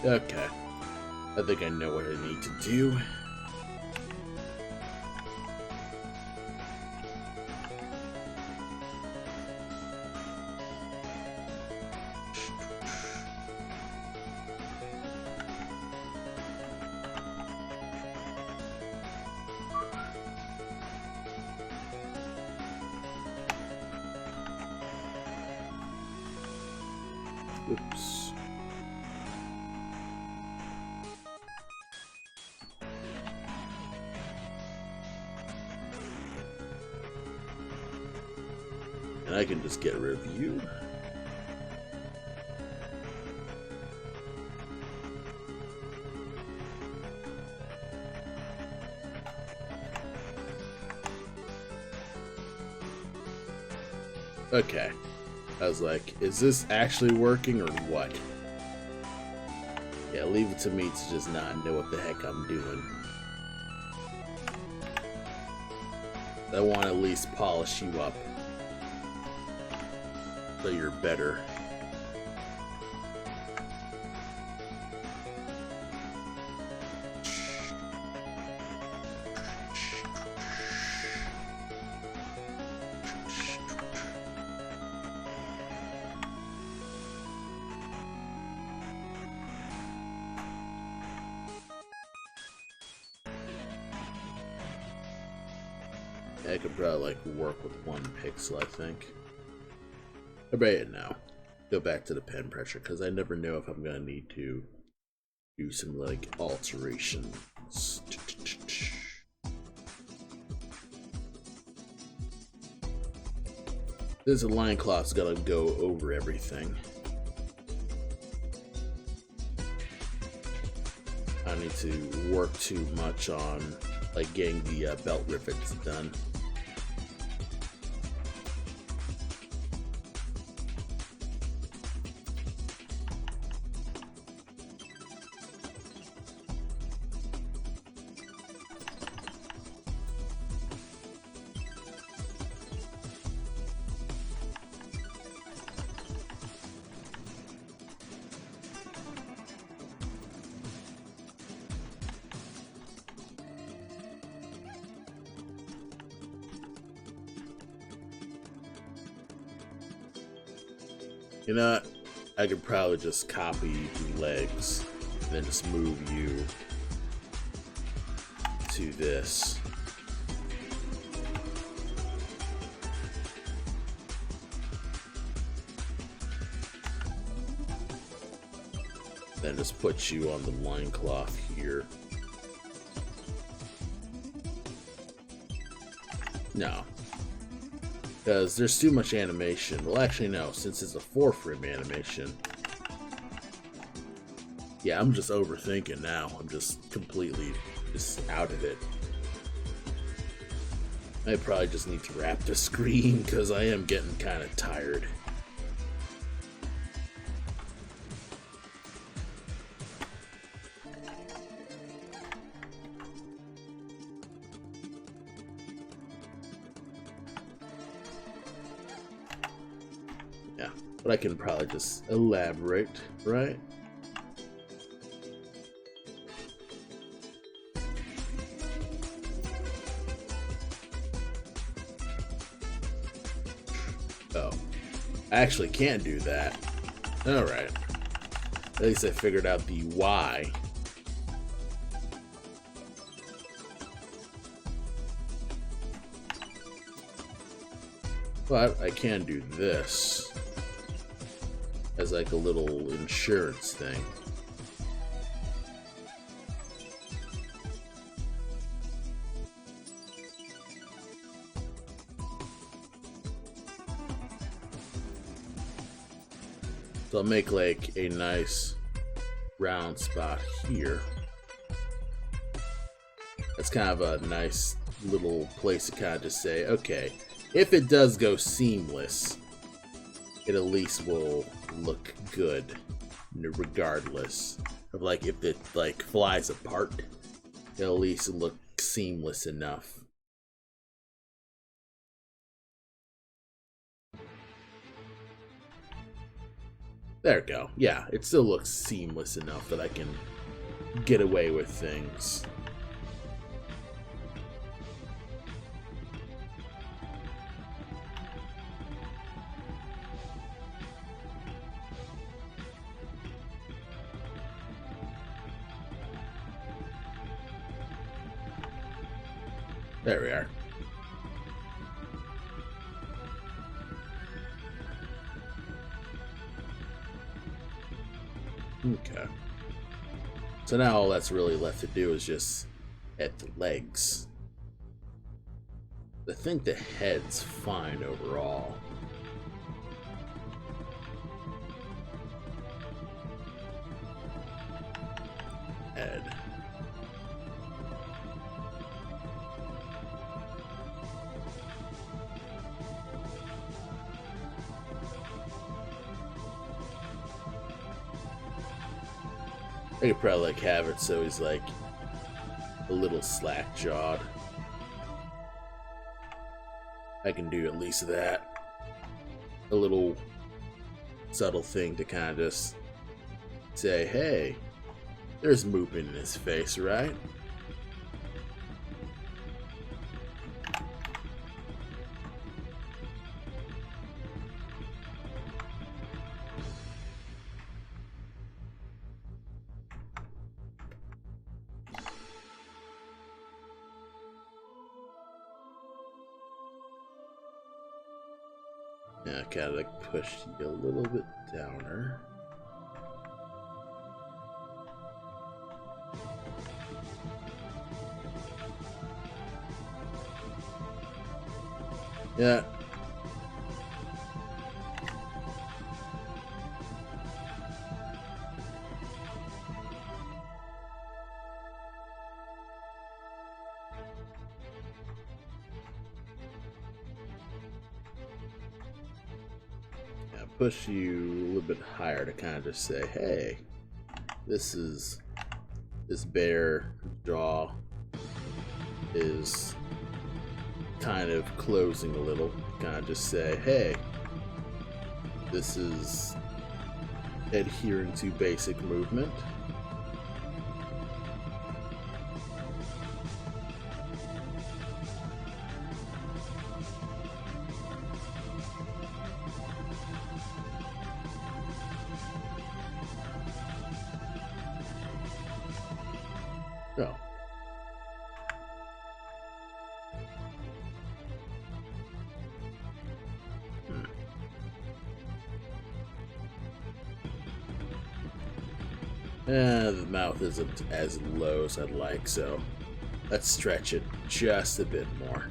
Okay. I think I know what I need to do. Oops. And I can just get rid of you. Okay. I was like, is this actually working or what? Yeah, leave it to me to just not know what the heck I'm doing. I want to at least polish you up so you're better. I could probably like work with 1 pixel, I think. I bet it now. Go back to the pen pressure because I never know if I'm gonna need to do some like alterations. This line cloth's gotta go over everything. I don't need to work too much on like getting the belt rivets done. You know what? I could probably just copy the legs and then just move you to this. Then just put you on the loincloth here. No. Because there's too much animation. Well, actually, no, since it's a 4-frame animation. Yeah, I'm just overthinking now. I'm just completely out of it. I probably just need to wrap the screen because I am getting kind of tired. Yeah, but I can probably just elaborate, right? Oh, I actually can't do that. Alright. At least I figured out the why. But I can do this as like a little insurance thing. So I'll make like a nice round spot here. That's kind of a nice little place to kind of just say, okay, if it does go seamless, it at least will look good regardless of like if it like flies apart, it'll at least look seamless enough. There we go. Yeah, it still looks seamless enough that I can get away with things. There we are. Okay. So now all that's really left to do is just at the legs. I think the head's fine overall. Head. I could probably like have it so he's like a little slack-jawed. I can do at least that. A little subtle thing to kind of just say, hey, there's movement in his face, right? Yeah, kind of like push you a little bit downer. Yeah. Push you a little bit higher to kind of just say, hey, this bear jaw is kind of closing a little. Kind of just say, hey, this is adhering to basic movement. Oh. The mouth isn't as low as I'd like, so let's stretch it just a bit more.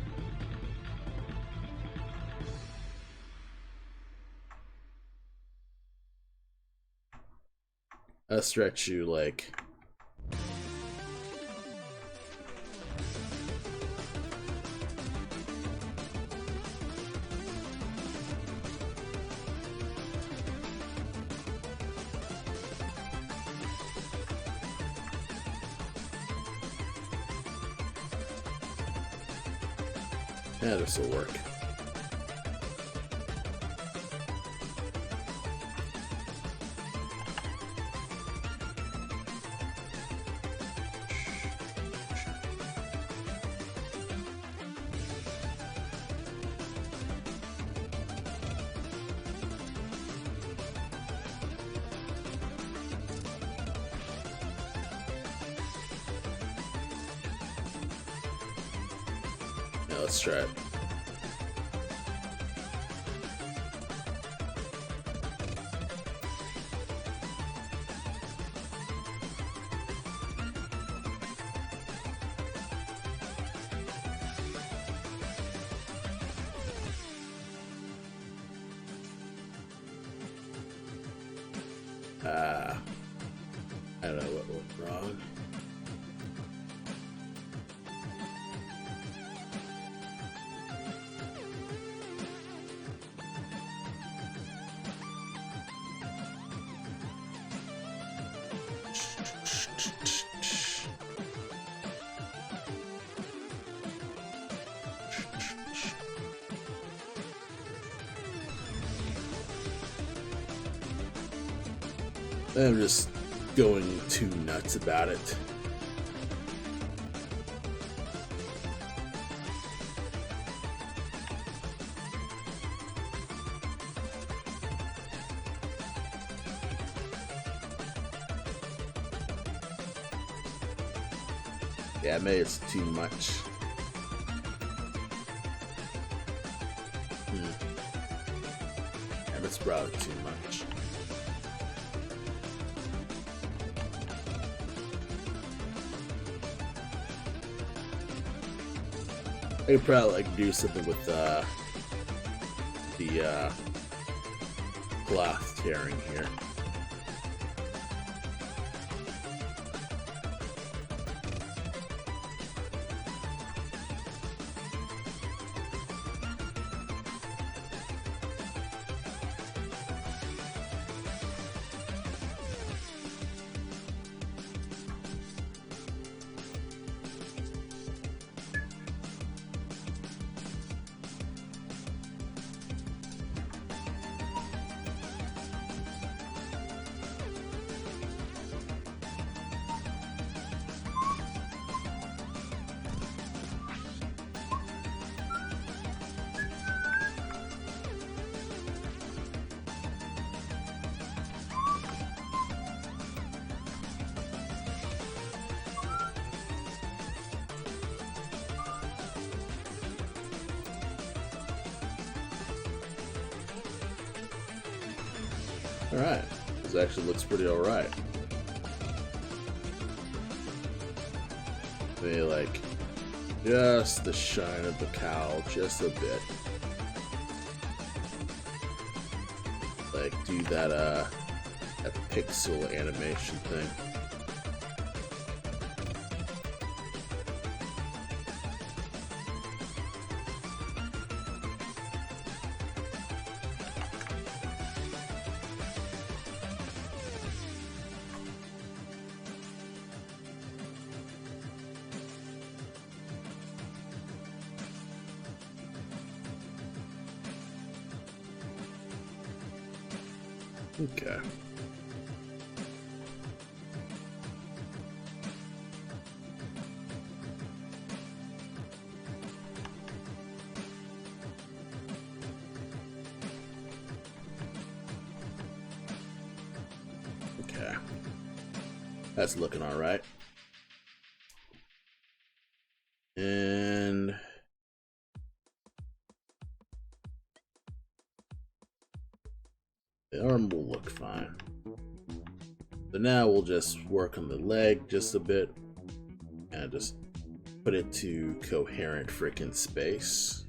I'll stretch you like... Yeah, this will work. Now let's try it. I don't know what went wrong. I'm just going too nuts about it. Yeah, maybe it's too much. Yeah, that's probably too much. I could probably like do something with the cloth tearing here. Alright. This actually looks pretty alright. Maybe like just the shine of the cowl, just a bit. Like do that pixel animation thing. Okay. Okay. That's looking all right. And the arm will look fine. So now we'll just work on the leg just a bit and just put it to coherent freaking space.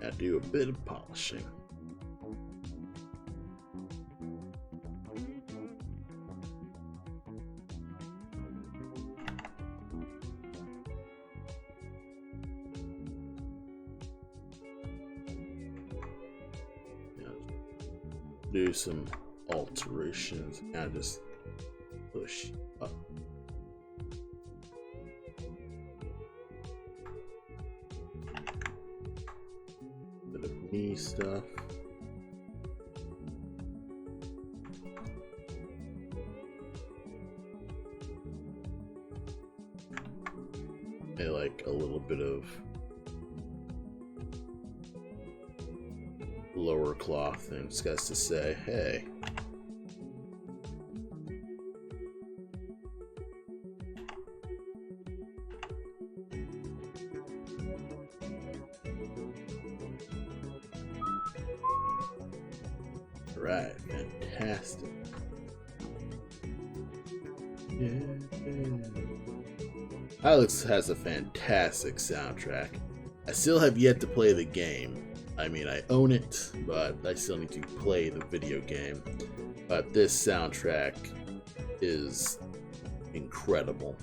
Now do a bit of polishing. Do some alterations and just push up. Bit of knee stuff. I like a little bit of lower cloth things, guys, to say, hey. Right, fantastic. Alex has a fantastic soundtrack. I still have yet to play the game. I mean, I own it, but I still need to play the video game. But this soundtrack is incredible.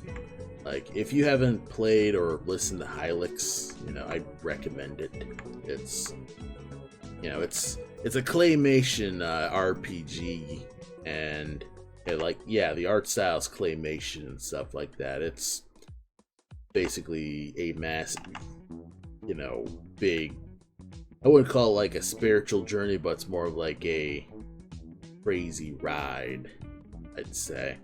Like, if you haven't played or listened to Hylix, you know, I recommend it. It's, you know, it's a claymation RPG, and like, yeah, the art style's claymation and stuff like that. It's basically a massive, you know, big, I wouldn't call it like a spiritual journey, but it's more of like a crazy ride, I'd say.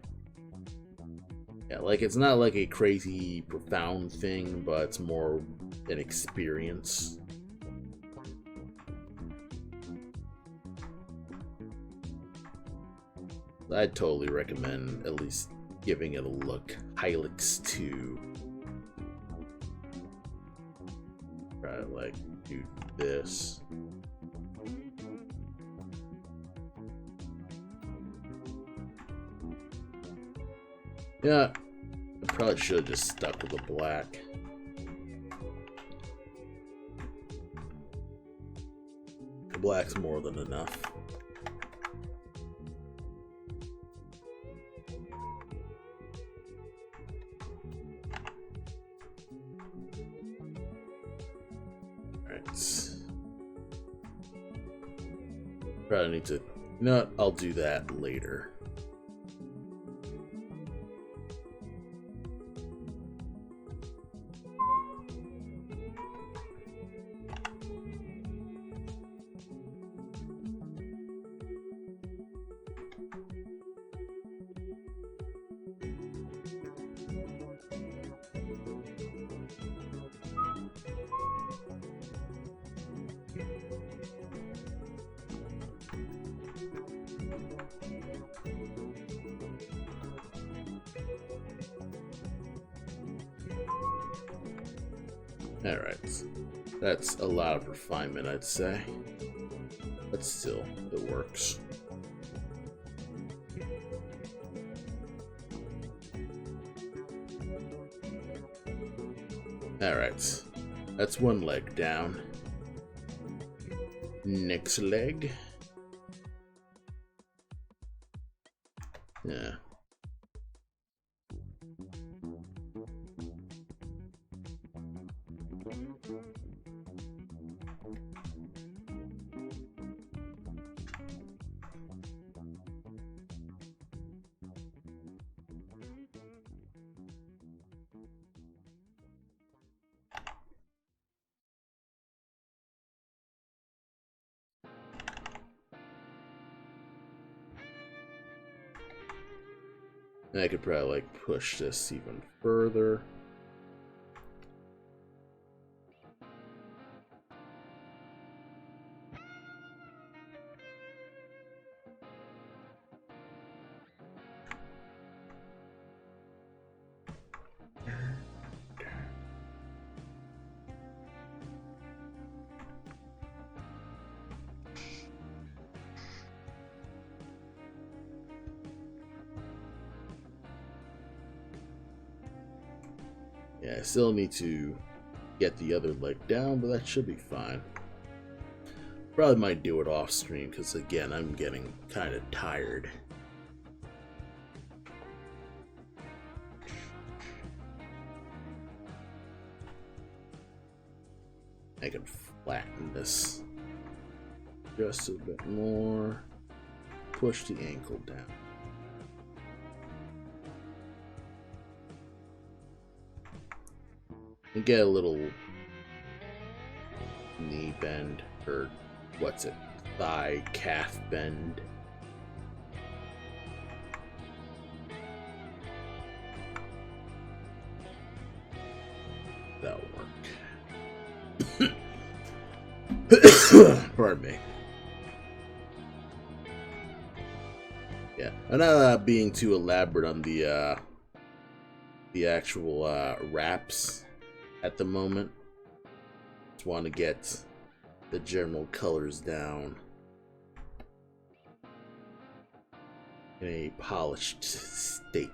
Yeah, like, it's not like a crazy profound thing, but it's more an experience. I'd totally recommend at least giving it a look. Hylix 2. Try to like do this. Yeah, I probably should have just stuck with the black. The black's more than enough. Probably need to, you know what, I'll do that later. Alright. That's a lot of refinement, I'd say. But still, it works. Alright. That's one leg down. Next leg. Yeah. And I could probably like push this even further. Yeah, I still need to get the other leg down, but that should be fine. Probably might do it off stream because, again, I'm getting kind of tired. I can flatten this just a bit more. Push the ankle down. And get a little knee bend, or what's it, thigh calf bend. That'll work. Pardon me. Yeah, I'm not being too elaborate on the actual wraps at the moment. Just want to get the general colors down in a polished state.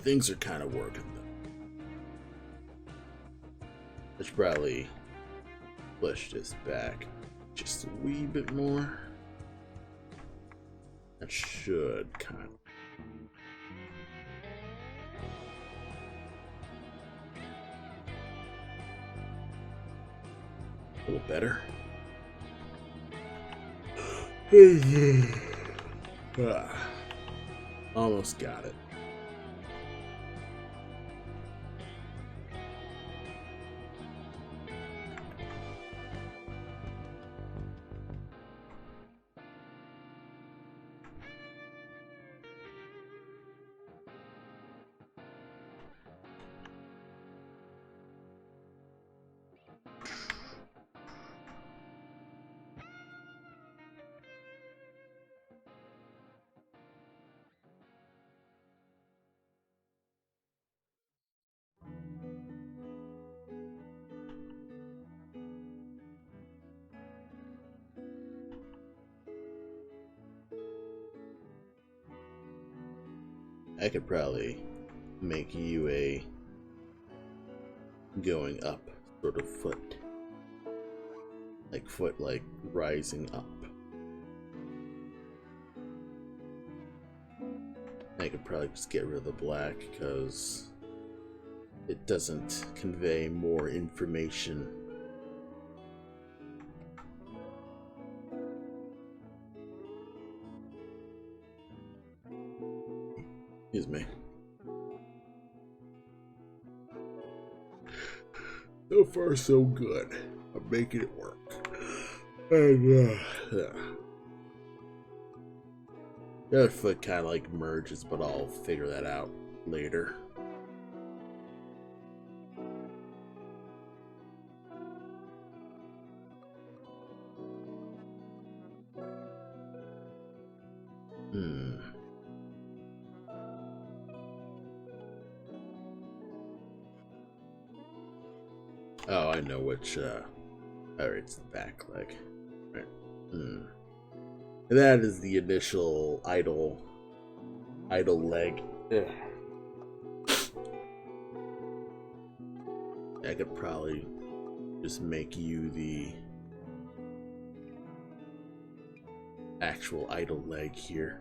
Things are kind of working though. I should probably push this back just a wee bit more. That should kind of. A little better. Almost got it. I could probably make you a going up sort of foot. Like rising up. I could probably just get rid of the black because it doesn't convey more information. Excuse me. So far, so good. I'm making it work. And, the other foot kind of like merges, but I'll figure that out later. Oh, I know which, alright, it's the back leg. Right. And that is the initial idle leg. Ugh. I could probably just make you the actual idle leg here.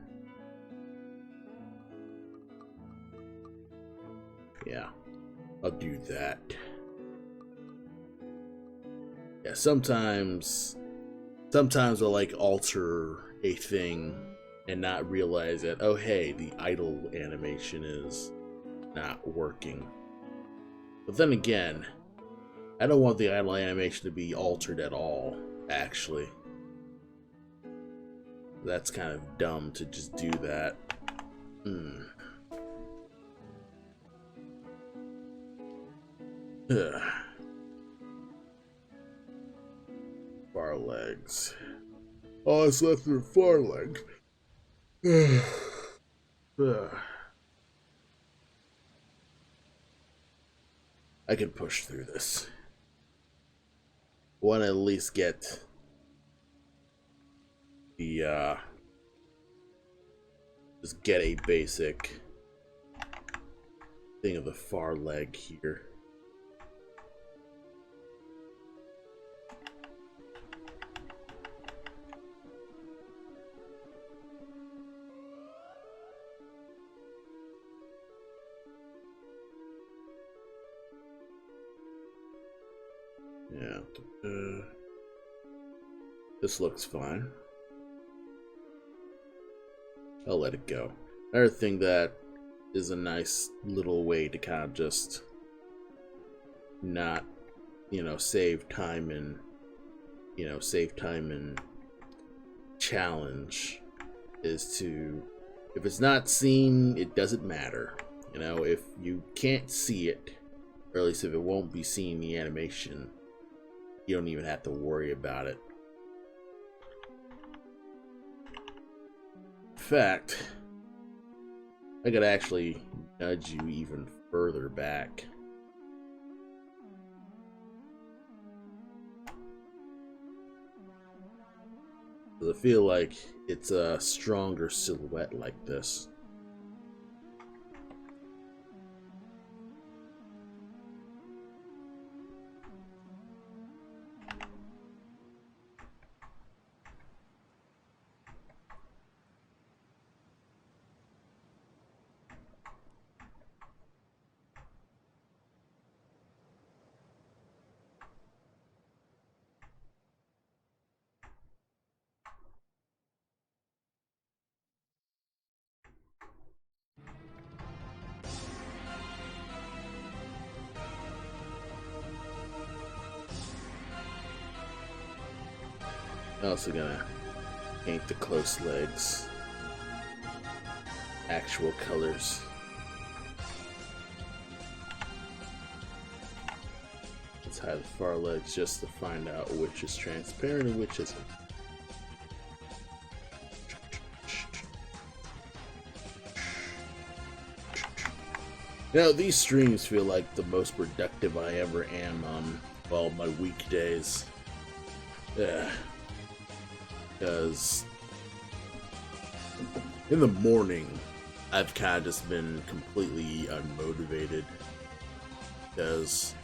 Yeah, I'll do that. Yeah, sometimes I'll like alter a thing and not realize that, oh hey, the idle animation is not working. But then again, I don't want the idle animation to be altered at all, actually. That's kind of dumb to just do that. Ugh. Far legs. Oh, it's left with far legs. I can push through this. Want to at least get the just get a basic thing of the far leg here. Yeah, this looks fine. I'll let it go. Another thing that is a nice little way to kind of just not, save time and, challenge is to, if it's not seen, it doesn't matter. If you can't see it, or at least if it won't be seen in the animation, you don't even have to worry about it. In fact, I could actually nudge you even further back. Because I feel like it's a stronger silhouette like this. I'm also gonna paint the close legs actual colors. Let's hide the far legs just to find out which is transparent and which isn't. These streams feel like the most productive I ever am on, well, my weekdays. Yeah. Because in the morning, I've kind of just been completely unmotivated. Because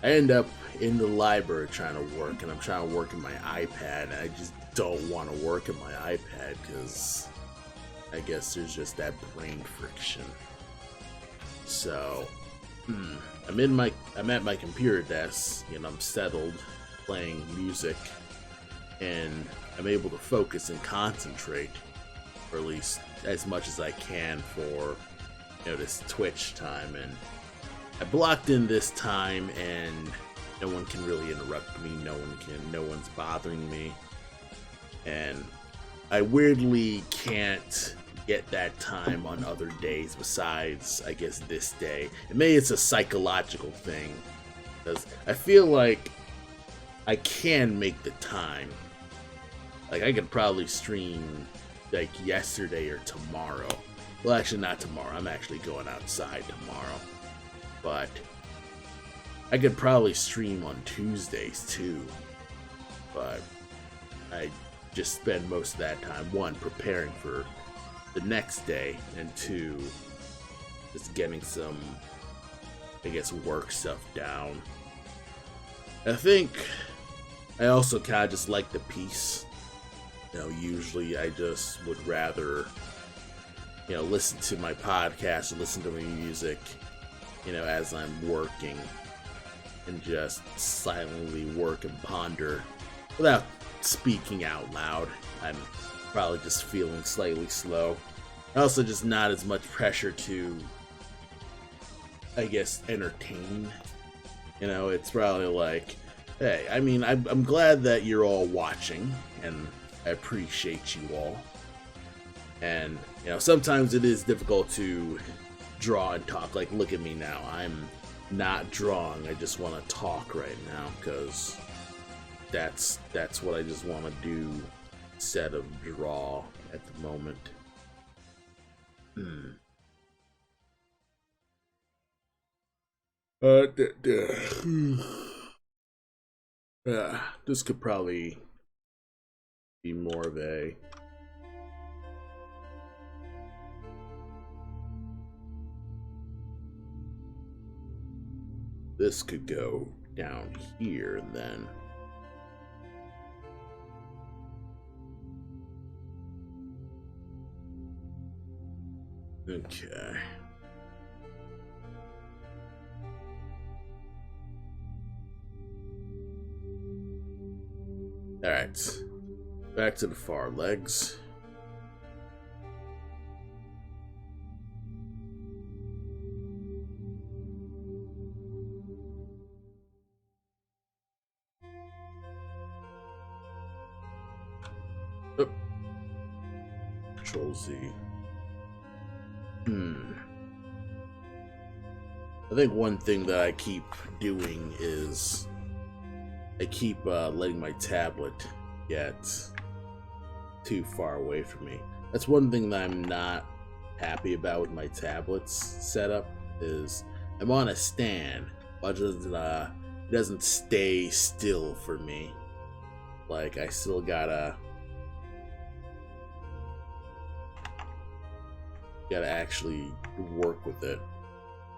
I end up in the library trying to work, and I'm trying to work in my iPad, and I just don't want to work in my iPad because I guess there's just that brain friction. So, I'm at my computer desk, and I'm settled playing music, and I'm able to focus and concentrate. or at least as much as I can for this Twitch time. And I blocked in this time, and no one can really interrupt me. No one's bothering me, and I weirdly can't get that time on other days besides, I guess, this day. And maybe it's a psychological thing, because I feel like I can make the time. Like, I could probably stream like yesterday or tomorrow. Well, actually not tomorrow. I'm actually going outside tomorrow. But I could probably stream on Tuesdays too. But I just spend most of that time, one, preparing for the next day, and two, just getting some, I guess, work stuff down. I think I also kind of just like the peace. Usually I just would rather, listen to my podcast or listen to my music, as I'm working, and just silently work and ponder without speaking out loud. I'm probably just feeling slightly slow. Also, just not as much pressure to, I guess, entertain. It's probably like, hey, I mean, I'm glad that you're all watching, and I appreciate you all. And, sometimes it is difficult to draw and talk. Like, look at me now. I'm not drawing. I just want to talk right now, because that's what I just want to do instead of draw at the moment. This could probably be more of a this could go down here, and then okay. Alright. Back to the far legs. Oh. Control Z. I think one thing that I keep doing is I keep letting my tablet get too far away from me. That's one thing that I'm not happy about with my tablet's setup, is I'm on a stand, but it doesn't stay still for me. Like, I still gotta actually work with it.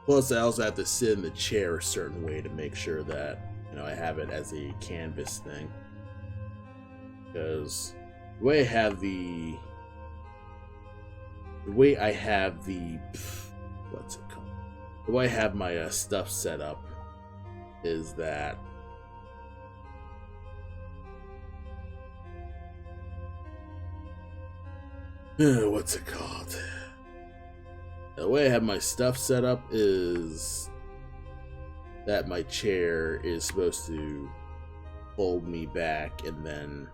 Plus, I also have to sit in the chair a certain way to make sure that, I have it as a canvas thing. Because the way I have the what's it called? The way I have my stuff set up is that what's it called? The way I have my stuff set up is that my chair is supposed to hold me back, and then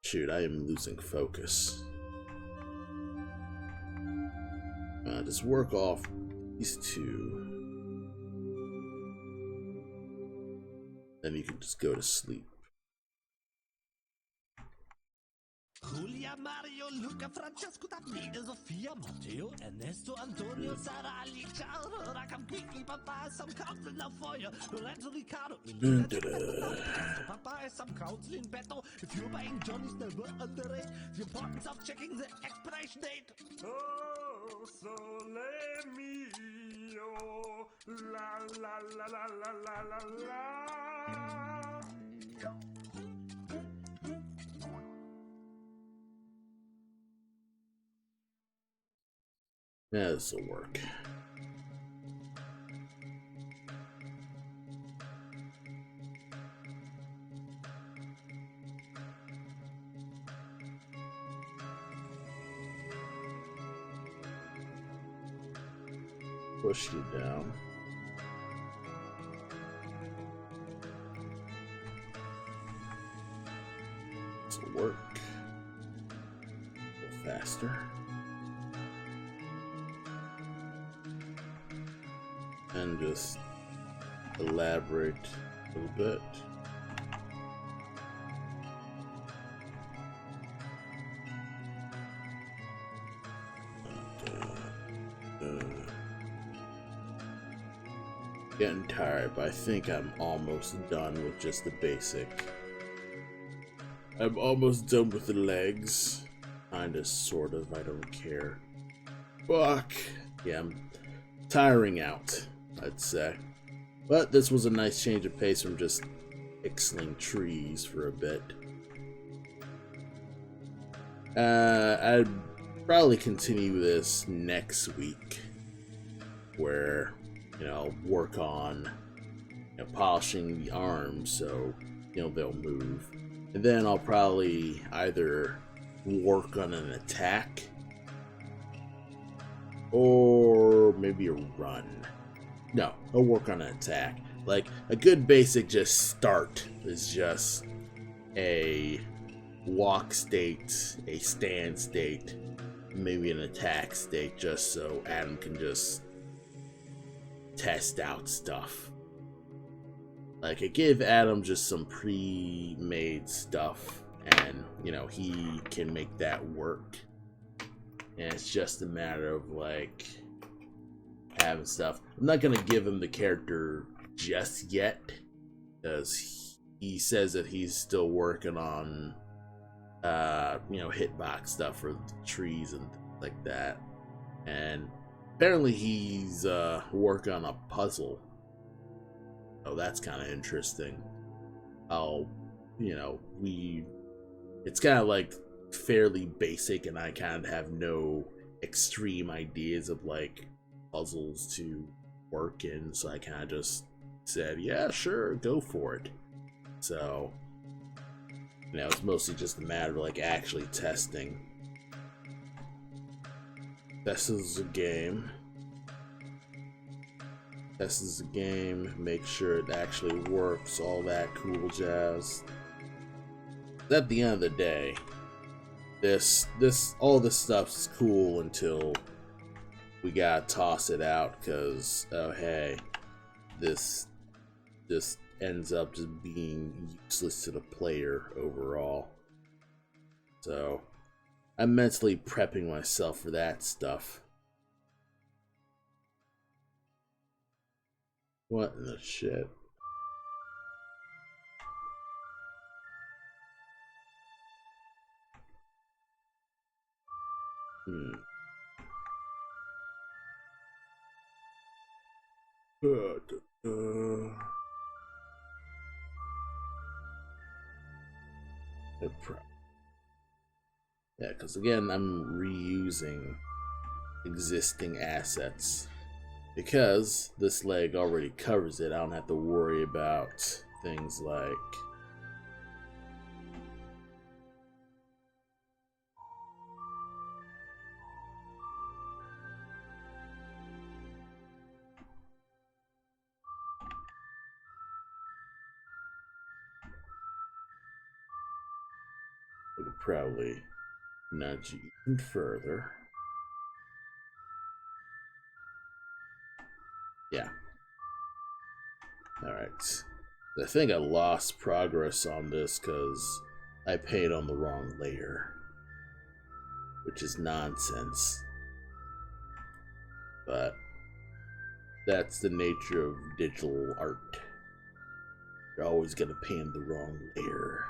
shoot, I am losing focus. Just work off these two, then you can just go to sleep. Julia, Mario, Luca, Francesco, Davide, Sofia, Matteo, Ernesto, Antonio, Sara, Alicia, Rakam, Kiki, Papa, some council now for you. Lorenzo, Ricardo, Papa, some council in battle. If you're buying Johnny's never underrate the importance of checking the expiration date. Oh, sole mio, la la la la la la la la. Yeah, this will work. push you down. This will work. A little faster. And just elaborate a little bit. Getting tired, but I think I'm almost done with just the basic. I'm almost done with the legs. Kinda, sort of, I don't care. Fuck. Yeah, I'm tiring out, I'd say. But this was a nice change of pace from just pixeling trees for a bit. I'd probably continue this next week, where, you know, work on, you know, polishing the arms so, you know, they'll move. And then I'll probably either work on an attack or maybe a run. No, I'll work on an attack. Like, a good basic just start is just a walk state, a stand state, maybe an attack state, just so Adam can just test out stuff. Like, I give Adam just some pre-made stuff, and, you know, he can make that work. And it's just a matter of, like, having stuff. I'm not gonna give him the character just yet, because he says that he's still working on, you know, hitbox stuff for trees and things like that. And apparently he's working on a puzzle. Oh, that's kind of interesting. You know, it's kind of like fairly basic, and I kind of have no extreme ideas of like puzzles to work in, so I kind of just said, yeah, sure, go for it. So, you know, it's mostly just a matter of like actually testing. This is a game. This is a game. Make sure it actually works. All that cool jazz. At the end of the day, all this stuff's cool until we gotta toss it out, because oh hey, this ends up just being useless to the player overall. So I'm mentally prepping myself for that stuff. What in the shit? Yeah, because again, I'm reusing existing assets. Because this leg already covers it, I don't have to worry about things like I could probably nudge you even further. Yeah. Alright. I think I lost progress on this because I paid on the wrong layer, which is nonsense. But that's the nature of digital art. You're always gonna pay on the wrong layer.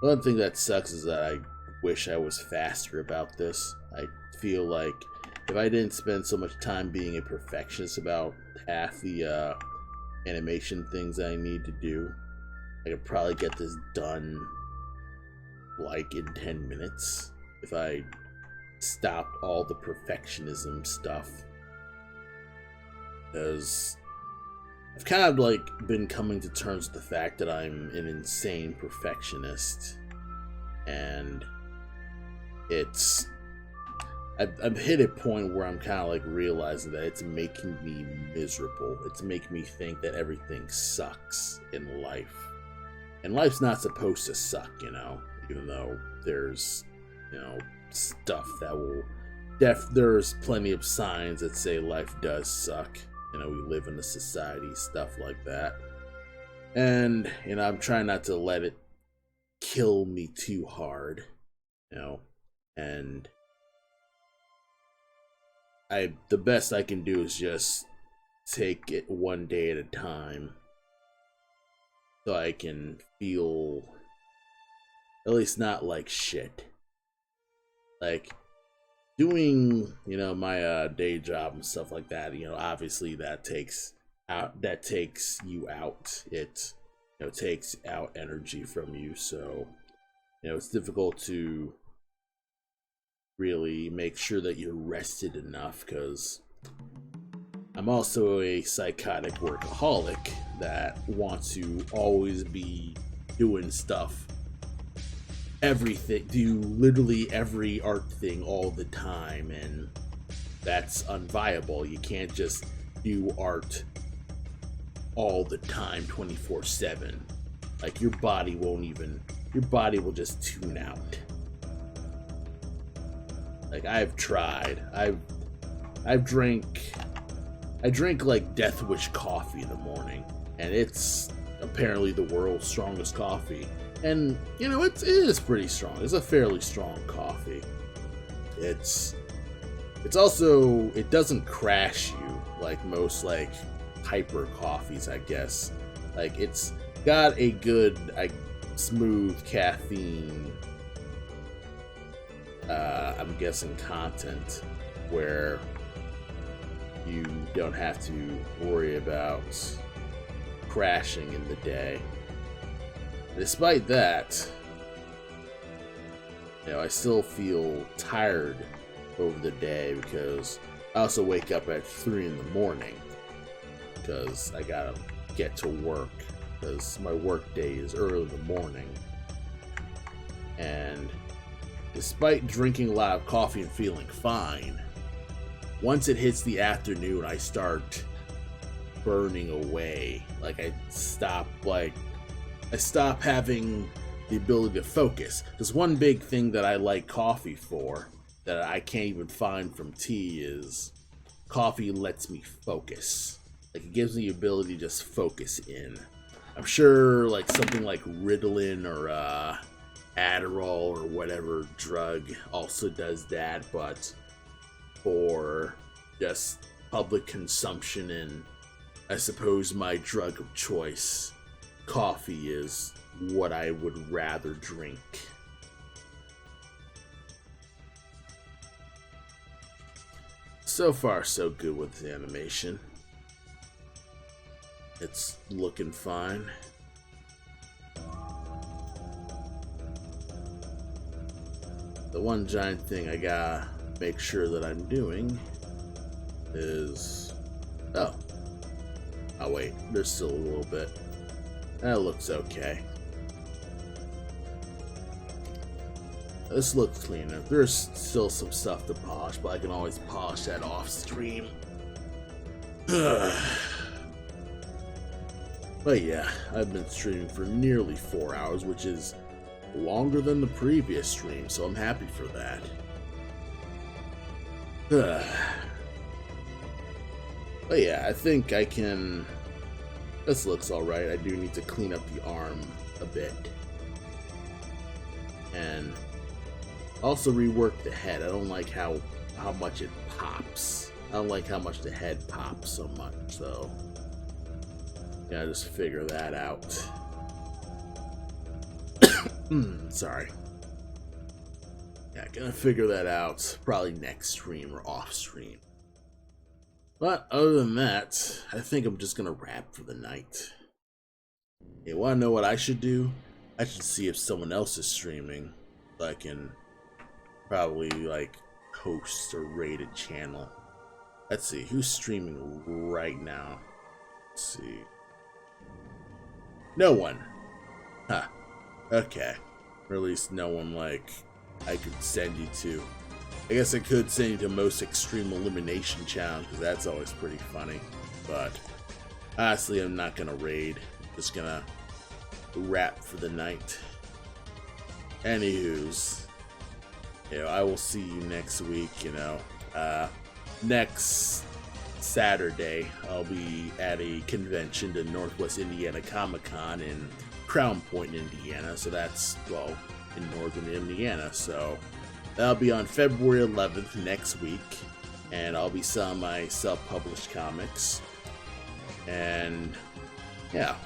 One thing that sucks is that I wish I was faster about this. I feel like if I didn't spend so much time being a perfectionist about half the animation things I need to do, I could probably get this done like in 10 minutes if I stopped all the perfectionism stuff. Because I've kind of like been coming to terms with the fact that I'm an insane perfectionist, and it's I've hit a point where I'm kind of like realizing that it's making me miserable. It's making me think that everything sucks in life. And life's not supposed to suck, you know, even though there's, you know, stuff that will there's plenty of signs that say life does suck. You know, we live in a society, stuff like that. And, you know, I'm trying not to let it kill me too hard, you know, and the best I can do is just take it one day at a time so I can feel at least not like shit. Like doing, you know, my day job and stuff like that, you know, obviously that takes you out. It, you know, takes out energy from you, so you know, it's difficult to really make sure that you're rested enough, because I'm also a psychotic workaholic that wants to always be doing stuff, everything, do literally every art thing all the time, and that's unviable. You can't just do art all the time 24/7. Like your body will just tune out. Like I've tried. I drink like Death Wish coffee in the morning, and it's apparently the world's strongest coffee. And you know, it is pretty strong. It's a fairly strong coffee. It's also, it doesn't crash you like most like hyper coffees, I guess. Like it's got a good, smooth caffeine, I'm guessing, content where you don't have to worry about crashing in the day. Despite that, you know, I still feel tired over the day because I also wake up at 3 in the morning because I gotta get to work because my work day is early in the morning. And despite drinking a lot of coffee and feeling fine, once it hits the afternoon, I start burning away. Like I stop having the ability to focus. There's one big thing that I like coffee for that I can't even find from tea is coffee lets me focus. Like it gives me the ability to just focus in. I'm sure like something like Ritalin or Adderall or whatever drug also does that, but for just public consumption and I suppose my drug of choice, coffee is what I would rather drink. So far, so good with the animation. It's looking fine. The one giant thing I gotta make sure that I'm doing is... Oh, wait, there's still a little bit. That looks okay. This looks cleaner. There's still some stuff to polish, but I can always polish that off stream. But yeah, I've been streaming for nearly 4 hours, which is longer than the previous stream, so I'm happy for that. But yeah, I think I can... This looks alright. I do need to clean up the arm a bit. And also rework the head. I don't like how much it pops. I don't like how much the head pops so much, so... Yeah, just figure that out. Sorry. Yeah, gonna figure that out probably next stream or off stream. But other than that, I think I'm just gonna wrap for the night. You wanna know what I should do? I should see if someone else is streaming, so I can probably like host or raid a channel. Let's see, who's streaming right now? Let's see. No one. Huh. Okay. Or at least no one like I could send you to. I guess I could send you to Most Extreme Elimination Challenge, because that's always pretty funny. But honestly, I'm not gonna raid. Just gonna wrap for the night. Anywho's, I will see you next week. Next Saturday, I'll be at a convention, the Northwest Indiana Comic-Con in Crown Point, Indiana. So that's, well, in northern Indiana. So that'll be on February 11th next week. And I'll be selling my self-published comics. And yeah,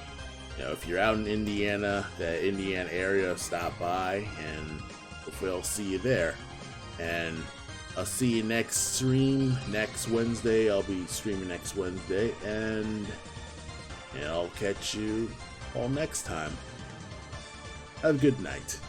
if you're out in Indiana, the Indiana area, stop by, and hopefully I'll see you there. And I'll see you next stream next Wednesday. I'll be streaming next Wednesday, and I'll catch you all next time. Have a good night.